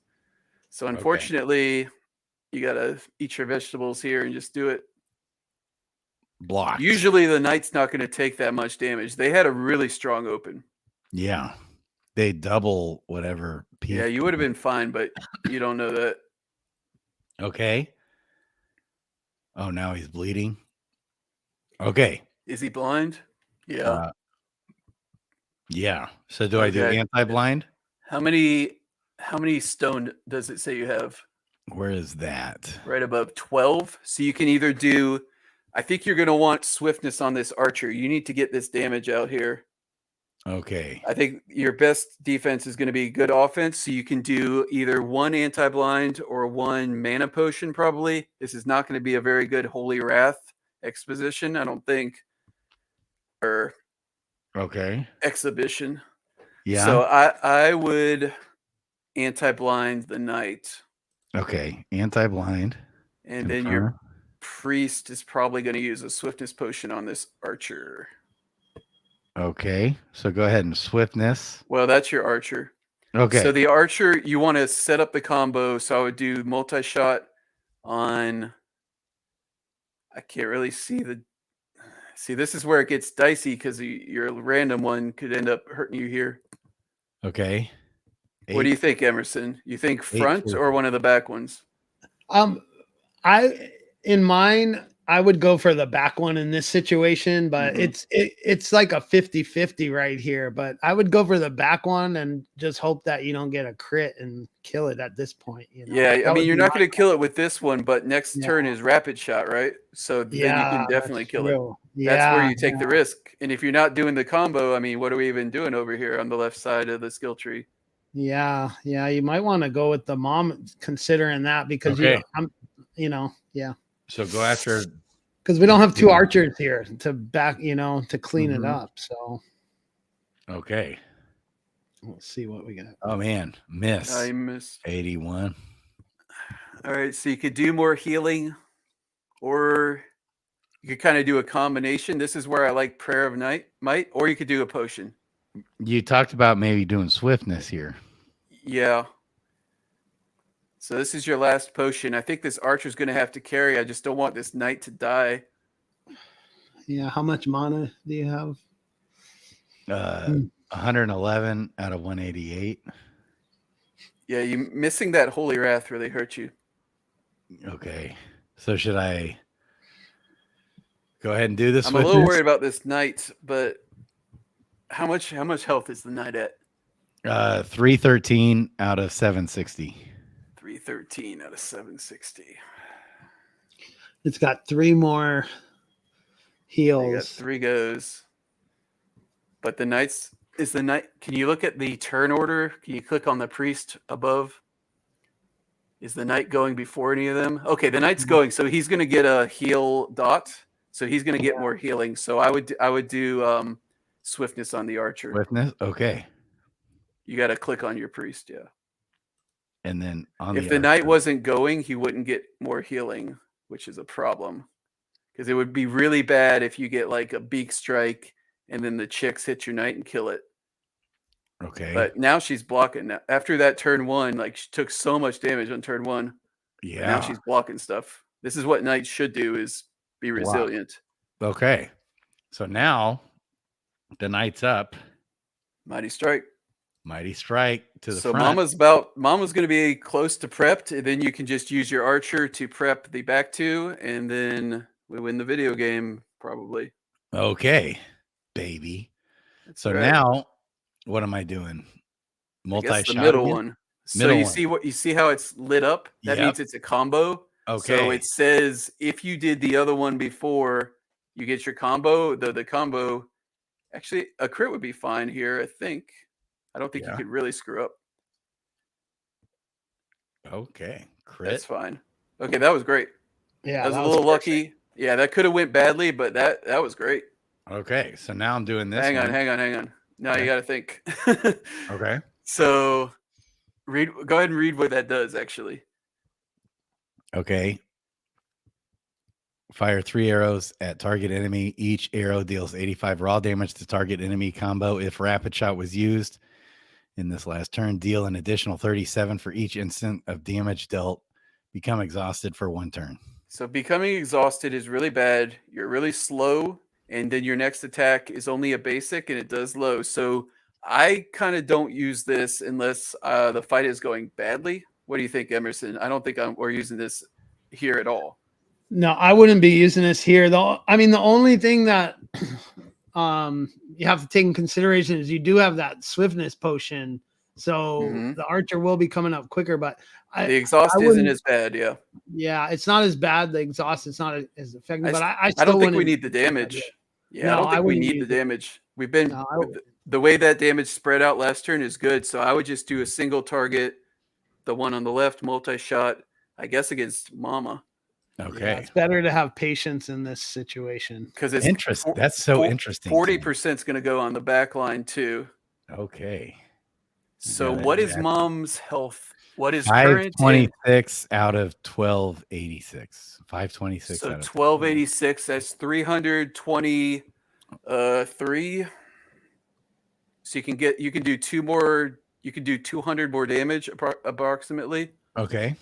S3: So unfortunately, you gotta eat your vegetables here and just do it.
S1: Blocked.
S3: Usually the knight's not gonna take that much damage. They had a really strong open.
S1: Yeah, they double whatever.
S3: Yeah, you would have been fine, but you don't know that.
S1: Okay. Oh, now he's bleeding. Okay.
S3: Is he blind? Yeah.
S1: Yeah. So do I do anti-blind?
S3: How many stone does it say you have?
S1: Where is that?
S3: Right above 12. So you can either do, I think you're going to want swiftness on this archer. You need to get this damage out here.
S1: Okay.
S3: I think your best defense is going to be good offense. So you can do either one anti-blind or one mana potion, probably. This is not going to be a very good Holy Wrath exposition, I don't think. Or exhibition.
S1: Yeah.
S3: So I would anti-blind the knight.
S1: Okay. Anti-blind.
S3: And then your priest is probably going to use a swiftness potion on this archer.
S1: Okay. So go ahead and swiftness.
S3: Well, that's your archer.
S1: Okay.
S3: So the archer, you want to set up the combo. So I would do multi-shot on. I can't really see this is where it gets dicey because your random one could end up hurting you here.
S1: Okay.
S3: What do you think, Emerson? You think front or one of the back ones?
S2: In mine, I would go for the back one in this situation, but it's like a 50-50 right here. But I would go for the back one and just hope that you don't get a crit and kill it at this point. You know?
S3: Yeah, I mean, you're not going to kill it with this one, but next turn is rapid shot, right? So then you can definitely kill it. That's where you take the risk. And if you're not doing the combo, I mean, what are we even doing over here on the left side of the skill tree?
S2: Yeah, you might want to go with the mom considering that because
S1: So go after,
S2: because we don't have two archers here to back, to clean it up. So
S1: okay,
S2: let's see what we got.
S1: Oh man,
S3: I missed
S1: 81.
S3: All right, so you could do more healing, or you could kind of do a combination. This is where I like Prayer of Might, or you could do a potion.
S1: You talked about maybe doing swiftness here.
S3: Yeah. So this is your last potion. I think this archer's going to have to carry. I just don't want this knight to die.
S2: Yeah. How much mana do you have?
S1: 111 out of 188.
S3: Yeah, you missing that Holy Wrath really hurt you.
S1: Okay. So should I go ahead and do this?
S3: I'm a little worried about this knight, but how much health is the knight at?
S1: 313 out of 760.
S3: 313 out of 760.
S2: It's got 3 more heals.
S3: You got 3 goes. But the knights is the knight. Can you look at the turn order? Can you click on the priest above? Is the knight going before any of them? Okay, the knight's going, so he's going to get a heal dot. So he's going to get more healing. So I would do swiftness on the archer.
S1: Swiftness, okay.
S3: You got to click on your priest, yeah.
S1: And then on
S3: if the knight wasn't going, he wouldn't get more healing, which is a problem. Because it would be really bad if you get like a beak strike and then the chicks hit your knight and kill it.
S1: Okay.
S3: But now she's blocking. After that turn 1, like she took so much damage on turn 1.
S1: Yeah.
S3: Now she's blocking stuff. This is what knights should do, is be resilient.
S1: Okay. So now the knight's up.
S3: Mighty strike.
S1: Mighty strike to the
S3: so
S1: front.
S3: Mama's going to be close to prepped, and then you can just use your archer to prep the back 2, and then we win the video game probably.
S1: Okay, baby. That's so right. Now what am I doing?
S3: Multi-shot, the middle again? One. So you see how it's lit up? That means it's a combo.
S1: Okay.
S3: So it says if you did the other one before, you get your combo. The combo, actually, a crit would be fine here, I think. I don't think you could really screw up.
S1: Okay, crit.
S3: That's fine. Okay, that was great.
S2: Yeah,
S3: that was a little lucky. Yeah, that could have went badly, but that was great.
S1: Okay, so now I'm doing this.
S3: Hang on. Now you got to think.
S1: Okay.
S3: So, go ahead and read what that does, actually.
S1: Okay. Fire 3 arrows at target enemy. Each arrow deals 85 raw damage to target enemy combo. If rapid shot was used in this last turn, deal an additional 37 for each instant of damage dealt. Become exhausted for 1 turn.
S3: So becoming exhausted is really bad. You're really slow, and then your next attack is only a basic, and it does low. So I kind of don't use this unless the fight is going badly. What do you think, Emerson? I don't think we're using this here at all.
S2: No, I wouldn't be using this here. The only thing that you have to take in consideration is you do have that swiftness potion. So the archer will be coming up quicker, but
S3: the exhaust isn't as bad. Yeah.
S2: Yeah. It's not as bad. The exhaust is not as effective, but I
S3: don't think we need the damage. Yeah. No, I don't think we need the damage. We've been, the way that damage spread out last turn is good. So I would just do a single target, the one on the left, multi-shot, I guess against Mama.
S1: Okay.
S2: Yeah, it's better to have patience in this situation.
S3: Because it's
S1: interesting. That's so interesting.
S3: 40% is going to go on the back line too.
S1: Okay.
S3: So what is Mom's health? What is
S1: 526 out of 1286? 526
S3: so
S1: out of
S3: 1286. That's 323. So you can do 2 more. You can do 200 more damage approximately.
S1: Okay.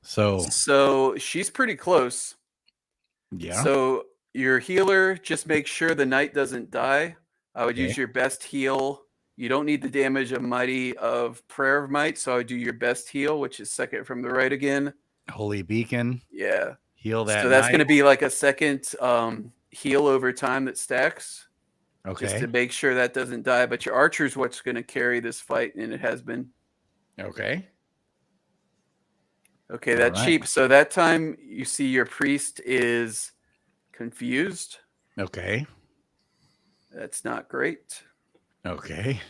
S1: So
S3: she's pretty close.
S1: Yeah.
S3: So your healer, just make sure the knight doesn't die. I would use your best heal. You don't need the damage of Mighty of Prayer of Might, so I would do your best heal, which is second from the right again.
S1: Holy Beacon.
S3: Yeah.
S1: Heal that.
S3: So that's going to be like a second heal over time that stacks.
S1: Okay.
S3: Just to make sure that doesn't die. But your archer is what's going to carry this fight, and it has been.
S1: Okay.
S3: Okay, that's cheap. So that time you see your priest is confused.
S1: Okay.
S3: That's not great.
S1: Okay.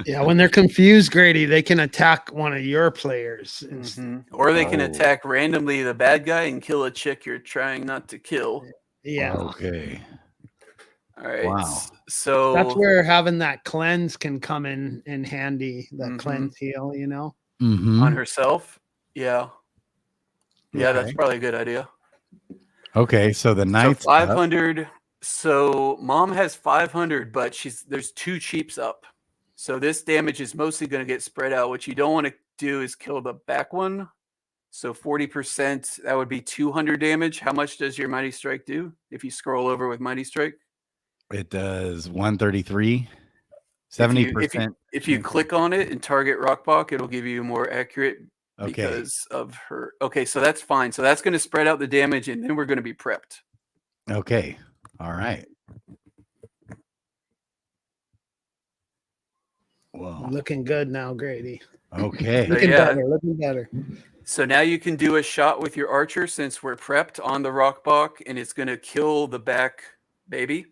S2: Yeah, when they're confused, Grady, they can attack one of your players.
S3: Or they can attack randomly the bad guy and kill a chick you're trying not to kill.
S2: Yeah.
S1: Okay.
S3: All right.
S1: Wow.
S3: So
S2: that's where having that cleanse can come in handy. That cleanse heal,
S3: on herself. Yeah. Yeah, that's probably a good idea.
S1: Okay, so the knight's
S3: 500. So mom has 500, but there's 2 cheaps up. So this damage is mostly going to get spread out. What you don't want to do is kill the back one. So 40%, that would be 200 damage. How much does your Mighty Strike do if you scroll over with Mighty Strike?
S1: It does 133. 70%.
S3: If you click on it and target Rockbach, it'll give you more accurate
S1: Okay.
S3: because of her. Okay, so that's fine. So that's going to spread out the damage, and then we're going to be prepped.
S1: Okay. All right. Whoa.
S2: Looking good now, Grady.
S1: Okay.
S2: Looking better. Looking better.
S3: So now you can do a shot with your archer since we're prepped on the Rockbach, and it's going to kill the back baby.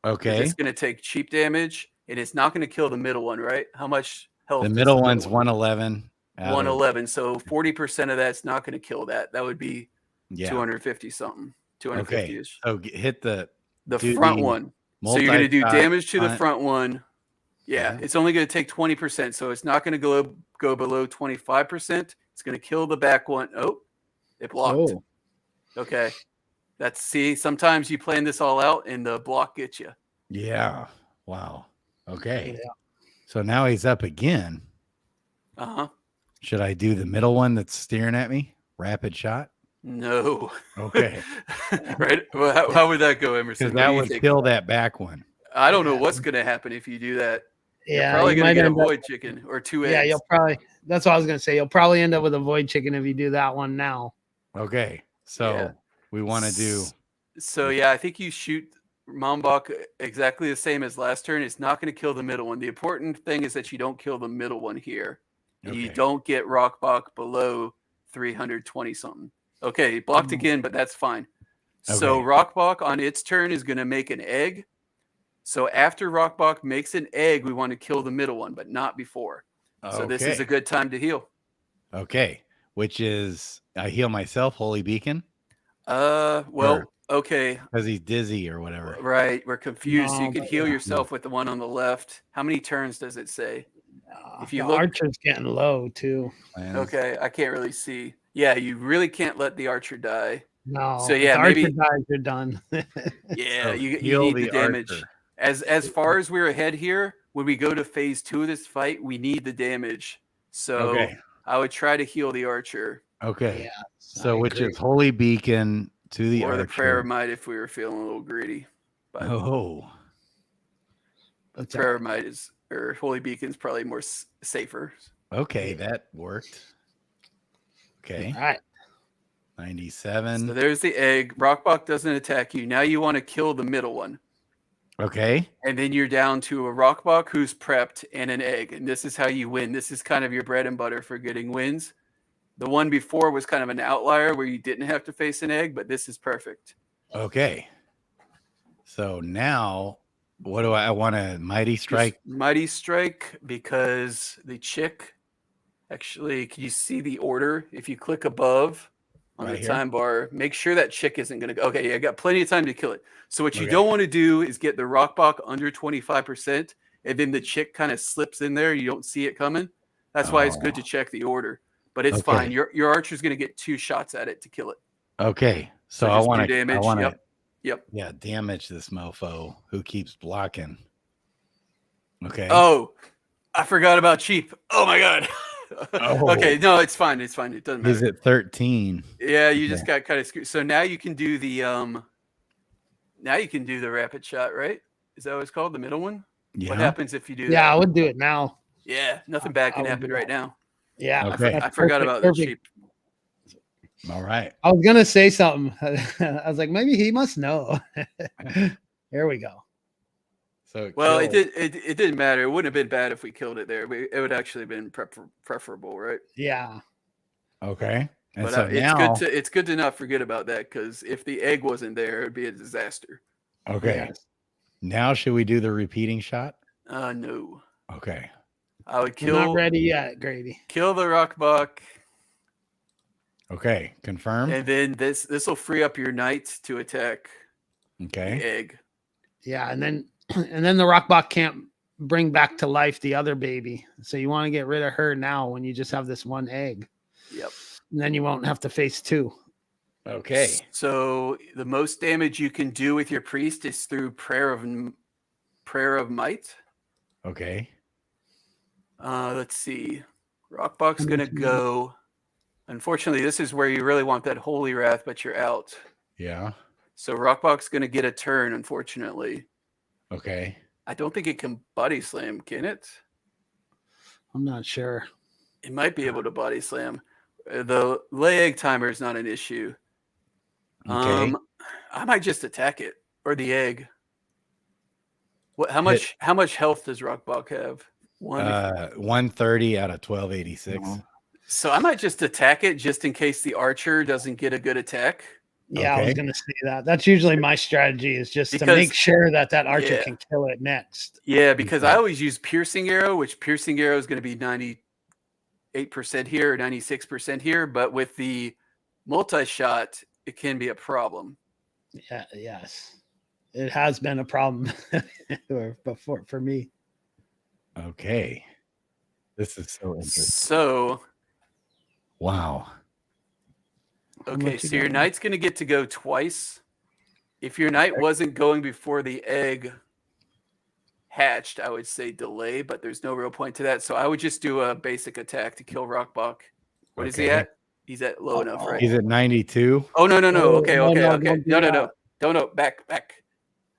S1: Okay.
S3: It's going to take cheap damage, and it's not going to kill the middle one, right? How much health?
S1: The middle one's 111.
S3: 111. So 40% of that's not going to kill that. That would be 250 something. 250-ish.
S1: Okay. So hit the
S3: front one. So you're going to do damage to the front one. Yeah. It's only going to take 20%. So it's not going to go below 25%. It's going to kill the back one. Oh, it blocked. Oh. Okay. Sometimes you plan this all out and the block gets you.
S1: Yeah. Wow. Okay. Yeah. So now he's up again.
S3: Uh-huh.
S1: Should I do the middle one that's staring at me? Rapid shot?
S3: No.
S1: Okay.
S3: Right. Well, how would that go, Emerson?
S1: Because that would kill that back one.
S3: I don't know what's going to happen if you do that.
S2: Yeah.
S3: You're probably going to get a void chicken or 2 eggs.
S2: Yeah, you'll probably. That's what I was going to say. You'll probably end up with a void chicken if you do that one now.
S1: Okay. So we want to do.
S3: So, yeah, I think you shoot Mombach exactly the same as last turn. It's not going to kill the middle one. The important thing is that you don't kill the middle one here. Okay. You don't get Rockbach below 320 something. Okay, blocked again, but that's fine. Okay. So Rockbach on its turn is going to make an egg. So after Rockbach makes an egg, we want to kill the middle one, but not before. Okay. So this is a good time to heal.
S1: Okay, which is I heal myself, Holy Beacon.
S3: Okay.
S1: Because he's dizzy or whatever.
S3: Right, we're confused. You can heal yourself with the one on the left. How many turns does it say?
S2: If you look, archer's getting low too.
S3: Okay, I can't really see. Yeah, you really can't let the archer die.
S2: No.
S3: So yeah,
S2: maybe archer dies, you're done.
S3: Yeah, so you need the damage. Archer. As far as we're ahead here, when we go to phase 2 of this fight, we need the damage. So I would try to heal the archer.
S1: Okay. Yeah. So which is Holy Beacon to the archer.
S3: Or the Prayer of Might if we were feeling a little greedy. But the Prayer of Might or Holy Beacon is probably more safer.
S1: Okay, that worked. Okay.
S2: All right.
S1: 97.
S3: So there's the egg. Rockbach doesn't attack you. Now you want to kill the middle one.
S1: Okay.
S3: And then you're down to a Rockbach who's prepped and an egg. And this is how you win. This is kind of your bread and butter for getting wins. The one before was kind of an outlier where you didn't have to face an egg, but this is perfect.
S1: Okay. So now what do I want to Mighty Strike?
S3: Just Mighty Strike because the chick, actually, can you see the order? If you click above on the time bar, make sure that chick isn't going to go. Okay, I got plenty of time to kill it. So what you don't want to do is get the Rockbach under 25%, and then the chick kind of slips in there. You don't see it coming. That's why it's good to check the order. But it's fine. Your archer's going to get 2 shots at it to kill it.
S1: Okay. So I want to
S3: damage. Yep.
S1: Yeah, damage this mofo who keeps blocking. Okay.
S3: Oh, I forgot about cheap. Oh my god. Okay, no, it's fine. It's fine. It doesn't matter.
S1: He's at 13.
S3: Yeah, you just got kind of screwed. So now you can do the rapid shot, right? Is that what it's called? The middle one?
S1: Yeah.
S3: What happens if you do that?
S2: Yeah, I would do it now.
S3: Yeah, nothing bad can happen right now.
S2: Yeah.
S1: Okay.
S3: I forgot about the cheap.
S1: All right.
S2: I was gonna say something. I was like, maybe he must know. Here we go.
S1: So
S3: it didn't matter. It wouldn't have been bad if we killed it there. It would actually have been preferable, right?
S2: Yeah.
S1: Okay. And
S3: but
S1: so now,
S3: it's good to not forget about that because if the egg wasn't there, it'd be a disaster.
S1: Okay. Yes. Now should we do the repeating shot?
S3: No.
S1: Okay.
S3: I would kill.
S2: We're not ready yet, Grady.
S3: Kill the Rockbach.
S1: Okay, confirm.
S3: And then this will free up your knight to attack.
S1: Okay.
S3: The egg.
S2: Yeah, and then the Rockbach can't bring back to life the other baby. So you want to get rid of her now when you just have this one egg.
S3: Yep.
S2: And then you won't have to face 2.
S1: Okay.
S3: So the most damage you can do with your priest is through prayer of might.
S1: Okay.
S3: Let's see. Rockbox gonna go. Unfortunately, this is where you really want that holy wrath, but you're out.
S1: Yeah.
S3: So Rockbox gonna get a turn, unfortunately.
S1: Okay.
S3: I don't think it can body slam, can it?
S2: I'm not sure.
S3: It might be able to body slam. The lay egg timer is not an issue.
S1: Okay.
S3: I might just attack it or the egg. What? How much health does Rockbach have?
S1: 130 out of 1286.
S3: So I might just attack it just in case the archer doesn't get a good attack.
S2: Yeah,
S1: Okay.
S2: I was going to say that. That's usually my strategy, is just to make sure that archer can kill it next.
S3: Yeah, because I always use piercing arrow, which piercing arrow is going to be 98% here or 96% here. But with the multi-shot, it can be a problem.
S2: Yeah, yes. It has been a problem before for me.
S1: Okay. This is so interesting.
S3: So,
S1: wow.
S3: Okay, so your knight's going to get to go twice. If your knight wasn't going before the egg hatched, I would say delay, but there's no real point to that. So I would just do a basic attack to kill Rockbach. What is he at? He's at low enough, right?
S1: He's at 92.
S3: Oh, no. Okay. No. Back.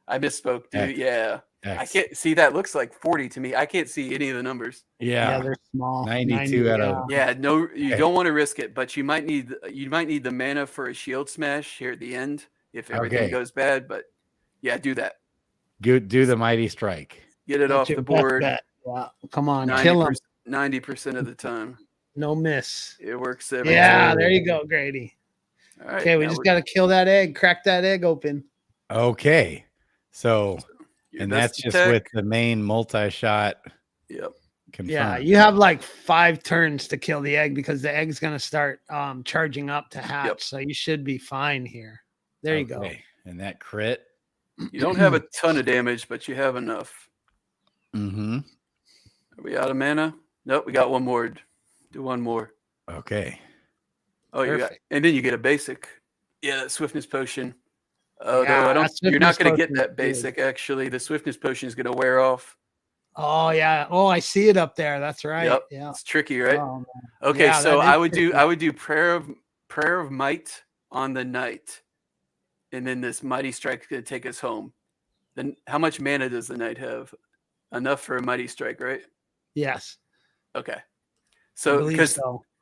S3: I misspoke, dude.
S1: X.
S3: Yeah.
S1: X.
S3: I can't see. That looks like 40 to me. I can't see any of the numbers.
S1: Yeah,
S2: they're small.
S1: 92 out of.
S3: Yeah, no, you don't want to risk it, but you might need the mana for a shield smash here at the end if everything goes bad. But yeah, do that.
S1: Do the mighty strike.
S3: Get it off the board.
S2: Yeah. Come on, kill him
S3: 90% of the time.
S2: No miss.
S3: It works every
S2: time. There you go, Grady.
S3: All right,
S2: okay, we just got to kill that egg, crack that egg open.
S1: Okay. So, and that's just with the main multi-shot.
S3: Yep.
S1: Confirmed.
S2: Yeah, you have like 5 turns to kill the egg because the egg's going to start charging up to hatch. Yep. So you should be fine here. There you go.
S1: And that crit.
S3: You don't have a ton of damage, but you have enough.
S1: Mm-hmm.
S3: Are we out of mana? Nope, we got one more. Do one more.
S1: Okay.
S3: Oh, and then you get a basic. Yeah, that swiftness potion. Although you're not going to get that basic. Actually, the swiftness potion is going to wear off.
S2: Oh yeah. Oh, I see it up there. That's right.
S3: Yep.
S2: Yeah.
S3: It's tricky, right? Oh, okay, so I would do prayer of might on the knight, and then this mighty strike is going to take us home. Then how much mana does the knight have? Enough for a mighty strike, right?
S2: Yes.
S3: Okay. So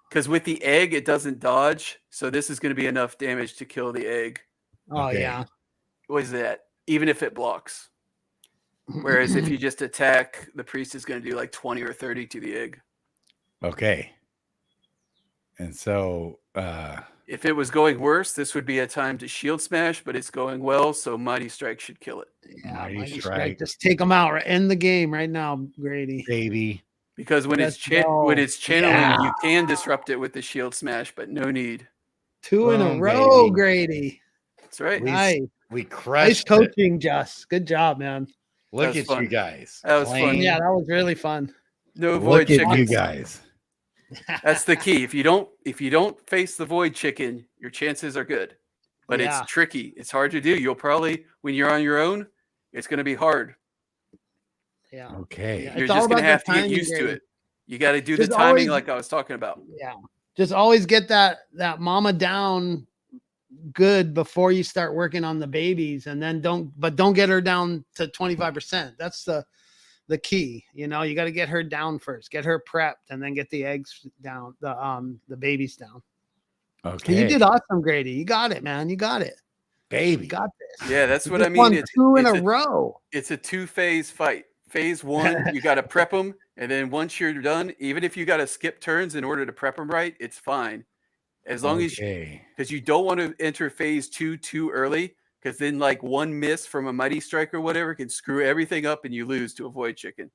S3: because with the egg it doesn't dodge, so this is going to be enough damage to kill the egg.
S2: Oh yeah.
S3: What is that? Even if it blocks. Whereas if you just attack, the priest is going to do like 20 or 30 to the egg.
S1: Okay. And so
S3: if it was going worse, this would be a time to shield smash, but it's going well, so mighty strike should kill it.
S2: Yeah, mighty strike. Just take them out. End the game right now, Grady.
S1: Baby.
S3: Because when it's channeling, you can disrupt it with the shield smash, but no need.
S2: 2 in a row, baby. Grady.
S3: That's right.
S1: We crushed.
S2: Nice coaching, Just. Good job, man.
S1: Look at you guys.
S3: That was fun.
S2: Yeah, that was really fun.
S3: No void chickens.
S1: Look at you guys.
S3: That's the key. If you don't face the void chicken, your chances are good. But it's tricky. It's hard to do. You'll probably, when you're on your own, it's going to be hard.
S2: Yeah.
S1: Okay.
S3: You're just going to have to get used to it. You got to do the timing like I was talking about.
S2: Yeah. Just always get that mama down good before you start working on the babies, and then don't get her down to 25%. That's the key. You know, you got to get her down first, get her prepped, and then get the eggs down, the babies down.
S1: Okay.
S2: You did awesome, Grady. You got it, man. You got it.
S1: Baby.
S2: You got this.
S3: Yeah, that's what I mean.
S2: It's 2 in a row.
S3: It's a 2-phase fight. Phase 1, you got to prep them. And then once you're done, even if you got to skip turns in order to prep them right, it's fine. As long as because you don't want to enter phase 2 too early, because then like one miss from a mighty strike or whatever can screw everything up and you lose to a void chicken.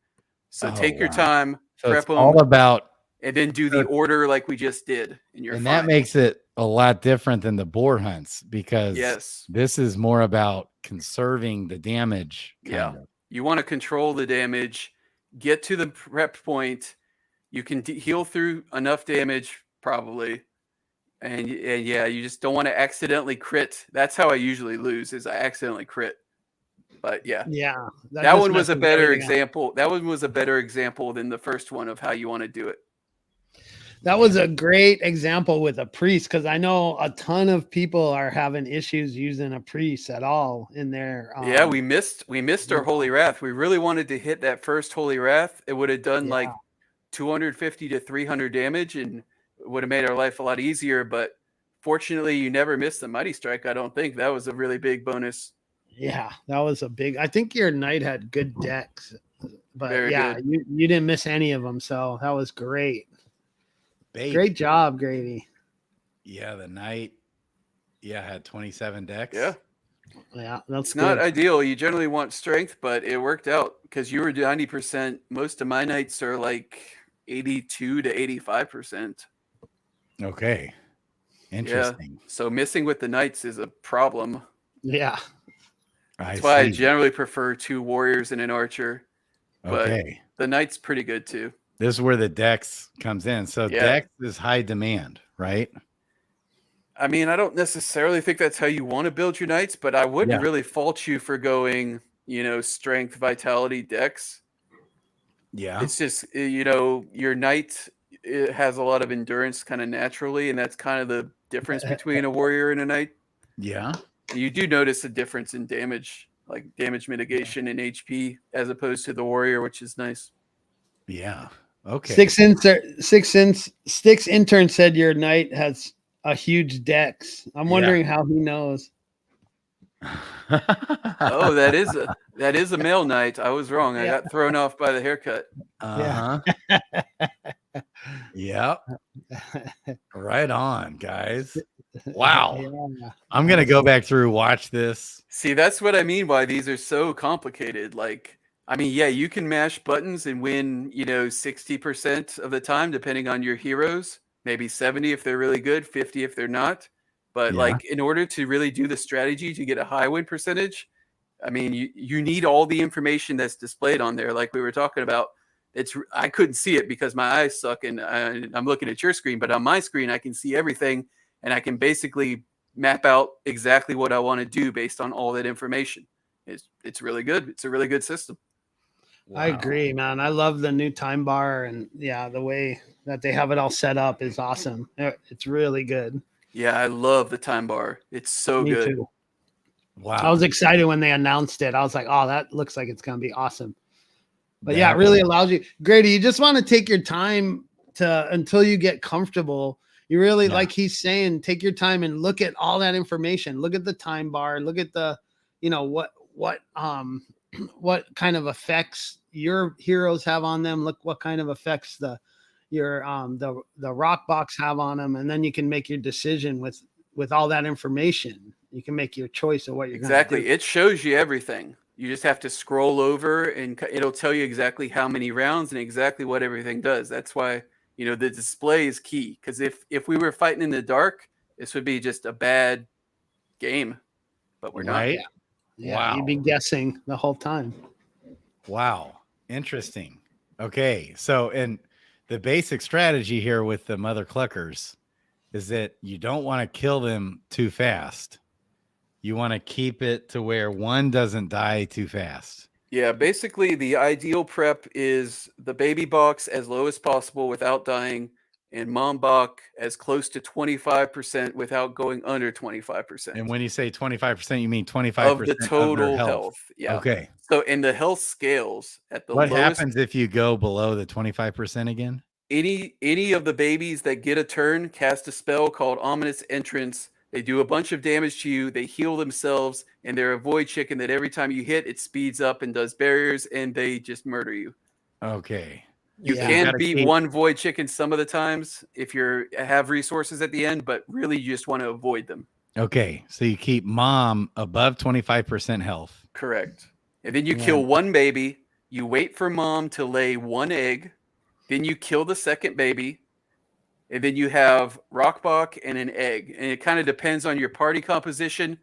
S3: So take your time, prep them,
S1: all about,
S3: and then do the order like we just did. And
S1: that makes it a lot different than the boar hunts, because this is more about conserving the damage.
S3: You want to control the damage, get to the prep point. You can heal through enough damage, probably. And yeah, you just don't want to accidentally crit. That's how I usually lose, is I accidentally crit. But yeah, that one was a better example. That one was a better example than the first one of how you want to do it.
S2: That was a great example with a priest, because I know a ton of people are having issues using a priest at all in their.
S3: Yeah, we missed our Holy Wrath. We really wanted to hit that first Holy Wrath. It would have done like 250 to 300 damage, and it would have made our life a lot easier. But fortunately, you never missed the Mighty Strike. I don't think that was a really big bonus.
S2: Yeah, that was a big. I think your knight had good decks, but
S3: Very good.
S2: you didn't miss any of them, so that was great.
S1: Baby.
S2: Great job, Grady.
S1: Yeah, the knight. Yeah, had 27 decks.
S2: Yeah, that's
S3: not ideal. You generally want strength, but it worked out because you were 90%. Most of my knights are like 82 to 85%.
S1: Okay, interesting.
S3: Yeah. So missing with the knights is a problem.
S2: Yeah,
S3: that's why I generally prefer 2 warriors and an archer. But
S1: okay,
S3: the knight's pretty good too.
S1: This is where the Dex comes in. So Dex is high demand, right?
S3: I mean, I don't necessarily think that's how you want to build your knights, but I wouldn't really fault you for going, strength, vitality, Dex.
S1: Yeah.
S3: It's just, your knight, it has a lot of endurance kind of naturally, and that's kind of the difference between a warrior and a knight.
S1: Yeah.
S3: You do notice a difference in damage, like damage mitigation and HP, as opposed to the warrior, which is nice.
S1: Yeah. Okay.
S2: Sticks intern said your knight has a huge dex. I'm wondering how he knows.
S3: Oh, that is a male knight. I was wrong. I got thrown off by the haircut.
S1: Yeah. Right on, guys. Wow. I'm gonna go back through, watch this.
S3: See, that's what I mean by these are so complicated. Like, I mean, yeah, you can mash buttons and win, 60% of the time, depending on your heroes, maybe 70 if they're really good, 50 if they're not. But like, in order to really do the strategy to get a high win percentage, I mean, you need all the information that's displayed on there. Like we were talking about, I couldn't see it because my eyes suck and I'm looking at your screen, but on my screen, I can see everything and I can basically map out exactly what I want to do based on all that information. It's really good. It's a really good system.
S2: Wow. I agree, man. I love the new time bar, and the way that they have it all set up is awesome. It's really good.
S3: Yeah, I love the time bar. It's so good.
S2: Too.
S1: Wow.
S2: I was excited when they announced it. I was like, oh, that looks like it's going to be awesome. But it really allows you. Grady, you just want to take your time until you get comfortable. You really, like he's saying, take your time and look at all that information. Look at the time bar. Look at the, what kind of effects your heroes have on them. Look what kind of effects the rock box have on them, and then you can make your decision with all that information. You can make your choice of what you're
S3: exactly. It shows you everything. You just have to scroll over, and it'll tell you exactly how many rounds and exactly what everything does. That's why the display is key. Because if we were fighting in the dark, this would be just a bad game. But we're not.
S2: Yeah,
S1: wow.
S2: You'd be guessing the whole time.
S1: Wow. Interesting. Okay. So, and the basic strategy here with the mother cluckers is that you don't want to kill them too fast. You want to keep it to where one doesn't die too fast.
S3: Yeah. Basically, the ideal prep is the baby box as low as possible without dying, and mom box as close to 25% without going under 25%.
S1: And when you say 25%, you mean 25%
S3: of the total health. Yeah.
S1: Okay.
S3: So in the health scales at the
S1: what
S3: lowest,
S1: happens if you go below the 25% again?
S3: Any of the babies that get a turn cast a spell called Ominous Entrance. They do a bunch of damage to you. They heal themselves, and they're a void chicken that every time you hit, it speeds up and does barriers, and they just murder you.
S1: Okay.
S3: You can beat one void chicken some of the times if you have resources at the end, but really you just want to avoid them.
S1: Okay. So you keep mom above 25% health.
S3: Correct. And then you kill one baby. You wait for mom to lay one egg. Then you kill the second baby. And then you have Rockbach and an egg. And it kind of depends on your party composition.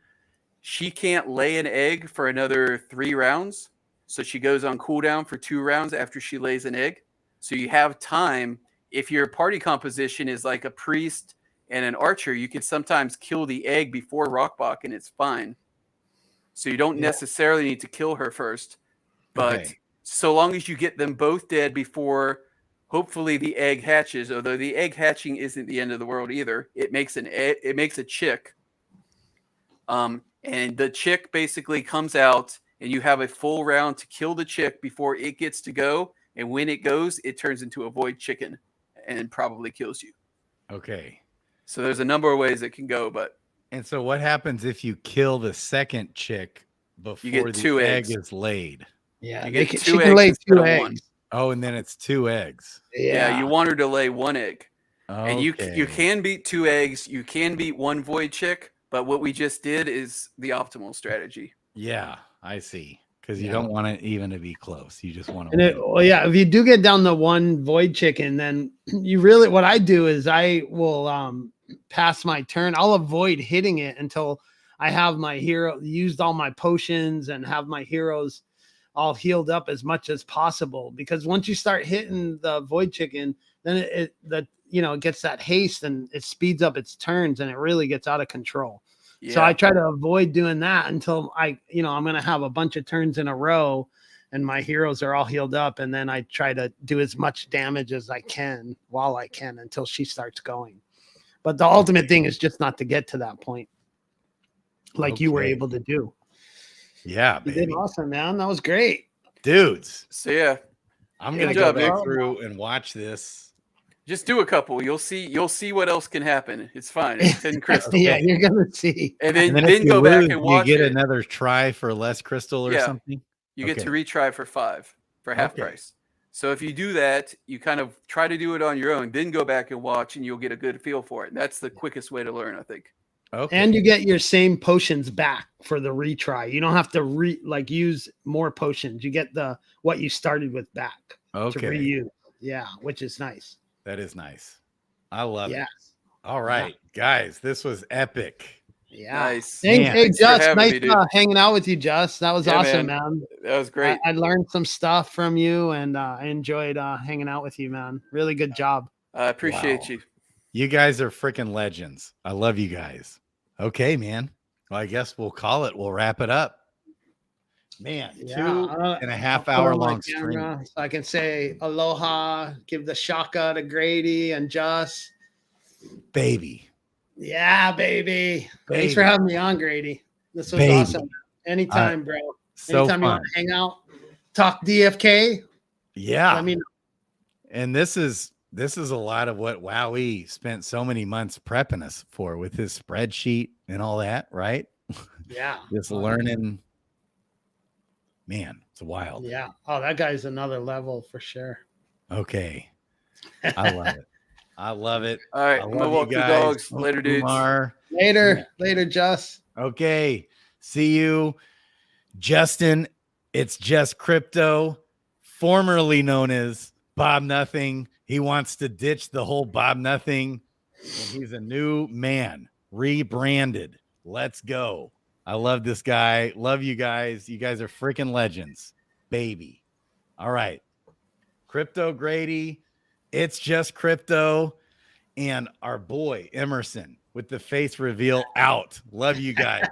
S3: She can't lay an egg for another 3 rounds. So she goes on cooldown for 2 rounds after she lays an egg. So you have time. If your party composition is like a priest and an archer, you can sometimes kill the egg before Rockbach, and it's fine. So you don't necessarily need to kill her first, but so long as you get them both dead before, hopefully, the egg hatches. Although the egg hatching isn't the end of the world either. It makes it makes a chick, and the chick basically comes out, and you have a full round to kill the chick before it gets to go. And when it goes, it turns into a void chicken and probably kills you.
S1: Okay.
S3: So there's a number of ways it can go, but.
S1: And so what happens if you kill the second chick before
S3: you get two
S1: the
S3: eggs.
S1: egg is laid?
S2: Yeah,
S3: you
S2: she can lay 2 eggs.
S1: Oh, and then it's 2 eggs.
S3: Yeah, you want her to lay 1 egg.
S1: Okay.
S3: And you can beat 2 eggs. You can beat 1 void chick, but what we just did is the optimal strategy.
S1: Yeah, I see. Because you don't want it even to be close. You just want to.
S2: If you do get down to 1 void chicken, then you really, what I do is I will pass my turn. I'll avoid hitting it until I have my hero used all my potions and have my heroes all healed up as much as possible. Because once you start hitting the void chicken, then it gets that haste and it speeds up its turns and it really gets out of control. Yeah. So I try to avoid doing that until I'm going to have a bunch of turns in a row and my heroes are all healed up. And then I try to do as much damage as I can while I can until she starts going. But the ultimate thing is just not to get to that point like you were able to do.
S1: Yeah,
S2: you did awesome, man. That was great.
S1: Dudes.
S3: So, yeah.
S1: I'm going to go back through and watch this.
S3: Just do a couple. You'll see what else can happen. It's fine. It's 10 crystal.
S2: Yeah, you're gonna see.
S3: And then go back and watch.
S1: You get another try for less crystal or something.
S3: You get to retry for 5 for half price. So if you do that, you kind of try to do it on your own, then go back and watch, and you'll get a good feel for it. And that's the quickest way to learn, I think.
S1: Okay.
S2: And you get your same potions back for the retry. You don't have to use more potions. You get what you started with back to reuse. Yeah, which is nice.
S1: That is nice. I love it. All right, guys, this was epic.
S2: Yeah.
S3: Nice.
S2: Hey, Just, nice hanging out with you, Just. That was awesome, man.
S3: That was great.
S2: I learned some stuff from you, and I enjoyed hanging out with you, man. Really good job.
S3: I appreciate you.
S1: You guys are freaking legends. I love you guys. Okay, man. Well, I guess we'll call it. We'll wrap it up. Man, 2.5 hour long stream.
S2: So I can say aloha, give the shaka to Grady and Just.
S1: Baby.
S2: Yeah, baby. Thanks for having me on, Grady. This was awesome. Anytime, bro. Anytime you want to hang out, talk DFK.
S1: Yeah.
S2: Let me know.
S1: And this is a lot of what Wowie spent so many months prepping us for with his spreadsheet and all that, right?
S2: Yeah.
S1: Just learning. Man, it's wild.
S2: Yeah. Oh, that guy's another level for sure.
S1: Okay. I love it. I love it.
S3: All right. I'm gonna walk the dogs. Later, dudes.
S2: Later, Just.
S1: Okay. See you. Justin, it's Just Crypto, formerly known as Bob Nothing. He wants to ditch the whole Bob Nothing. And he's a new man, rebranded. Let's go. I love this guy. Love you guys. You guys are freaking legends, baby. All right. Crypto Grady. It's Just Crypto. And our boy, Emerson, with the face reveal out. Love you guys.